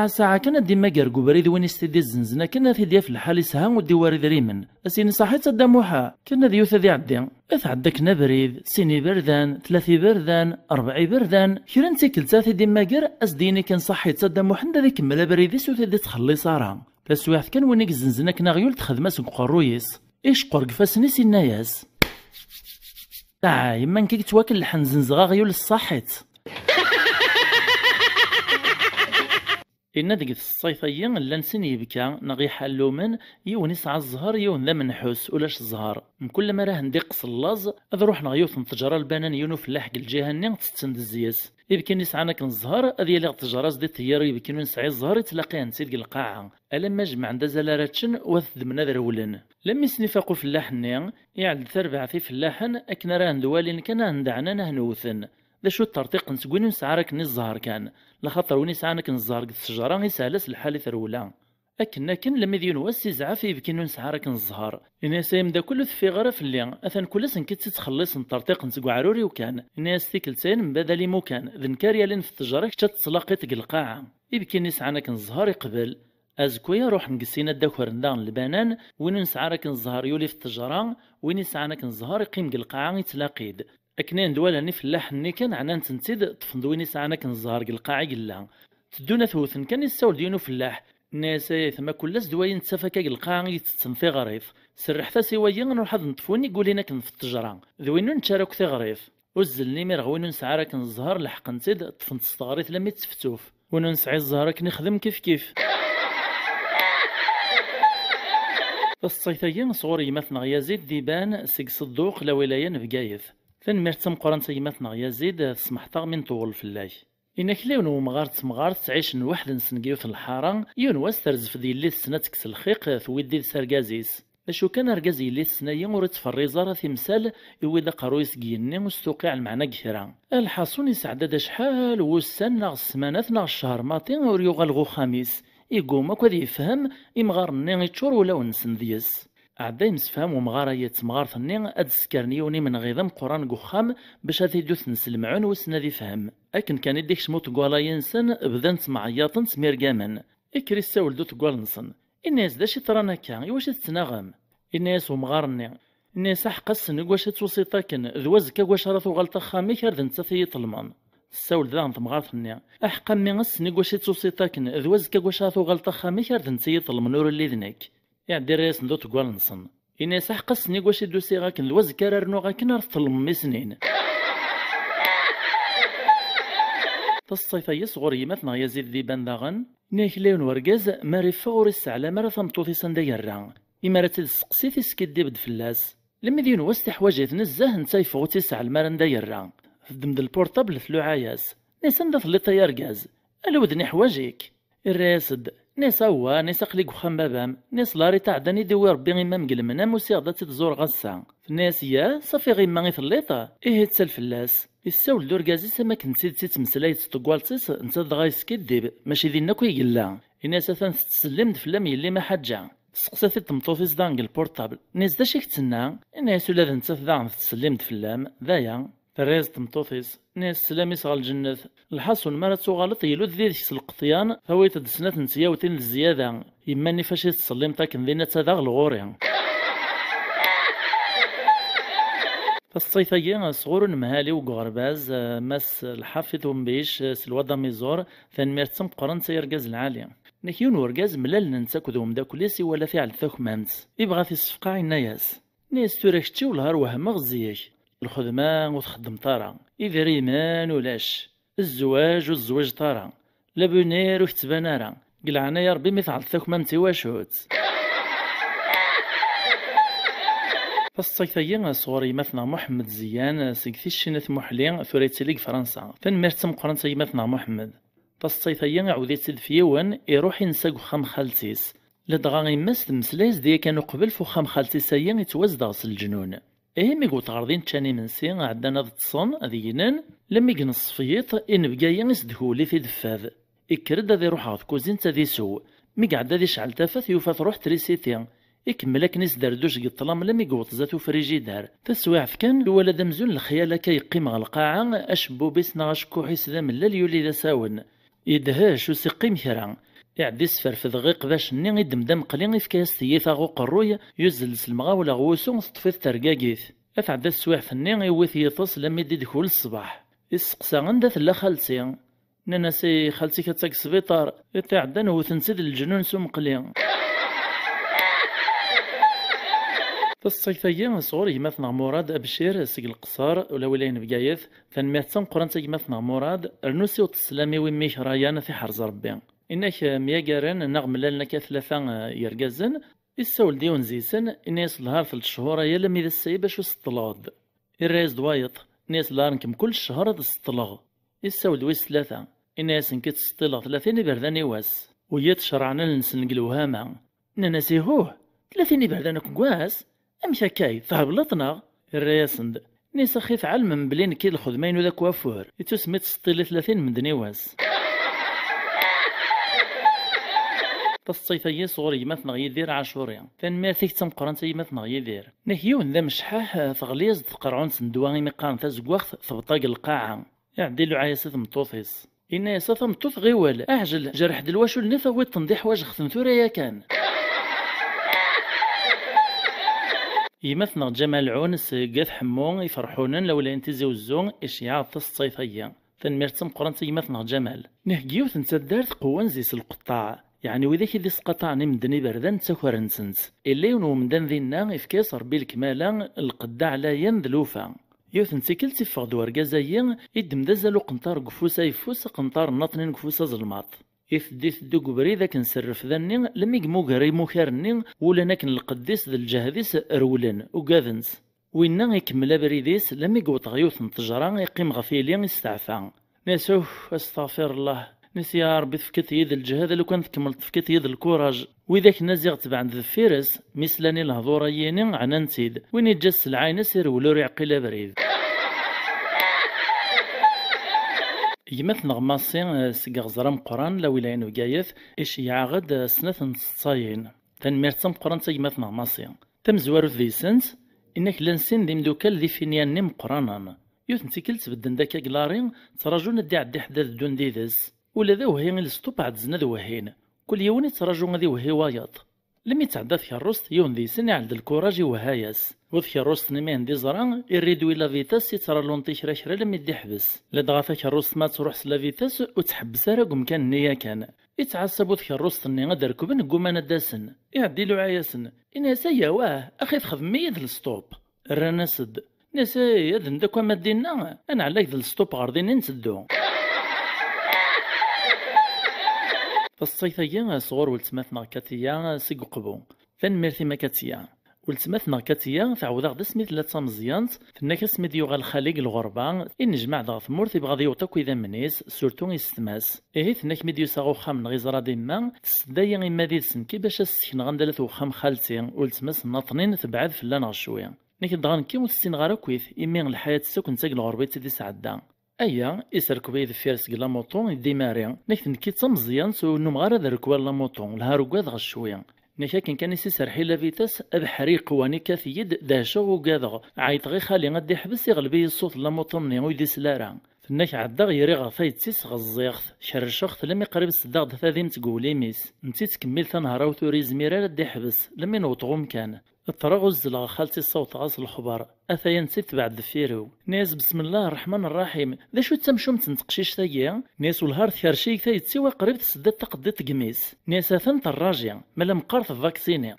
A: ساعة كان ديما كاركو بريد وين يستدي الزنزنة كنا في ديا في الحال يسهام وديواري دريمن أسيني صحيت الدموحة كنا ذيوث ذي عدي أثعدك نبريد سيني بردان 3 بردان 4 بردان كيران تيكلتا في ديما كار أسديني كان صحيت الدموحة دا ذي كملا بريدي سوث ذي تخلي صارا تسويحت كان وين الزنزنة كنا غيول تخدم قرويس إيش قرق فاسني سيناياس يما كي تواكل الحنزن زغا غيول الصحيت إن ديك الصيفية لانسن يبكى نغي حلو من يون يسعى الزهر يون ذا منحوس ولاش الزهر من كل ما راه نديقص اللاز اذ روح نغيوث نتجرى البنان يونو في اللحق الجهني تستند الزياس يمكن نسعى كن الزهر هذه اللي تجرز دي تيار يمكن نسعي الزهر يتلاقي نسيد القاعة ألما جمع عند زلاراتشن وثدمنا ذرولن لما يسنفاقو في اللحن يعد تربع في اللحن أكن راه ندوالين كان عندنا نهنوثن ذا شو الترتيق نسقوين نسعارك الزهر كان لخاطر ونسعانك الزهر قد الشجرة يسالس الحال ثرولا لكن لما ديون واسي زعاف يمكن نسعارك الزهر الناس يمدا كل في غرف في اللي اثن كل سن كنت تخلص نطرطيق نسقو عروري وكان الناس تيكلتين من بدل مكان ذنكاريا لين في التجاره تتسلاقي القاعه يمكن نسعانك الزهر يقبل ازكويا روح نقسينا الدكور ندان البنان وين نسعارك الزهر يولي في التجاره وين نسعانك الزهر يقيم القاعه يتلاقيد اكنين دوالاني في اللحن كان عنان تنتيد تفندويني سعانك الزهر القاعه قلا تدونا ثوثن كان يساول دينو في اللح الناس ثما كل دوين تسافكا القاعه يتسنفي غريف سرح ثا سوايا نروح نطفوني قولينا كن في التجاره ذوين نتشارك ثي غريف وزلني مير غوين نسعى كن الزهر لحق نتيد طفنت تستغريث لما تفتوف ونسعي الزهر كنخدم كيف الصيثيين صغور يمثنا يزيد ديبان سيق صدوق لولايا بقايث ثن مرتم قران يمثنا يزيد سمحتا من طول في الله إنك ليون ومغارت تعيش نوحد نسنقيوث الحارة يون واسترز في دي اللي السنة تكس الخيق ثويدي سرقازيس اشو كان رقازي اللي السنة ورد فريزارة تمثال يويدا قرويس قيني مستوقع المعنى قهرا الحاصون يسعدد شحال وسان ناغ السمانات ناغ الشهر ماطين وريوغ الغو خميس يقوم اكو ذي يفهم يمغار ني يتشور ولا ونسن ديس عدا مسفهم ومغاريات مغارثني اد سكرنيوني من غيظم قران قخام باش هذي دوث نسلمعون وسنا ذي فهم اكن كان يديك شموت قوالا ينسن بدنت معياطن سمير قامان اكري ساول دوت قوال نصن الناس داش ترانا كان واش تتناغم الناس ومغارني الناس حقس واش توصيتاكن ذوازكا واش راثو غلطه خامي كردن تثي طلمان ساول ذا انت مغارثني احقا من غس واش توصيتاكن ذوازكا واش راثو غلطه خامي كردن تثي طلمان نور اللي ذنك يعني ريس ندوت قوال نصن الناس حقس واش دوسي غاكن ذوازكا رانو غاكن راه طلم سنين تصيفي صغور يمثنا يزيد ذي بندغن ناكليون ورقاز ماري فغور السعلا مرة ثمطوثي سنديرا إما راه تسقسي في سكيدي بد فلاس لما ديون واست حواجات نزاه نتا يفغوتي سع المرة نديرا خدم البورطابل ثلو عاياس ناس ندث لي طيار غاز الودني حواجيك الراسد ناس هو ناس قليق وخام بابام ناس لاري تعداني ديوي ربي غيما مقلمنا موسيغدا تتزور غسا الناس يا صافي غيما غيثليطا ايه تسال فلاس يساول دوركازي سما كنتي تمسلاي تطقوالتيس انت دغا يسكدب ماشي دينا كوي يلا الناس ثان تسلمت فلام يلي ما حاجه تسقسات تمطوفيس دانك البورطابل الناس داش يكتسنا الناس ولا انت ذا تسلمت فلام ذايا فريز تمطوفيس ناس سلامي صغال الجنة الحاصل مرة تغلط يلو ذي ذيك القطيان فويت دسنات نسياوتين الزيادة يماني فاش تسلم تاكن ذينا تداغ الغوري فالصيفية صغور مهالي وقرباز ماس الحافظ ومبيش سلوى ميزور ثان ميرتم قرن سيرقاز العالي نكيون ورقاز ملال ننساكو ذوم دا كليسي ولا في على ثوك مانس يبغى في الصفقاع الناس ناس توركتشي والهار وهم غزيك الخدمة وتخدم طارا إذا ريمان ولاش الزواج طارا لابونير وكتبانارا قلعنا يا ربي مثل ثوك مانتي واشوت فالصيفيين صغوري مثنا محمد زيان سيكثي الشينات محلي ثوريتي ليك فرنسا فن مرتم قرنسي مثنا محمد فالصيفيين عوديت فيون يروح ينساق خام خالتيس لدغا يمس تمسلايز دي كانوا قبل فو خام خالتيس يتوزدغ الجنون ميقو تغرضين تشاني منسي عندنا تصون اذينان لما يقن الصفيط ان بقايا يسدهولي في دفاذ يكرد هذي روح غاف كوزين تذي سو ميقعد هذي شعل تافث يوفا تروح تريسيتي يكمل كنيس دردوش قطلام لم يقوط زاتو فريجيدار تسويع فكان الولد مزون الخيال كي يقيم على القاعة اشبو بيسنا غشكوحيس ذا من الليل يولي ذا ساون يدهاش وسقيم كرا يعدي سفر في دقيق باش ني يدمدم قليل يفكاس ثيثا غو قروي يزل سلمغا ولا غوسو تطفي ترقاقيث افعد السواع فني يوث يطس لما يدي دخول الصباح يسقسا عندها ثلا خالتي ناناسي خالتي كتاك سبيطار يتعدى وثنسد الجنون سوم قليل فالصيفية صغور يمثنا مراد أبشير سيق القصار ولا ولاين بقايث فنميتسم قرنت يمثنا مراد رنوسي وتسلامي وميك رايان في حرز ربي إنك مياقارن نغم لنا كثلاثة يرقزن يساول ديون زيسن إنيس لهار في الشهور يلم إذا السيبة شو سطلاغ الرئيس دوايط نيس لارنكم كل شهر هذا سطلاغ يساود ويس 3 إنا ياسن كتسطيلا 30 بردان واس ويا تشرعنا لنسن الوهامة ناسي هوه 30 بردان كواس أمشي كاي تهبلطنا الرياسند نيس خيف علم بلين كي الخدمين وذا كوافور يتسمي تسطيلي 30 من دنيواس تصيفي صغري مثنغ يدير عاشوريا كان ما ثيك تمقران تي مثنغ يدير نهيون ذا مشحاح ثغليز تقرعون سندواني مقام تزقوخ ثبطاق القاعة يعديلو عايسة مطوثيس إن ياسا مطوث غيوال أعجل جرح دلواشو النفا ويت تنضيح واج خثم ثوريا كان يمثنغ جمال عونس قاث حمون يفرحونن لولا انتزي وزون إشياع تصيفيا تنميرتم قرنت يمثنغ جمال نهجيو تنتدارت قوان زيس القطاع يعني وذاك اللي سقطعني من دني بردان تسكر نسنس اللي ومدان ذينا إفكاس ربي الكمالا القداع لا ينذلوفا يوثن تيكل تفغ دوار كازايا يدم دازالو قنطار قفوسا يفوس قنطار ناطنين قفوسا زلماط يثديث دو قبري ذاك نسرف ذني لم يقمو قري مكارني ولا ناكن القديس ذا الجهديس رولن وقاذنس وينا يكمل بريديس لم يقوط غيوث تجران يقيم غفيلين يستعفى ناسوف استغفر الله نسي يا ربي تفكت يد الجهاد لو كانت كملت تفكت يد الكوراج وذاك نازغ تبع عند الفيرس مثلاني الهضوريين عنا نتيد وين يتجس العين سير ولو يعقل بريد يمثل نغماسين سيغ زرام قران لا ولاين وقايث إيش يعغد سنة نصاين تنميرتم قران تيمثل نغماسين تم زوارو ذي سنت إنك لنسين دي مدوكال ذي فينيان نم قرانا يوث نتيكلت بدن داكا قلارين تراجون دي عدي حداث دون ديدس ولا ذا وهي السطوب عد زنا ذوهين كل يوم يتراجون ذي وهي وايط لم يتعدى ثيروست يون ذي سنة عند الكوراج وهايس وثيروست نمان دي زران يريدو إلا فيتاس يترى لونطي شرا شرا لم يدي حبس لدغا ثيروست ما تروح سلا فيتاس وتحبس راكم كان نيا كان يتعصبو ثيروست ني غادا ركبن قومان داسن يعديلو عياسن إنا سيا واه أخي تخدم مية ذا السطوب رانا سد ناسا يدن داكوا ما دينا أنا عليك ذا السطوب غاردين نسدو فالصيفية صغور ولتماثنا كاتيا سيقو قبو تنميرتي ما كاتيا ولتماثنا كاتيا تعوض غدا سميت ثلاثة مزيانت فناك سميت يوغا الخليق الغربان إن جمع ضغط مورتي بغادي يوطاكو إذا منيس سورتو يستماس إيه ثناك ميديو ساغو خام غيزرا ديما تسدايا إما ديسن كي باش السكن غندلث وخام خالتي ولتماس ناطنين تبعد فلان غشوية نيك دغان كي وتسين غارا كويث إمين الحياة السكن تاق الغربيت دي سعدا أيا يسركو بيد فيرس لا موطون ديماري نيك نكي تمزيان سو نوم غير هذا ركوال لا موطون لها ركواد غشوية نيك كان يسرحي لا فيتاس بحري قواني كثيد داشو وكاذغ عيط غي خالي غادي يحبس يغلبي الصوت لا موطون ني ويدي سلارا فناك عدا غيري غفايت تيس غزيغث شرشخت لم يقرب الصداق ثاذيم تقولي ميس نتي تكمل ثنهار وثوري زميرا دي حبس لم ينوطغو مكان الطرق الزلغ خالتي الصوت غاز الخبر أثايا نسيت بعد الفيرو ناس بسم الله الرحمن الرحيم ذا شو تمشوم تنتقشيش ثايا ناس والهار ثيرشي ثاي تسوى قريب تسدد تقضي تقميس ناس ثنت الراجع مالا مقارث الفاكسيني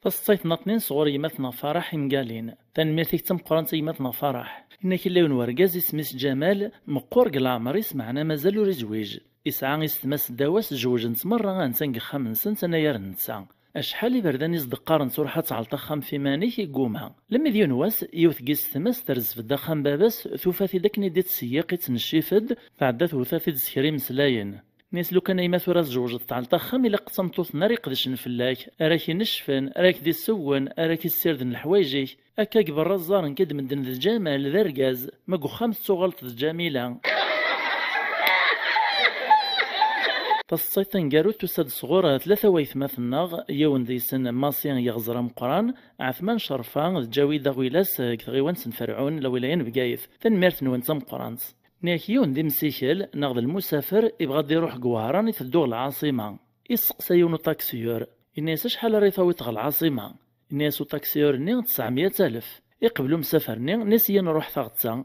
A: فالصيف ناطنين صغور يمثنا فرح مقالين تنميثيك تم قرانت يمثنا فرح إنك اللي ورقاز اسميس جمال مقور قلعمر يسمعنا مازالو رزويج إسعى يستمس داواس جوج نتمرة غنسنق خمس سنة يرنسا أشحال بردان يصدقارن سرحة على في مانيك يقومها لما ديون واس يوث قيس تمس ترز في الدخان باباس ثوفاثي داك نديت سياقي تنشيفد فعدا ثوثاثي تسكري مسلاين ناس لو كان يماثو راس جوج تعلطخم إلا قسمتوث نار يقدش نفلاك أراكي نشفن أراك دي السون أراكي السردن الحوايجي أكاك برا الزارن كد من دن الجمال ذا رقاز ماكو خمس صغلط الجميلة تصيطن قارو تسد صغور ثلاثة ويثماث النغ يون ذي سن ماسيان يغزر مقران عثمان شرفان جاوي دغويلاس كثغيوان سن فرعون لولايين بقايث تنميرت نوانتم قرانس ناكيون ذي مسيكل نغض المسافر يبغى دي يروح قوهران يثدوغ العاصمة يسقسا يونو طاكسيور الناس شحال ريفاويتغ العاصمة الناس طاكسيور ني 900,000 يقبلوا مسافر ني نسيا نروح ثاغتسا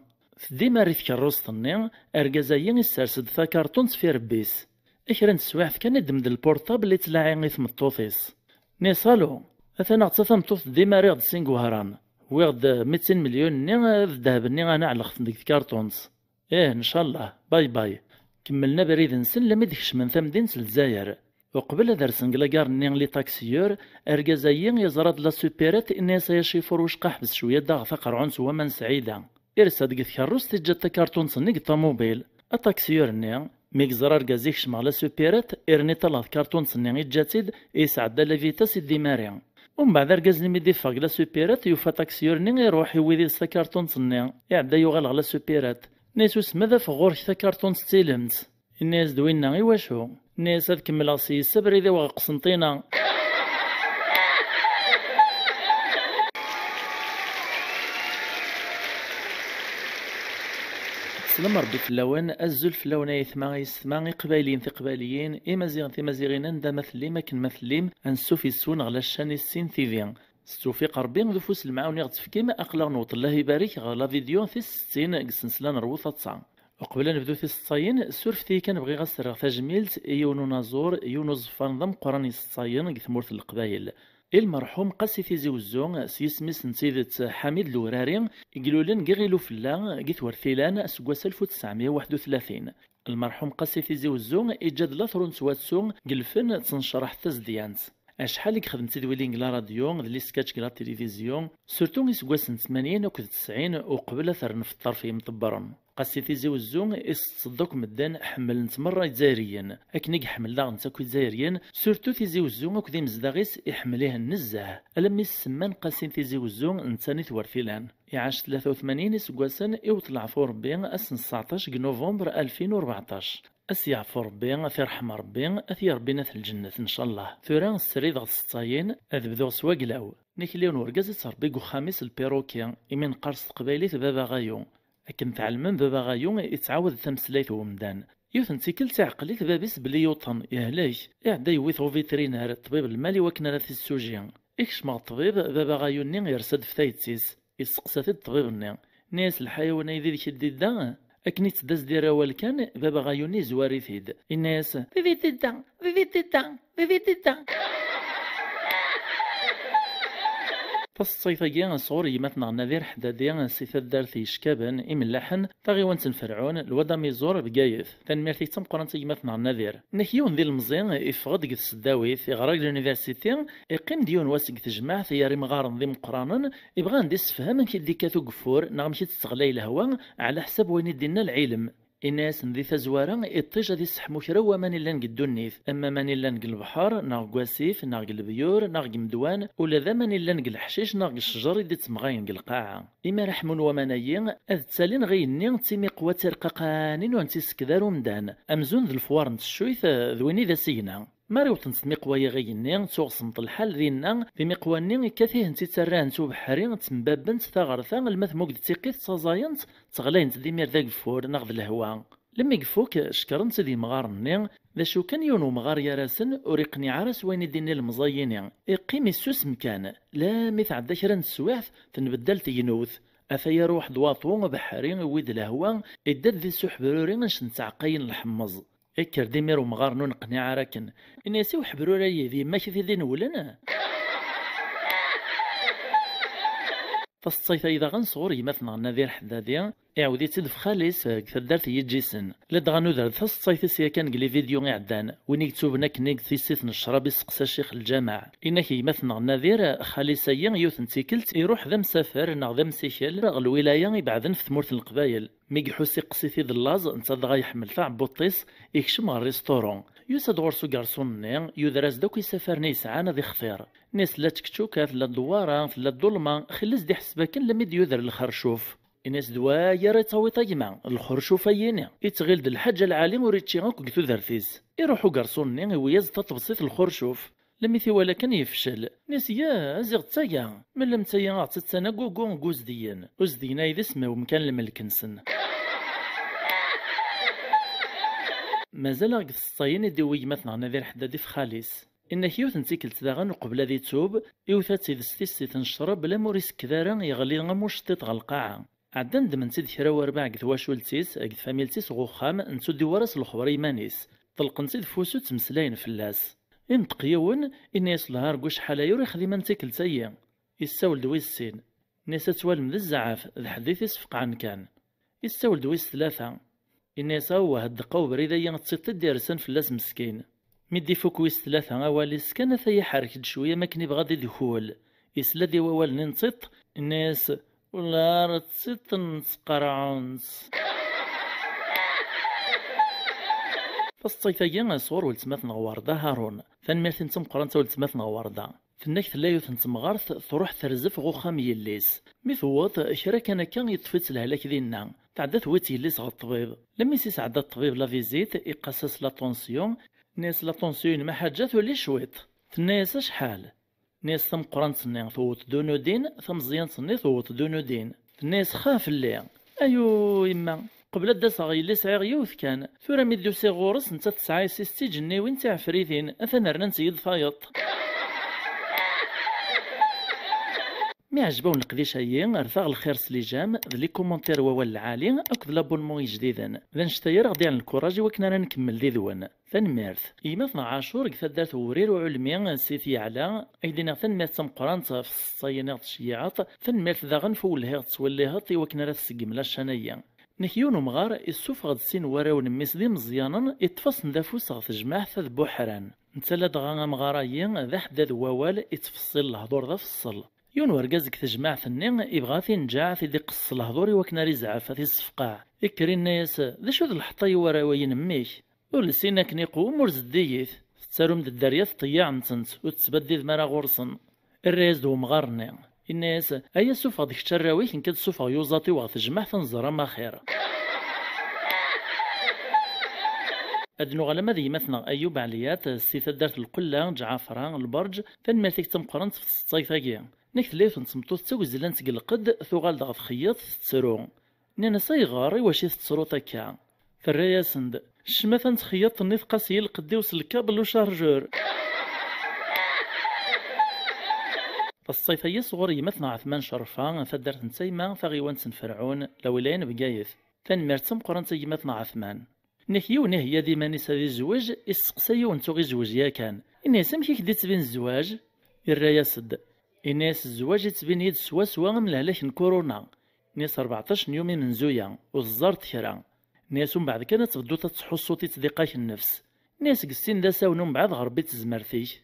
A: ديما ريث كروست ني اركازايا يسرسد ثا كارتونس في ربيس اكرا تسواعث كان يدمد البورطابل اللي تلاعي غيث مطوطيس نيصالو اثنا غتسا مطوط ديما ريغد سينكوهران ويغد 200 مليون ني الذهب ني انا على ديك كارتونس ان شاء الله باي باي كملنا بريد نسن لما ديكش من ثم دين الجزائر وقبل هذا رسنق لاكار ني لي طاكسيور اركازايا يزرد لا سوبيرات اني سيشيفور وش قحبس شويه داغ ثقر عنس ومن سعيده إرساد قد كاروس تجات تكارتون صنيق طاموبيل التاكسيور نيا ميك زرار كازيك شمع لا سوبيرات إرني طلعت كارتون صنيع إجاتيد إيسعد لا فيتاس الديماريا ومن بعد ركاز لي ميدي فاق لا سوبيرات يوفا تاكسيور ني يروح يويدي ستا كارتون صنيع يعدا يوغال على سوبيرات نيسوس ماذا فغور تا كارتون ستيلمت الناس دوينا إواشو الناس هاد كمل عصي السبري ذا وغا قسنطينة. سلام ربي فلاوان الزل فلاونا يثما يسما قبايلين قبايليين إمازيغ تيمازيغين ندا مثليم أكن مثليم أنسوفي السون على الشان السين تيفيان ستوفي قربين ذو فوس المعاون يغتفكيم أقلا نوط الله يبارك غلا فيديو في 60 قسنسلان روثة 9 وقبل نبدو في 60 سورفتي كنبغي غسر تجميلت يونو نازور يونو زفان ضم قراني 60 قثمورت القبايل المرحوم قاسي تيزي وزون سيسميس نسيدة حميد الوراري يقولولن قيغيلو فلا قيت ورثيلان سكواس 1931 المرحوم قاسي تيزي وزون إيجاد لاثرون سواتسون قلفن تنشرح تزديانت أشحال خدمت تدويلين لا راديو لي سكاتش لا تلفزيون سورتو سكواس 80 وكد 90 وقبل أثر نفطر في مطبرن قاسي تيزي وزون يصدق مدان حمل نتمرة جزائريا أكنيك حمل لا نتاكو جزائريا سورتو تيزي وزون وكذي مزداغيس يحمليه النزاه ألمي السمان قاسي تيزي وزون نتاني ثورثيلان يعاش 83 سكواسن يوطلع في ربي أسن 19 نوفمبر 2014 أسيعفو ربي في رحمة ربي أثي ربينا في الجنة إن شاء الله ثوران السريد غا ستاين أذبذو سواقلاو نيكليون ورقاز تربيقو خامس البيروكيا إمين قرص قبايلي بابا غايو أكن تعلمن بابا غايو يتعاود تمسلايت ومدان يوثن تيكل تعقليت بابيس بلي يوطن يهلاش إعدا يويثو فيترينار الطبيب المالي وكنا راه في السوجيان إكش مع الطبيب بابا غايو ني يرسد في تايتسيس يسقسات الطبيب ني ناس الحيوان يدير شديد أكني تداز دير أول كان بابا غايوني زواري ثيد الناس فيفي تيتا فيفي تيتا فيفي تيتا تصيفاكيا صوري مثنا نذير حداديا سيث الدارثي شكابن إملاحن تاغيوان تنفرعون الودا ميزور بقايث تنميرتي تم قرانتي مثنا نذير نكيون ذي المزيان يفقد قد السداويث يغرق اليونيفرسيتي يقيم ديون واسق تجمع ثياري مغارن ذي مقرانا يبغى ندي السفهام كي ديكاتو قفور نغم كي تستغلي الهوا على حساب وين يدينا العلم الناس ندي تزوارا إطيجا دي سحمو كرا وماني لان الدنيث أما ماني لان البحر ناغ قواسيف ناغ البيور ناغ مدوان ولا ذا ماني لان الحشيش ناغ الشجر يدي تمغاين القاعة إما رحمون ومنايين أذ تسالين غيني تيمي قوة رقاقانين وانتي سكدار ومدان أمزون ذو الفوار نتشويث ذويني ذا سينا ماريو تنسمي قوايا غيني تسوغ سمط الحال ذينا في مقواني كاثيه نتي تران تو بحرين تنبابنت ثاغرثا المثموك تيقيت تزاينت تغلاينت ذي مير ذاك فور ناغذ الهوا لما يقفوك شكرنت ذي مغارني ذا شو كان يونو مغار يارسن وريقني عرس وين يديني المزاينين يقيم السوس مكان لا ميثعدا كرا نسواعث تنبدل تينوث أثيا روح دواطو بحرين ويد الهوا إدد ذي سوح برورين نش نتعقين الحمص إكر ديمير ومغار نون قناع راكن إناسي وحبرورا يذي ماشي ذي نولنا فالصيف إذا غنصور يمثنا نذير حداديا يعودي تدف خالص كثدارت يجيسن لدغانو ذا الصيف سيا كان قلي فيديو يعدان وين يكتب نكنيك ثيسيت نشرب يسقسى الشيخ الجامع إنك يمثنا نذير خالصيا يوثن تيكلت يروح ذا مسافر ناغ ذا مسيكل الولاية يبعدن في ثمورة القبايل ميك حوسي قصيتي ذلاز انت دغا يحمل فاع بوطيس يكشم على الريستورون يوسد غورسو كارسون يدرس دوك يسافر نيسعانا ذي خطير ناس لا تكتشوكات لا الدوارة لا الظلمة خلص دي حسباكن لمد يذر الخرشوف الناس دوايا راه تاوي طيما الخرشوف ايينا يتغيل د الحاجة العالي وريتشي غاك كثو ذرثيس يروحو كارسون وياز تطبسيط الخرشوف لمثي ولا كان يفشل ناس يا زيغ تايا من لم تايا عطتنا كوكو كوزديان وزدينا إذا اسمه ومكان الملك نسن مازال غد الصاين دوي مثلا نذير حدادي في خالص إنك يوث نتيكلت داغن قبل ذي توب يوثات إذا ستيستي تنشرب بلا موريس كذارا يغلي غموش تيط غالقاعة عدن دمن تيد كرا ورباع قد واشولتيس قد فاميلتيس غوخام نتو دي ورس الخبر يمانيس طلقن تيد فوسو تمسلاين فلاس انتقيون إن يصلها رقوش حالا يوري خديما نتيكلت أيام يستاول دويس السين ناس توالم ذي الزعاف ذي حديث يسفق عن كان يستاول دويس ثلاثة الناس هو هدقاو بريدا ينتصيط ديرسان فلاس مسكين مدي فوكويس ثلاثة أواليس كان ثي حركة شوية ما كني بغادي دخول يسلا دي ووال ننصت الناس ولا رتسيت نتقرعونس. فالصيفية صور ولتمات نغواردا هارون تنميرت نتم قرانتا ولتمات نغواردا فنك تلايوث نتمغارث تروح ترزف غوخام يليس ميثوض كرا كان يطفيت الهلاك ديالنا تعدى ثويت يليس غا الطبيب لما يسيس عدا الطبيب لا فيزيت يقاسس لا طونسيون ناس لا طونسيون ما حاجات ولا شويط الناس شحال ناس ثم قران تنين ثوت دونودين ثم زيان تني ثوت دونودين الناس خاف اللي ايو يما قبل دا صاغي سعيغ يوث كان ثورا ميديو سيغورس نتا تسعاي سيستي جنيوين تاع فريثين اثنا رنا نسيد فايط مي عجبون القديش هي رثاغ الخير سليجام ذلي كومونتير ووال العالي اكد لابونمون جديدا ذا نشتير غدي عن الكوراج وكنا راه نكمل ذي ذوان ثنميرث ايما 12 كثا دارت ورير وعلمي سيتي على ايدينا ثنميرث تم قرانت في الصينات الشيعات ثنميرث ذا غنفولها تسوليها طي وكنا راه تسقم لا الشنيه نكيون مغار السوف غد سين وراو نميس دي مزيانا يتفصن دافوس غد جماع ثاذ بوحران نتلا دغا مغارايين ذا حداد ووال يتفصل الهضور ذا فصل يون ورقاز كتجمع ثنين يبغى نجاع في دي قص الهضور وكنا ريزعا في الصفقاع يكري الناس ذا شو ذا الحطاي وراو ينميك ولسينا كنيقوم ورزديث تسارو مد الدريات طياع نتنت وتتبدي مرا غورصن الريز دو مغارني الناس ايا سوفا ديك الشراويك نكد سوفا يوزاطي وغتجمع تنزرا ما خير ادنو غالا ماذا يمثنا ايوب عليات السيثة دارت القلة جعفرة البرج تنماتيك تمقرنت في الصيفاكيا نيك تليف نتمطوط تاوزلان تقلقد ثوغال دغ تخيط تسرو نانا صيغاري واشي تسرو تاكا فريا سند الشماثا تخيط نيت قاسي القدي وصل الكابل وشارجور الصيفية صغور يمثنا عثمان شرفان فدرت نسيما فغيوان فرعون لولين بقايث تنمرتم قران يمثنا عثمان نكيو نهي ديما نسا ذي الزواج يسقسي ونتو غي زواج يا كان الناس مكي كدي تبين الزواج الرايا سد الناس الزواج تبين يد سوا سوا من الهلاك كورونا ناس 14 يوم من زويا وزرت كرا ناس من بعد كانت تبدو تصحو صوتي تضيقاك النفس ناس قسين دا ساونو من بعد غربيت زمرتيك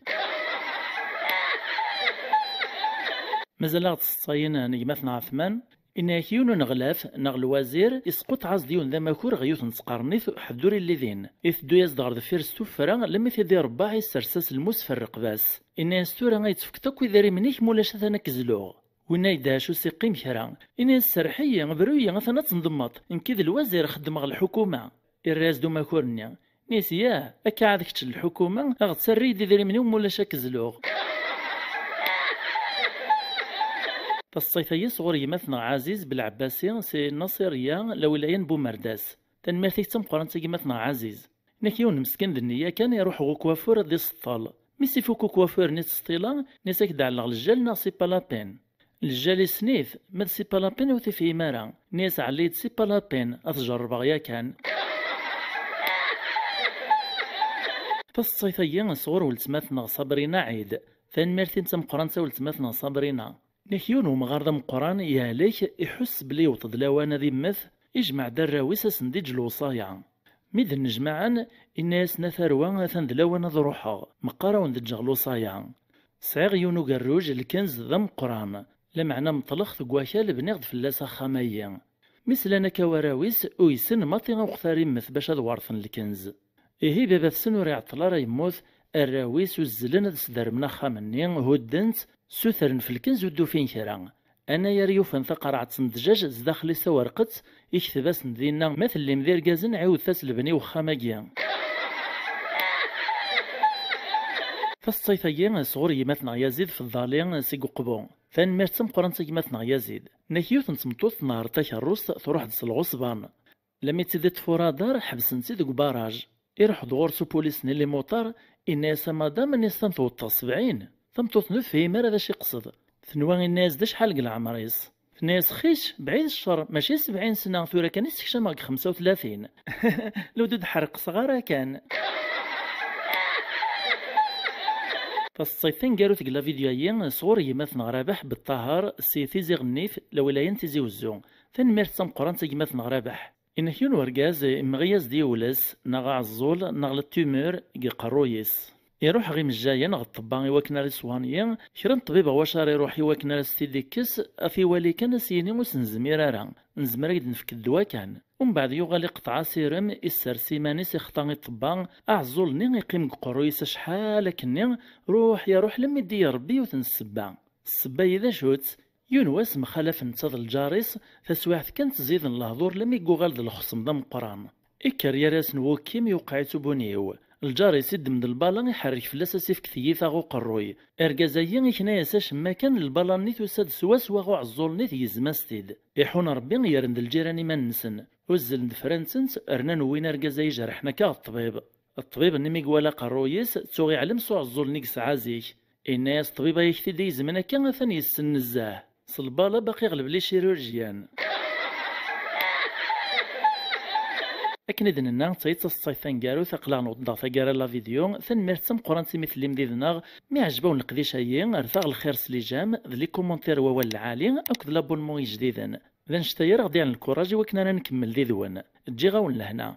A: مازال غتصاين نجمتنا عثمان إن كيون نغلاف نغل وزير يسقط عزديون ذا ماكور غيوث نسقرنيث حدوري اللذين إثدو يزدغر ذا فيرس توفرا لما يثدي رباع يسرسس الموس في الرقباس إن يستورا غيتفكتك ويذاري منيك مولاش ثانا كزلوغ وإن يداشو سيقيم كرا إن السرحية بروية غثنا تنضمط إن كذا الوزير خدم غ الحكومة الراس دو ماكورنيا نيسياه أكا عادك الحكومة غتسري يذاري منيك مولاش كزلوغ فالصيفية صغور يمثنا عزيز بالعباسي سي نصيرية لولايان بومرداس تنميرتيك تم قرانتا يمثنا عزيز نكيون مسكين ذنية كان يروح غو كوافور دي سطال ميسي فوكو كوافور نيت سطيلا نيساك دعلغ الجال نا سي بالابين الجال سنيف ماد سي بالابين وثي في مارا نيس عليت سي بالابين أتجرب غيا كان فالصيفية صغور ولتماثنا صابرينا عيد تنميرتين تم قرانتا ولتماثنا صابرينا نكيون ومغارضة مقران ياليك يحس بلي وطد لوانا ذي مث يجمع دراويس سنديج الوصايا ميد نجمعان الناس نثروان ثند لوانا ذروحا مقارا وندجغ الوصايا صعيغ يونو قروج الكنز ذا مقران لمعنى مطلق ثقواكال بنغد فلاسا خاميا مثلنا كوراويس ويسن ماطي غوختاري مث باش ذوارثن الكنز إهي بابا سنو راه عطلا راه يموت الراويس والزلن ذا صدر من خامني هدنت سوثرن في الكنز ودو فين كرا انا يا ريوفن ثقرعة الدجاج زداخلي سورقت يكتباس ندينا مثل اللي مدير كازن عاود ثاس البني وخاماكيا فالصيفية صغور يماتنا يزيد في الظالين سيقو قبون فان مرتم قرانتا يماتنا يزيد نكيوث نتمطوث نهار تاك الروس تروح دس الغصبان لما تزيد فورا دار حبسن سيدك باراج يروح دغورسو بوليسني اللي موطار الناس مادام نيستان توطا 70 ثمتوث نفهم هذا شي قصد ثنوان الناس دا شحال قل عمريس ناس خيش بعيد الشر ماشي 70 سنة ثورا كان يستكشم ماك 35 لو دود حرق صغارة كان فالصيفين قالوا تقلا فيديوهين صغور يماثنا رابح بالطهر سي تيزي غنيف لولاين تيزي وزون ثن تم قران تيماثنا رابح إن كيون ورقاز مغياز ديولس نغا عزول نغل التومور قرويس يروح غير مجايا غ الطبا إواكنا ريسوانيا كرا الطبيب واشار يروح إواكنا رستيدي كس أفي والي كان سيني وسنزمير راه نزمر قد نفك الدواء كان ومن بعد يوغالي قطعة سيرم إسر سيماني سيخطاني الطبا أعزولني يقيم قرويس شحال كني روح يروح لم يدي ربي وتنسبا السبا إذا شوت يونواس مخالف نتاض الجاريس تسواعث كانت تزيد الهضور لم يقوغال ذا الخصم ذا مقران إكر يراس نوكيم يوقعيتو بونيو الجاري سيد من البالان يحرك فلاس سيف كثيثا غو قروي اركازايا يكنا يساش ما كان البالان نيت وساد سواس وغو عزول نيت يزماستيد يحون ربي يرند الجيراني ما نسن وزل دفرانسنس ارنان وين اركازاي جرحنا كا الطبيب نمي قوالا قرويس تسوغي علم سو عزول نيكس عازيك الناس طبيبا يكتي دي زمنا كان ثاني السن نزاه صلبالا باقي يغلب لي شيروجيان أكن إذن النا تايت الصيفان كارو ثقلا نوضا ثقارا لا فيديو ثنمرت قران مثل مديدنا مي عجبون القديش هي ارثاغ الخير سليجام ذلي كومونتير ووال العالي أكد لابونمون جديدا ذا نشتير غدي عن الكوراج وكنا نكمل ذي ذوان تجي غاون لهنا